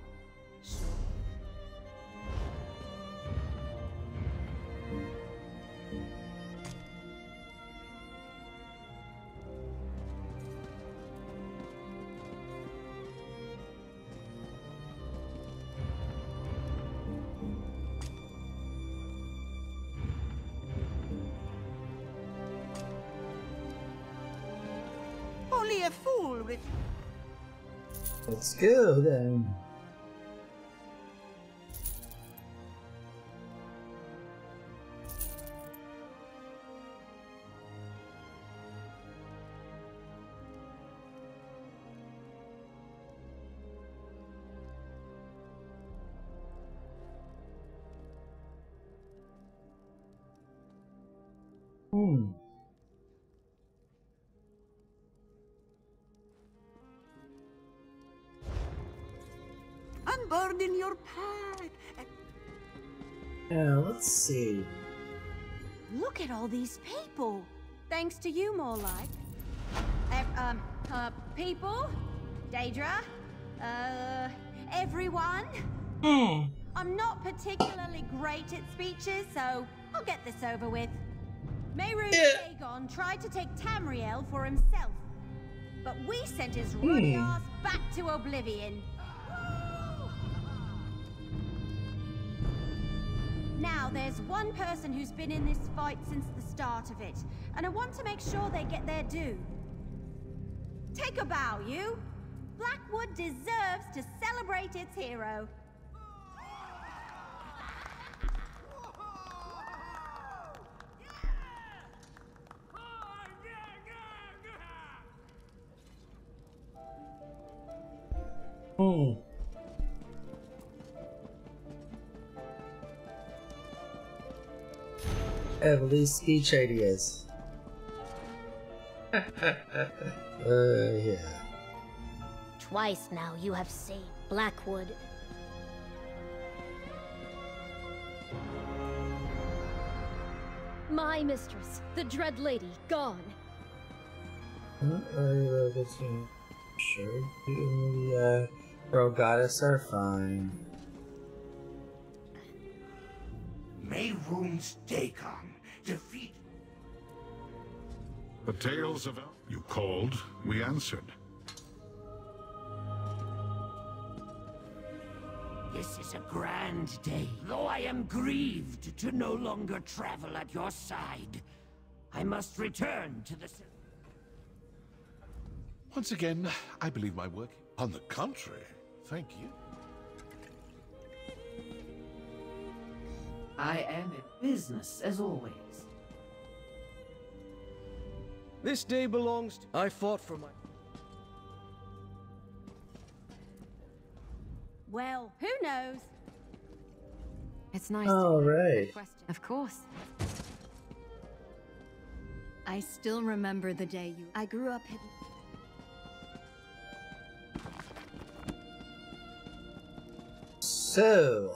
Only a fool with... Let's go then. Unburden your pack. Yeah, let's see. Look at all these people. Thanks to you, more like. People? Daedra? Everyone? I'm not particularly great at speeches, so I'll get this over with. Mehrunes Dagon tried to take Tamriel for himself, but we sent his ruddy ass back to oblivion. Now, there's one person who's been in this fight since the start of it, and I want to make sure they get their due. Take a bow, you. Blackwood deserves to celebrate its hero. Everly's speech ideas. Yeah. Twice now you have saved Blackwood. My mistress, the Dread Lady, gone. Sure, the Rogue Goddess are fine. Mehrunes Dagon defeat. The tales of you called, we answered. This is a grand day, though I am grieved to no longer travel at your side. I must return to the... Once again, I believe my work. On the contrary, thank you. I am in business, as always. This day belongs to... I fought for my... Well, who knows? It's nice All to right. question. Of course. I still remember the day you... I grew up hidden... So...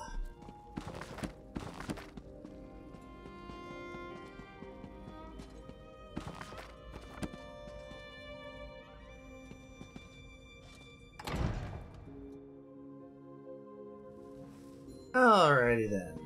Alrighty then.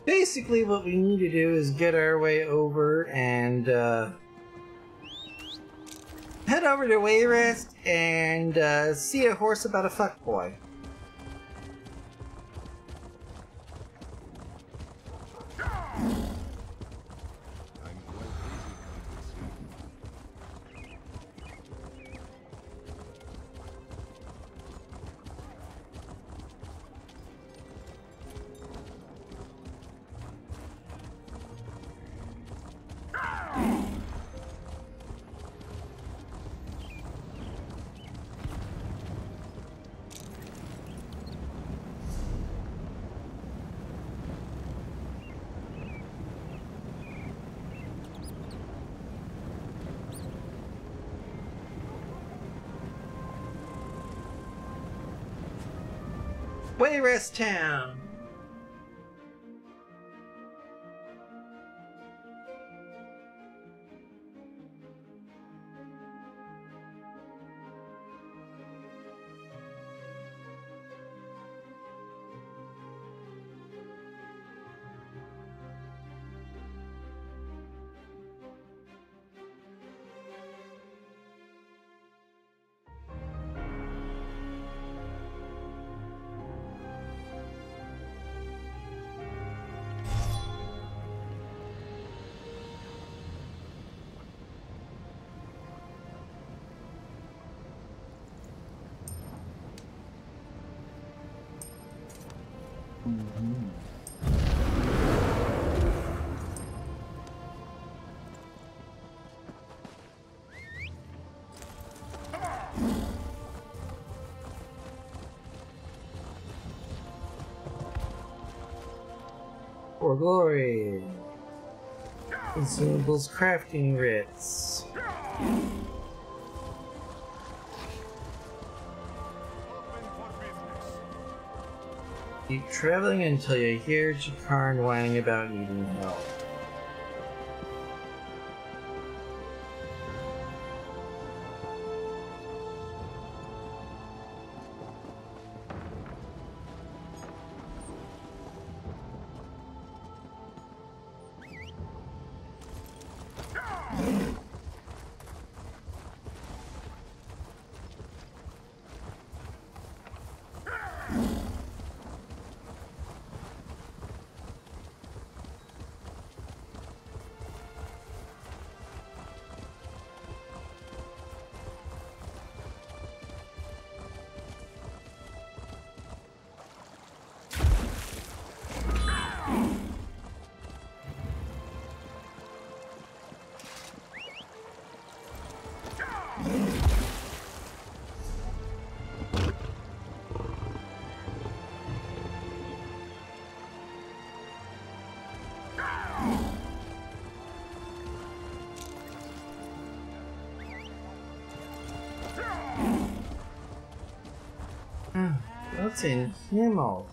Basically, what we need to do is get our way over and head over to Wayrest and see a horse about a fuckboy. Wayrest Town. For glory. Consumables crafting writs. Keep traveling until you hear Jakarn whining about needing help. What's in Himmel?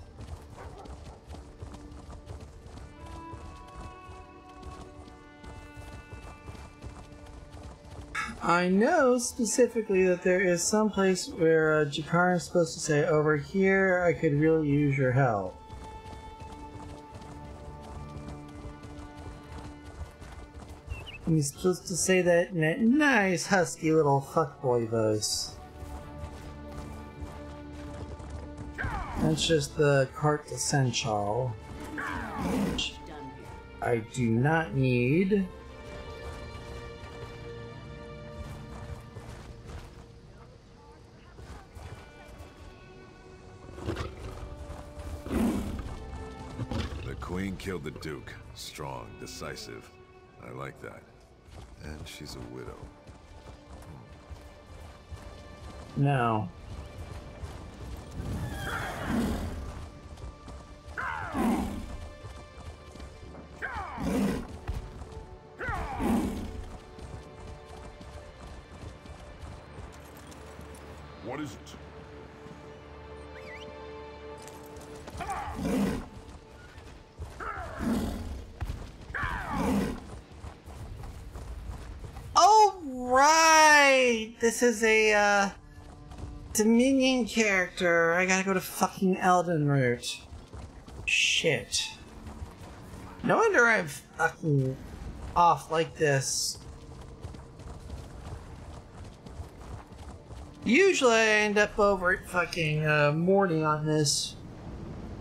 I know specifically that there is some place where Jakarn is supposed to say, over here I could really use your help. And he's supposed to say that in that nice husky little fuckboy voice. That's just the carte essential. Which I do not need. The Queen killed the Duke. Strong, decisive. I like that. And she's a widow. No. What is it? Oh, right! This is a, Dominion character. I gotta go to fucking Elden Root. Shit. No wonder I'm fucking off like this. Usually I end up over at fucking morning on this.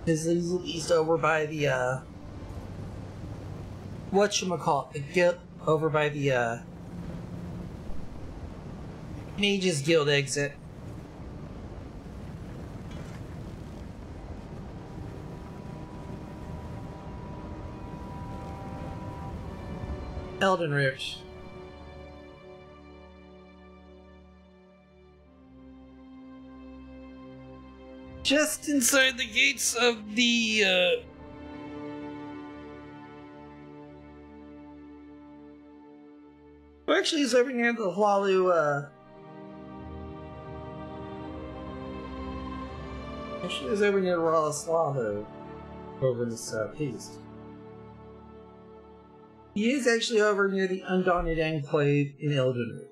Because he's at least over by the whatchamacallit, the guild, over by the Mages Guild exit. Elden Root. Just inside the gates of the, actually, it's over near the Hualu, Actually, it's over near Ralaslavo, over in the southeast. He is actually over near the Undaunted Enclave in Elden Ring.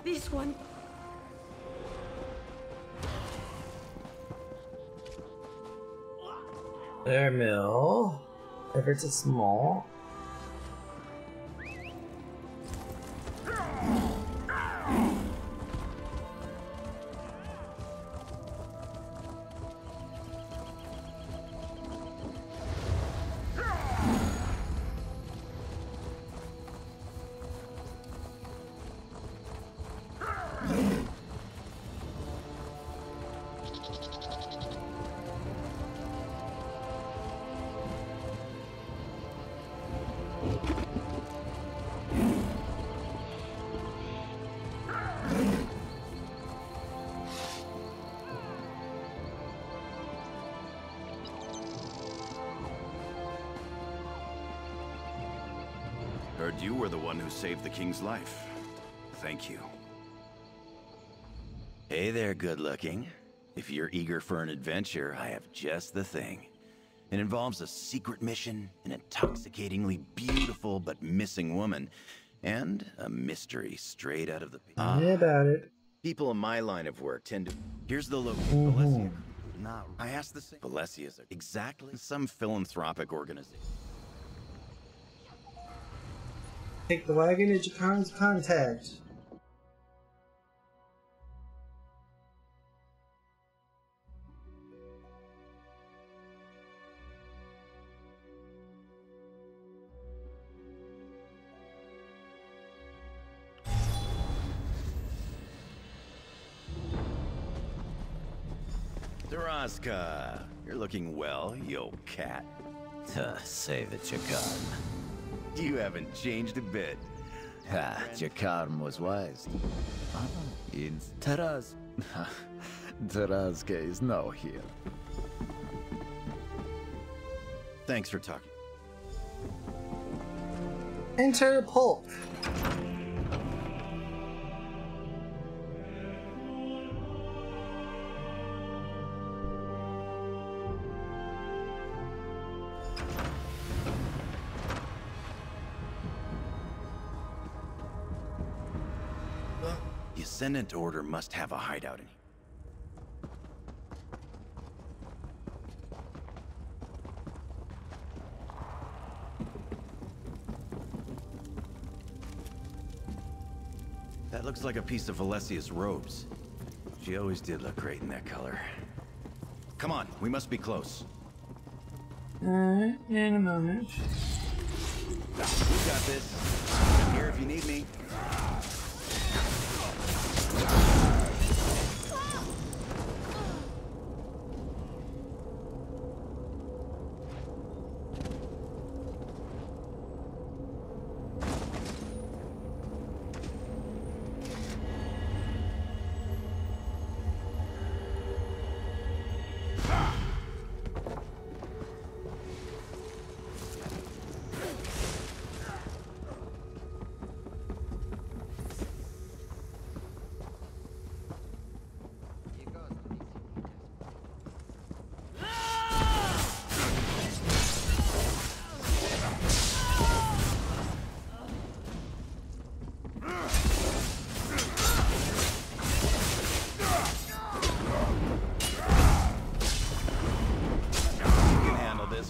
This one. There, mill. If it's a small. Heard you were the one who saved the king's life. Thank you. Hey there, good-looking. If you're eager for an adventure, I have just the thing. It involves a secret mission, an intoxicatingly beautiful but missing woman, and a mystery straight out of the... Tell me about it. People in my line of work tend to... Here's the location. Valencia. Not... I asked the same... Valencia is exactly some philanthropic organization. Take the wagon at Jakan's contact. Daraska, you're looking well, you old cat. Save it, Jakarn. You haven't changed a bit. Ha, Jakarn was wise. In Taraz. Tarazka is now here. Thanks for talking. Enter Polk. The Ascendant Order must have a hideout in here. That looks like a piece of Valesia's robes. She always did look great in that color. Come on, we must be close. Alright, in a moment. You got this. I'm here if you need me.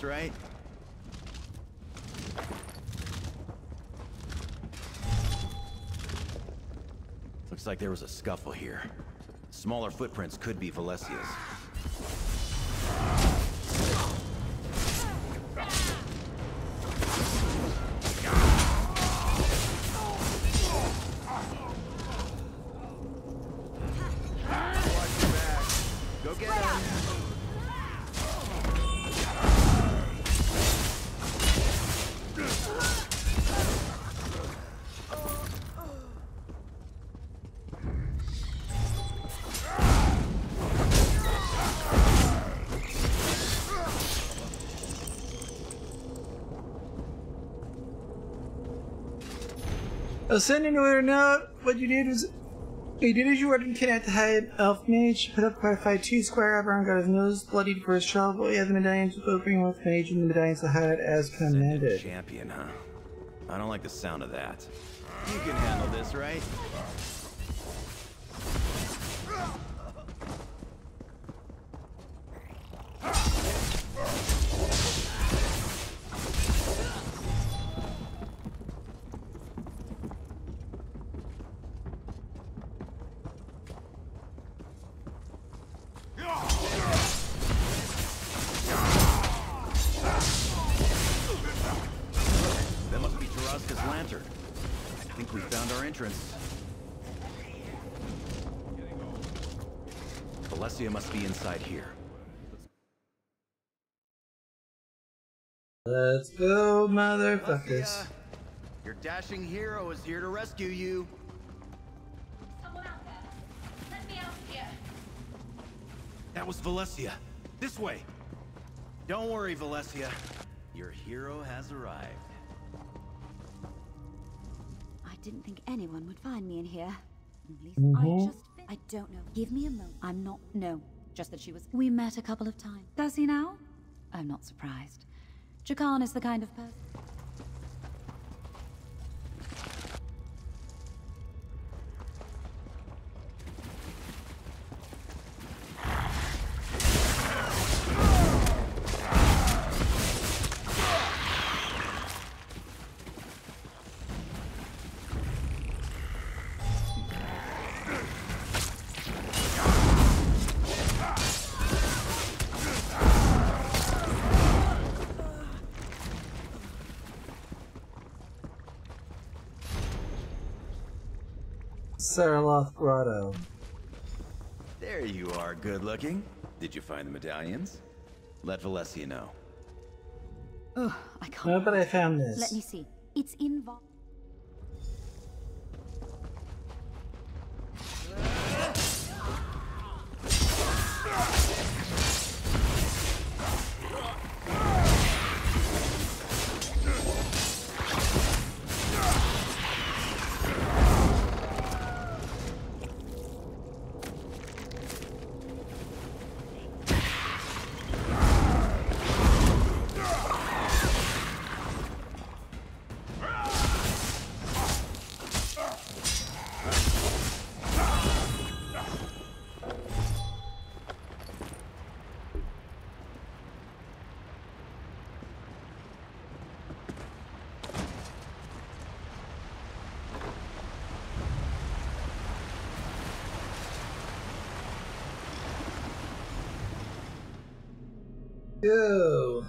Right? Looks like there was a scuffle here. Smaller footprints could be Valesia's. Watch your back. Go get him. I'll send an order note. What you did was... You did as you ordered and kidnapped the high elf mage, put up quite a fight, 2 square up around, got his nose bloodied for his shovel. Yeah, the medallions with opening with mage and the medallions to hide as commanded. Champion, huh? I don't like the sound of that. You can handle this, right? That must be Taraska's lantern. I think we found our entrance. Valencia must be inside here. Let's go, motherfuckers. Valencia, your dashing hero is here to rescue you. Someone out there. Let me out here. That was Valencia. This way. Don't worry, Valencia. Your hero has arrived. I didn't think anyone would find me in here. At least I don't know. Give me a moment. I'm not... No. Just that she was... We met a couple of times. Does he now? I'm not surprised. Jakan is the kind of person... Saraloth Grotto. There you are, good looking. Did you find the medallions? Let Valencia know. Ugh, I can't... No, but I found this. Let me see. It's in... Go.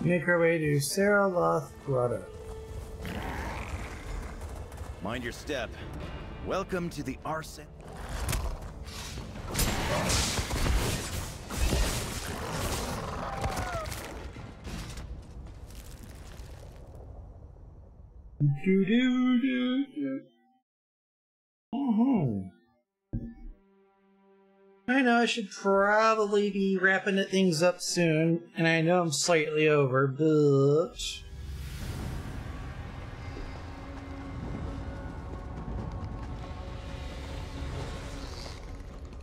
Make our way to Saraloth Grotto. Mind your step. Welcome to the Arsen. I know I should probably be wrapping things up soon, and I know I'm slightly over, but...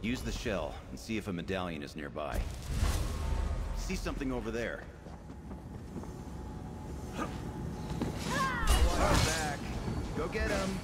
Use the shell and see if a medallion is nearby. See something over there. Back. Go get him.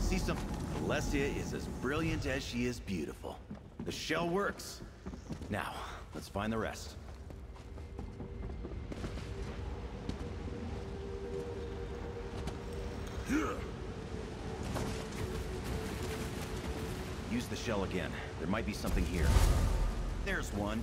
See something. Alessia is as brilliant as she is beautiful. The shell works. Now, let's find the rest. Use the shell again. There might be something here. There's one.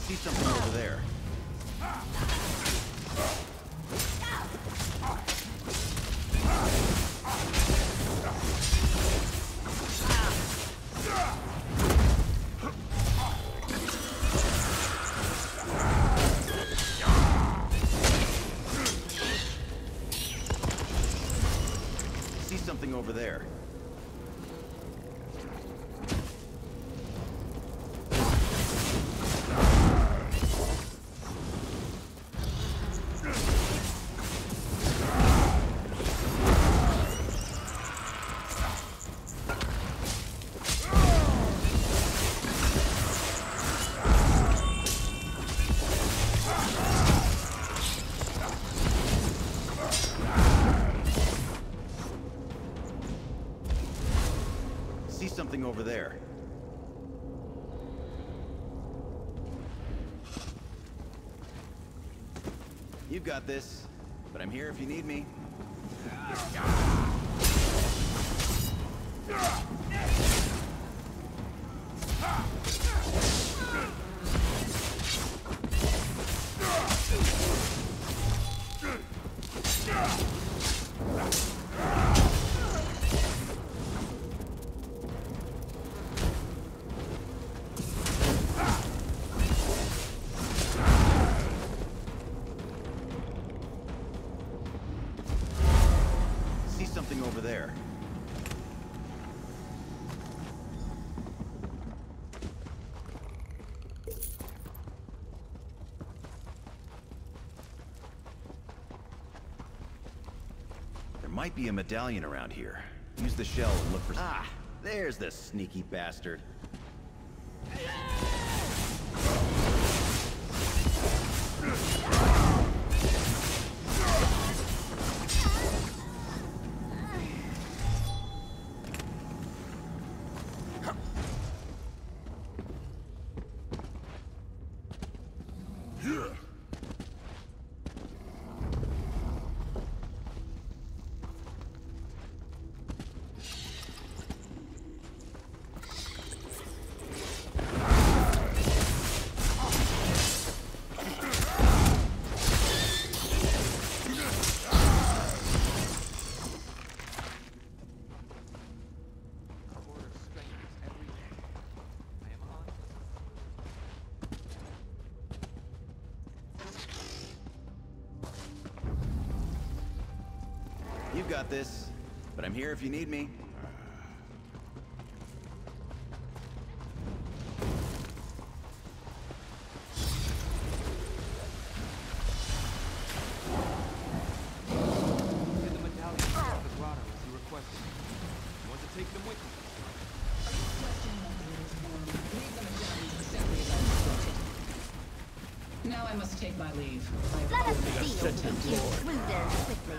See something over there. See something over there. See something over there. You've got this, but I'm here if you need me. Something over there. There might be a medallion around here. Use the shell and look for... Ah! There's the sneaky bastard. You've got this, but I'm here if you need me. Get the medallion out of the grotto as you requested. You want to take them with you? Now I must take my leave. Let us see if we can get through there quickly.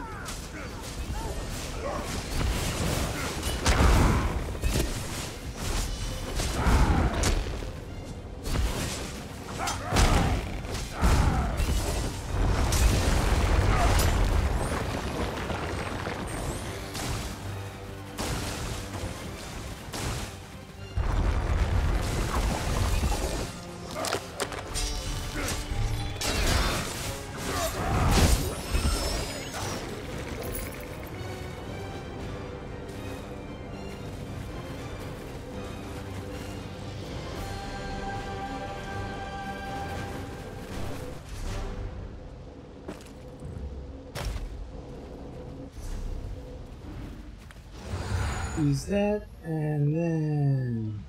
Use that, and then...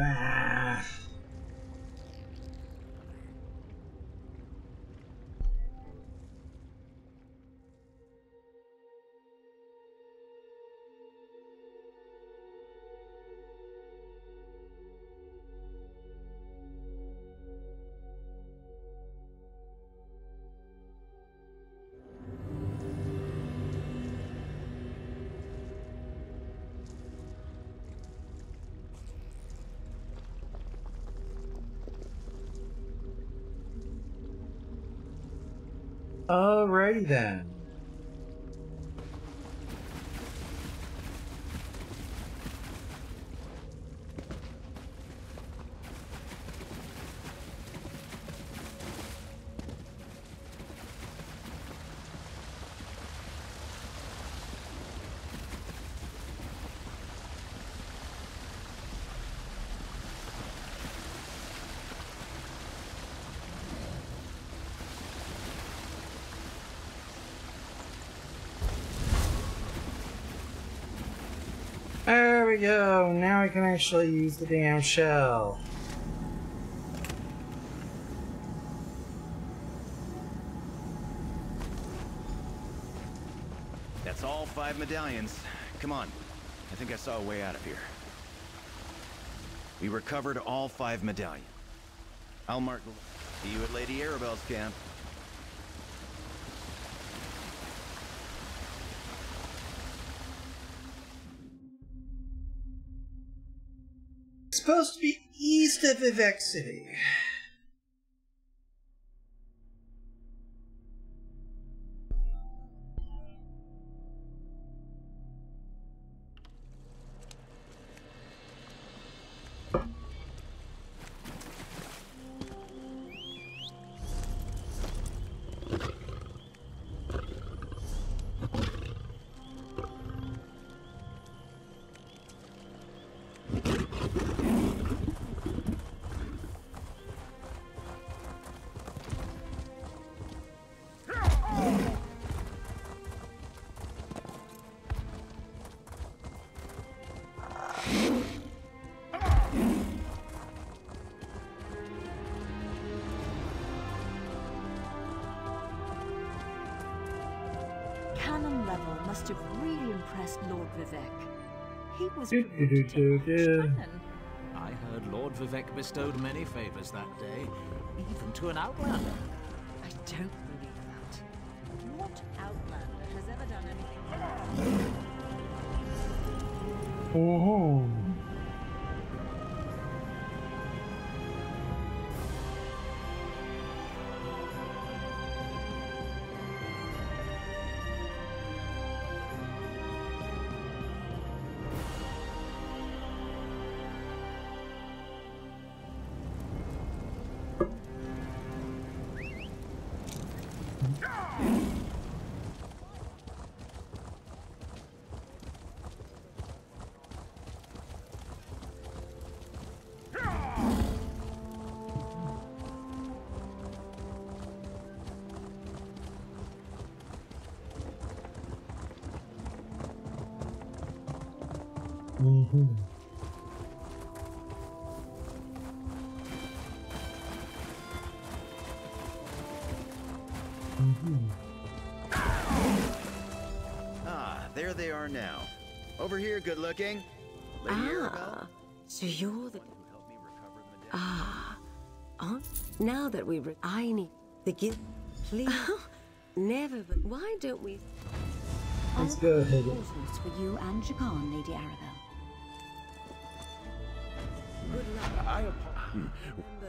Ah. Alrighty then. There we go, now we can actually use the damn shell. That's all 5 medallions. Come on. I think I saw a way out of here. We recovered all 5 medallions. I'll mark the... See you at Lady Arabelle's camp. Supposed to be east of Vivek City. Cannon level must have really impressed Lord Vivek. He was I heard Lord Vivek bestowed many favors that day, even to an outlander. I don't believe that. What outlander has ever done anything wrong? Oh. Ah, there they are now. Over here, good looking. Lady Arabelle. So you're the... now that I need the gift, please. Never, but why don't we... Let's go ahead. Portals for you and Jakan, Lady Arabelle. Good luck. Remember,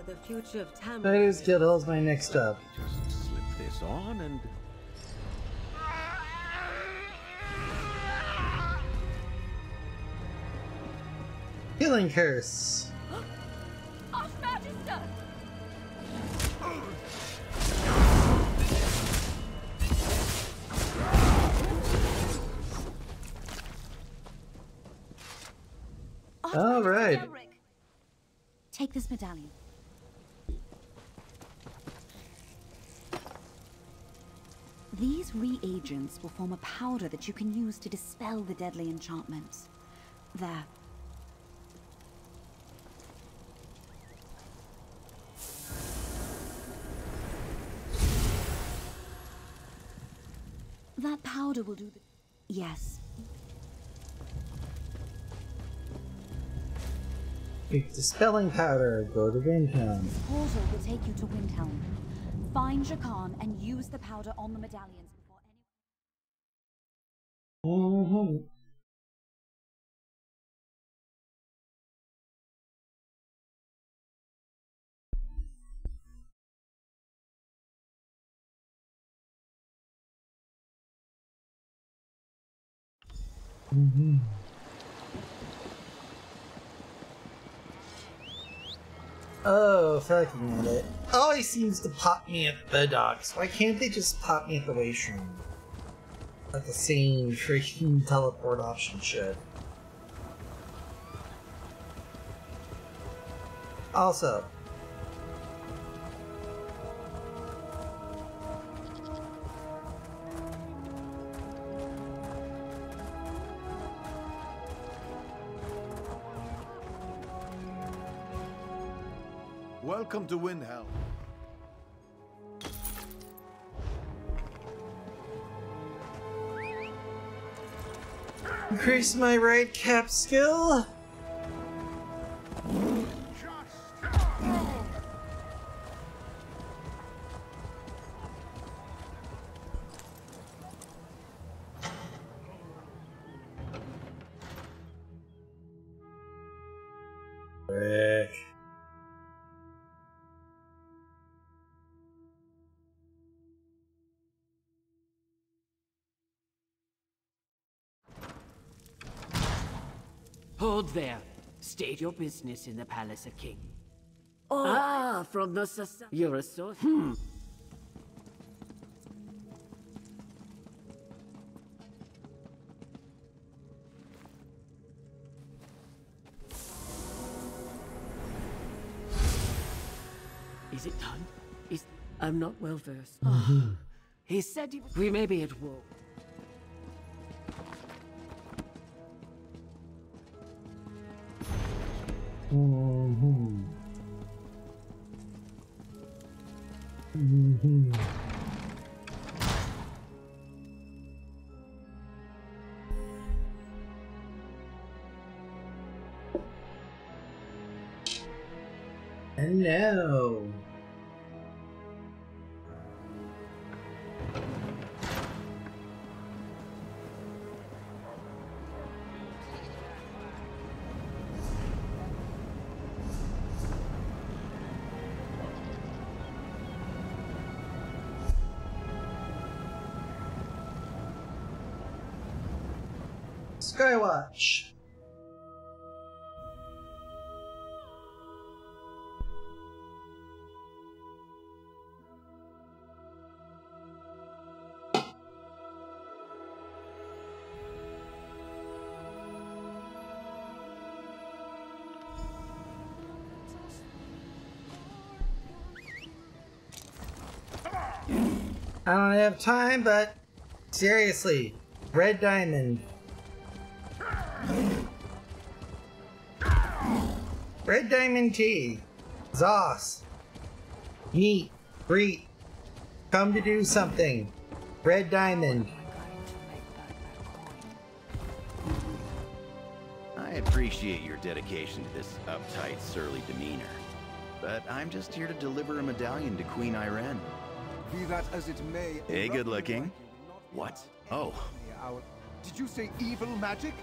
the future of Tam. Fighters Guild is my next up. Just slip this on and... Healing Curse. Archmagister! All right. Take this medallion. These reagents will form a powder that you can use to dispel the deadly enchantments. There. That powder will do the... Yes. Pick Dispelling Powder. Go to Windhelm. This portal will take you to Windhelm. Find Jakan and use the powder on the medallions before anyone... Oh, fucking at it. Always seems to pop me at the docks. Why can't they just pop me at the waystream? Like the same freaking teleport option shit. Also, welcome to Windhelm. increase my right cap skill. Frick. Hold there. State your business in the Palace of King. Oh, from the society. You're a sorcerer. Is it done? I'm not well versed. He said we may be at war. And now. Skywatch. I don't have time, but seriously, Red Diamond. Red Diamond tea. Zos. Meet. Greet. Come to do something. Red Diamond. I appreciate your dedication to this uptight, surly demeanor. But I'm just here to deliver a medallion to Queen Irene. Be that as it may. Hey, good looking. What? Oh. Did you say evil magic?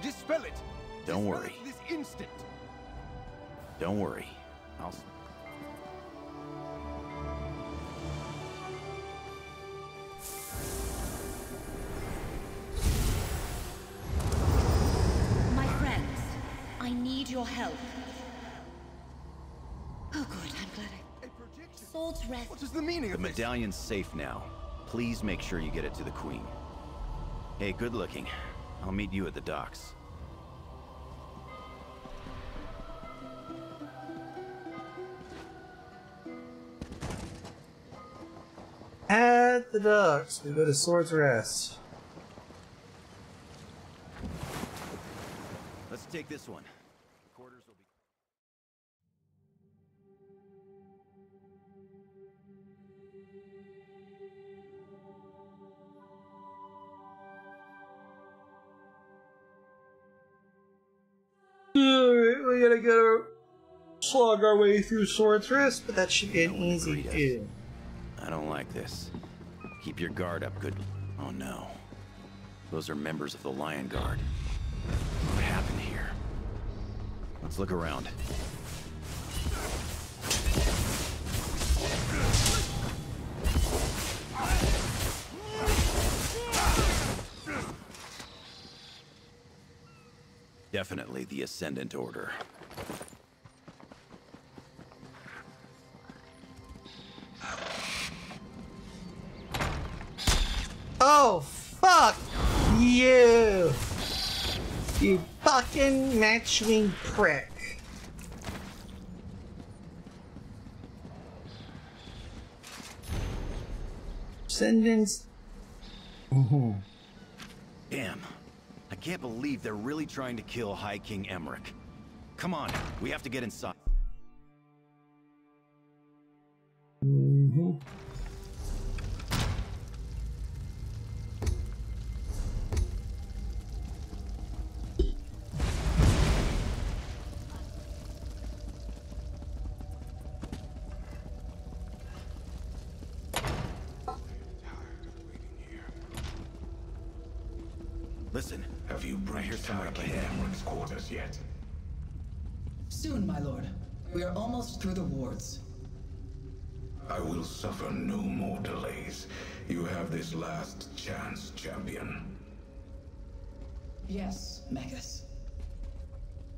Dispel it! Don't Dispel worry. it this instant! Don't worry. I'll... My friends, I need your help. Oh good, I'm glad Swords Rest. What is the meaning The of this? medallion's safe now. Please make sure you get it to the Queen. Hey, good looking. I'll meet you at the docks. At the docks, we go to Swords Rest. Let's take this one. Quarters will be... Alright, we gotta go slog our way through Swords Rest, but that should be an easy do. I don't like this. Keep your guard up, good... Oh no. Those are members of the Lion Guard. What happened here? Let's look around. Definitely the Ascendant Order. Oh, fuck you! You fucking matchwing prick. Ascendants. Damn. I can't believe they're really trying to kill High King Emmerich. Come on, we have to get inside. Listen, Have you breached High King Emerich's quarters yet? Soon, my lord. We are almost through the wards. I will suffer no more delays. You have this last chance, champion. Yes, Magus.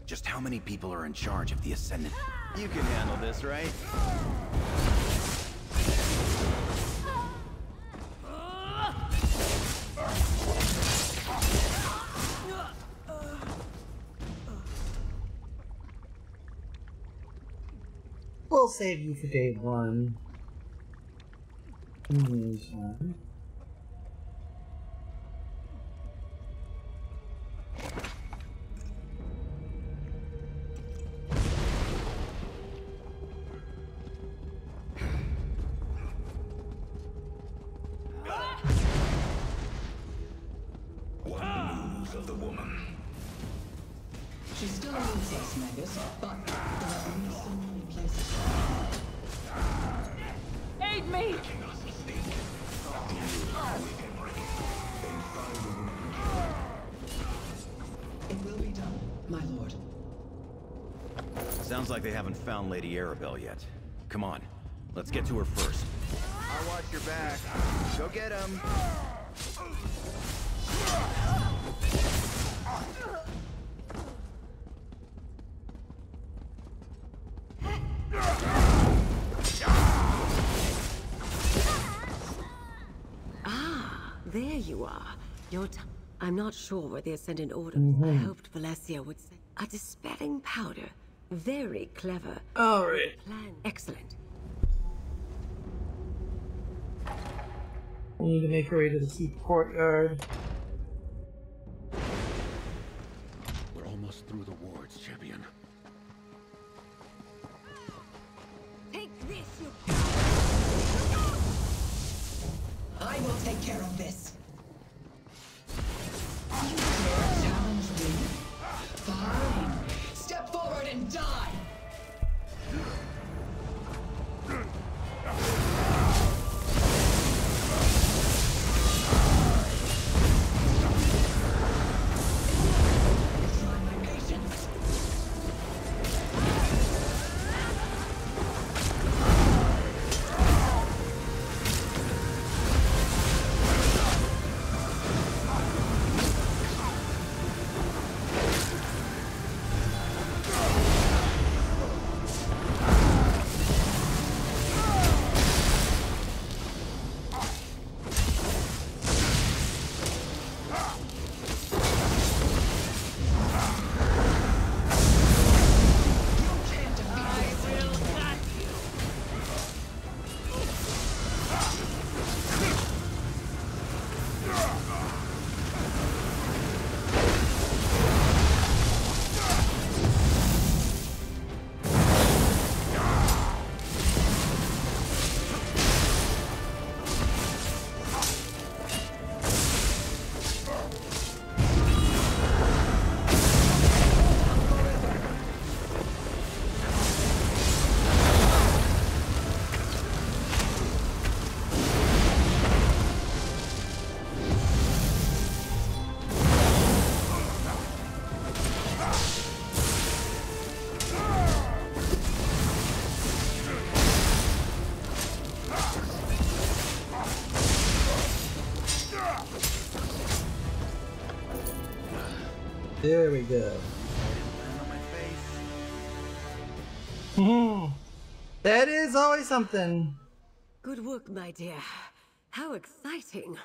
Just how many people are in charge of the Ascendant? You can handle this, right? We'll save you for day one. One news of the woman. She still needs us, Magus, but there are only so many places. Aid me! It will be done, my lord. Sounds like they haven't found Lady Arabelle yet. Come on, let's get to her first. I'll watch your back. Go get him. Ah, there you are. I'm not sure where the Ascendant Order is. I hoped Valencia would say a dispelling powder. Very clever. Alright. Plan. Excellent. We need to make our way to the keep courtyard. We're almost through the wards, champion. Take this, you... I will take care of this. You dare challenge me? Fine. Step forward and die! There we go. That is always something. Good work, my dear. How exciting.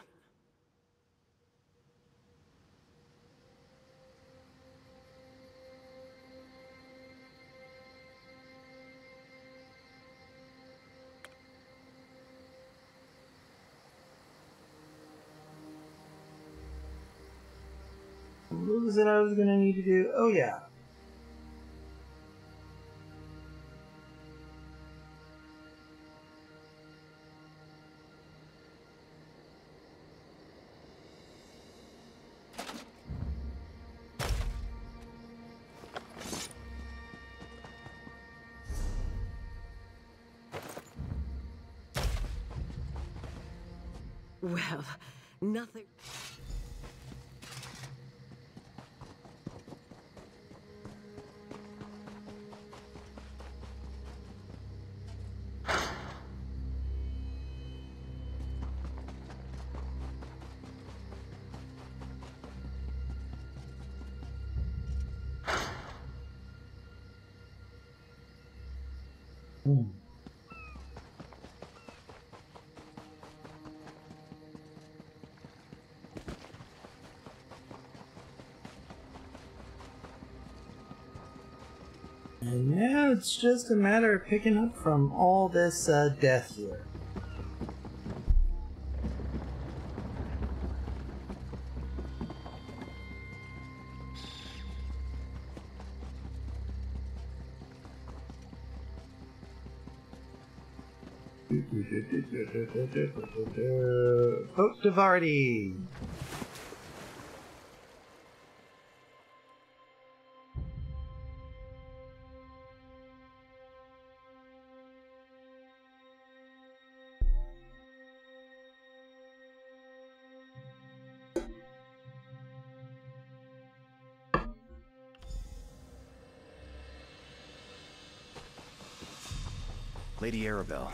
What was it I was gonna need to do? Oh yeah. Well, nothing. And now it's just a matter of picking up from all this death here. Oh, Davardi! Lady Arabelle,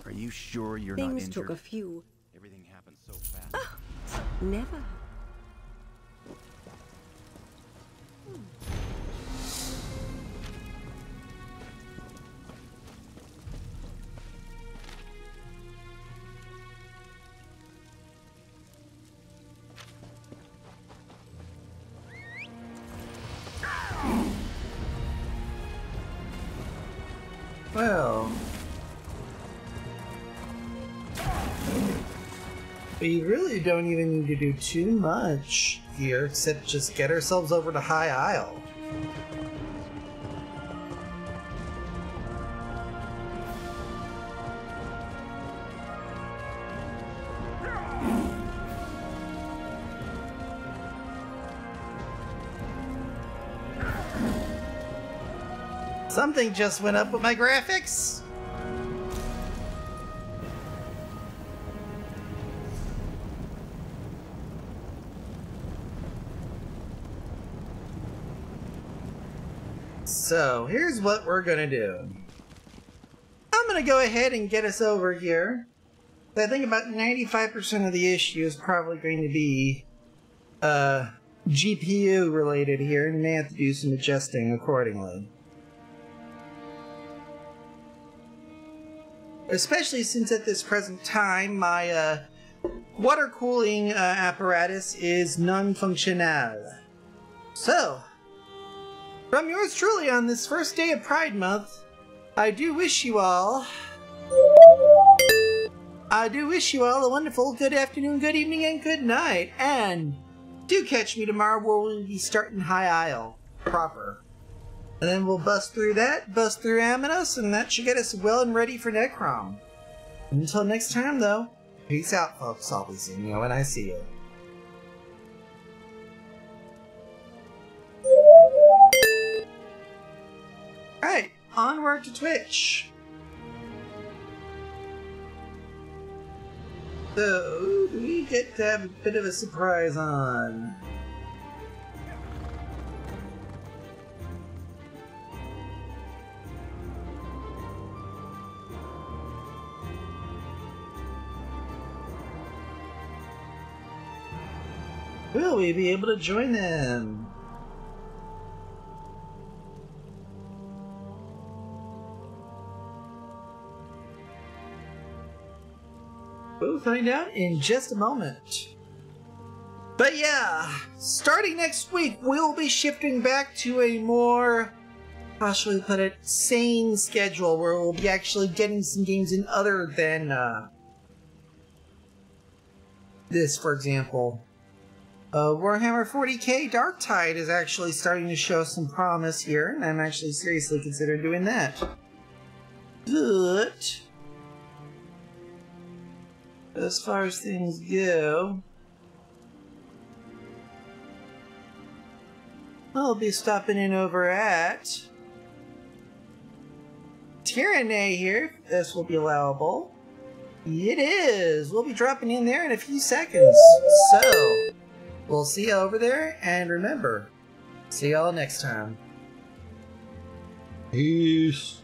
are you sure you're not Things injured? took a few. Everything happened so fast. Oh, never. Well, we really don't even need to do too much here except just get ourselves over to High Isle. Something just went up with my graphics. So, here's what we're gonna do. I'm gonna go ahead and get us over here. I think about 95% of the issue is probably going to be GPU related here, and may have to do some adjusting accordingly. Especially since at this present time my water cooling apparatus is non-functional. So, from yours truly on this first day of Pride Month, I do wish you all a wonderful good afternoon, good evening, and good night. And do catch me tomorrow where we'll be starting High Isle proper. And then we'll bust through that, bust through Aminos, and that should get us well and ready for Necrom. Until next time, though, peace out, folks. I'll be seeing you when I see you. Alright, onward to Twitch. So, do we get to have a bit of a surprise on? Will we be able to join them? We'll find out in just a moment. But yeah, starting next week, we'll be shifting back to a more, how shall we put it, sane schedule where we'll be actually getting some games in other than this, for example. Warhammer 40k Darktide is actually starting to show some promise here, and I'm actually seriously considering doing that. But as far as things go, I'll be stopping in over at Tyranny here, if this will be allowable. It is! We'll be dropping in there in a few seconds. So, we'll see you over there, and remember, see y'all next time. Peace.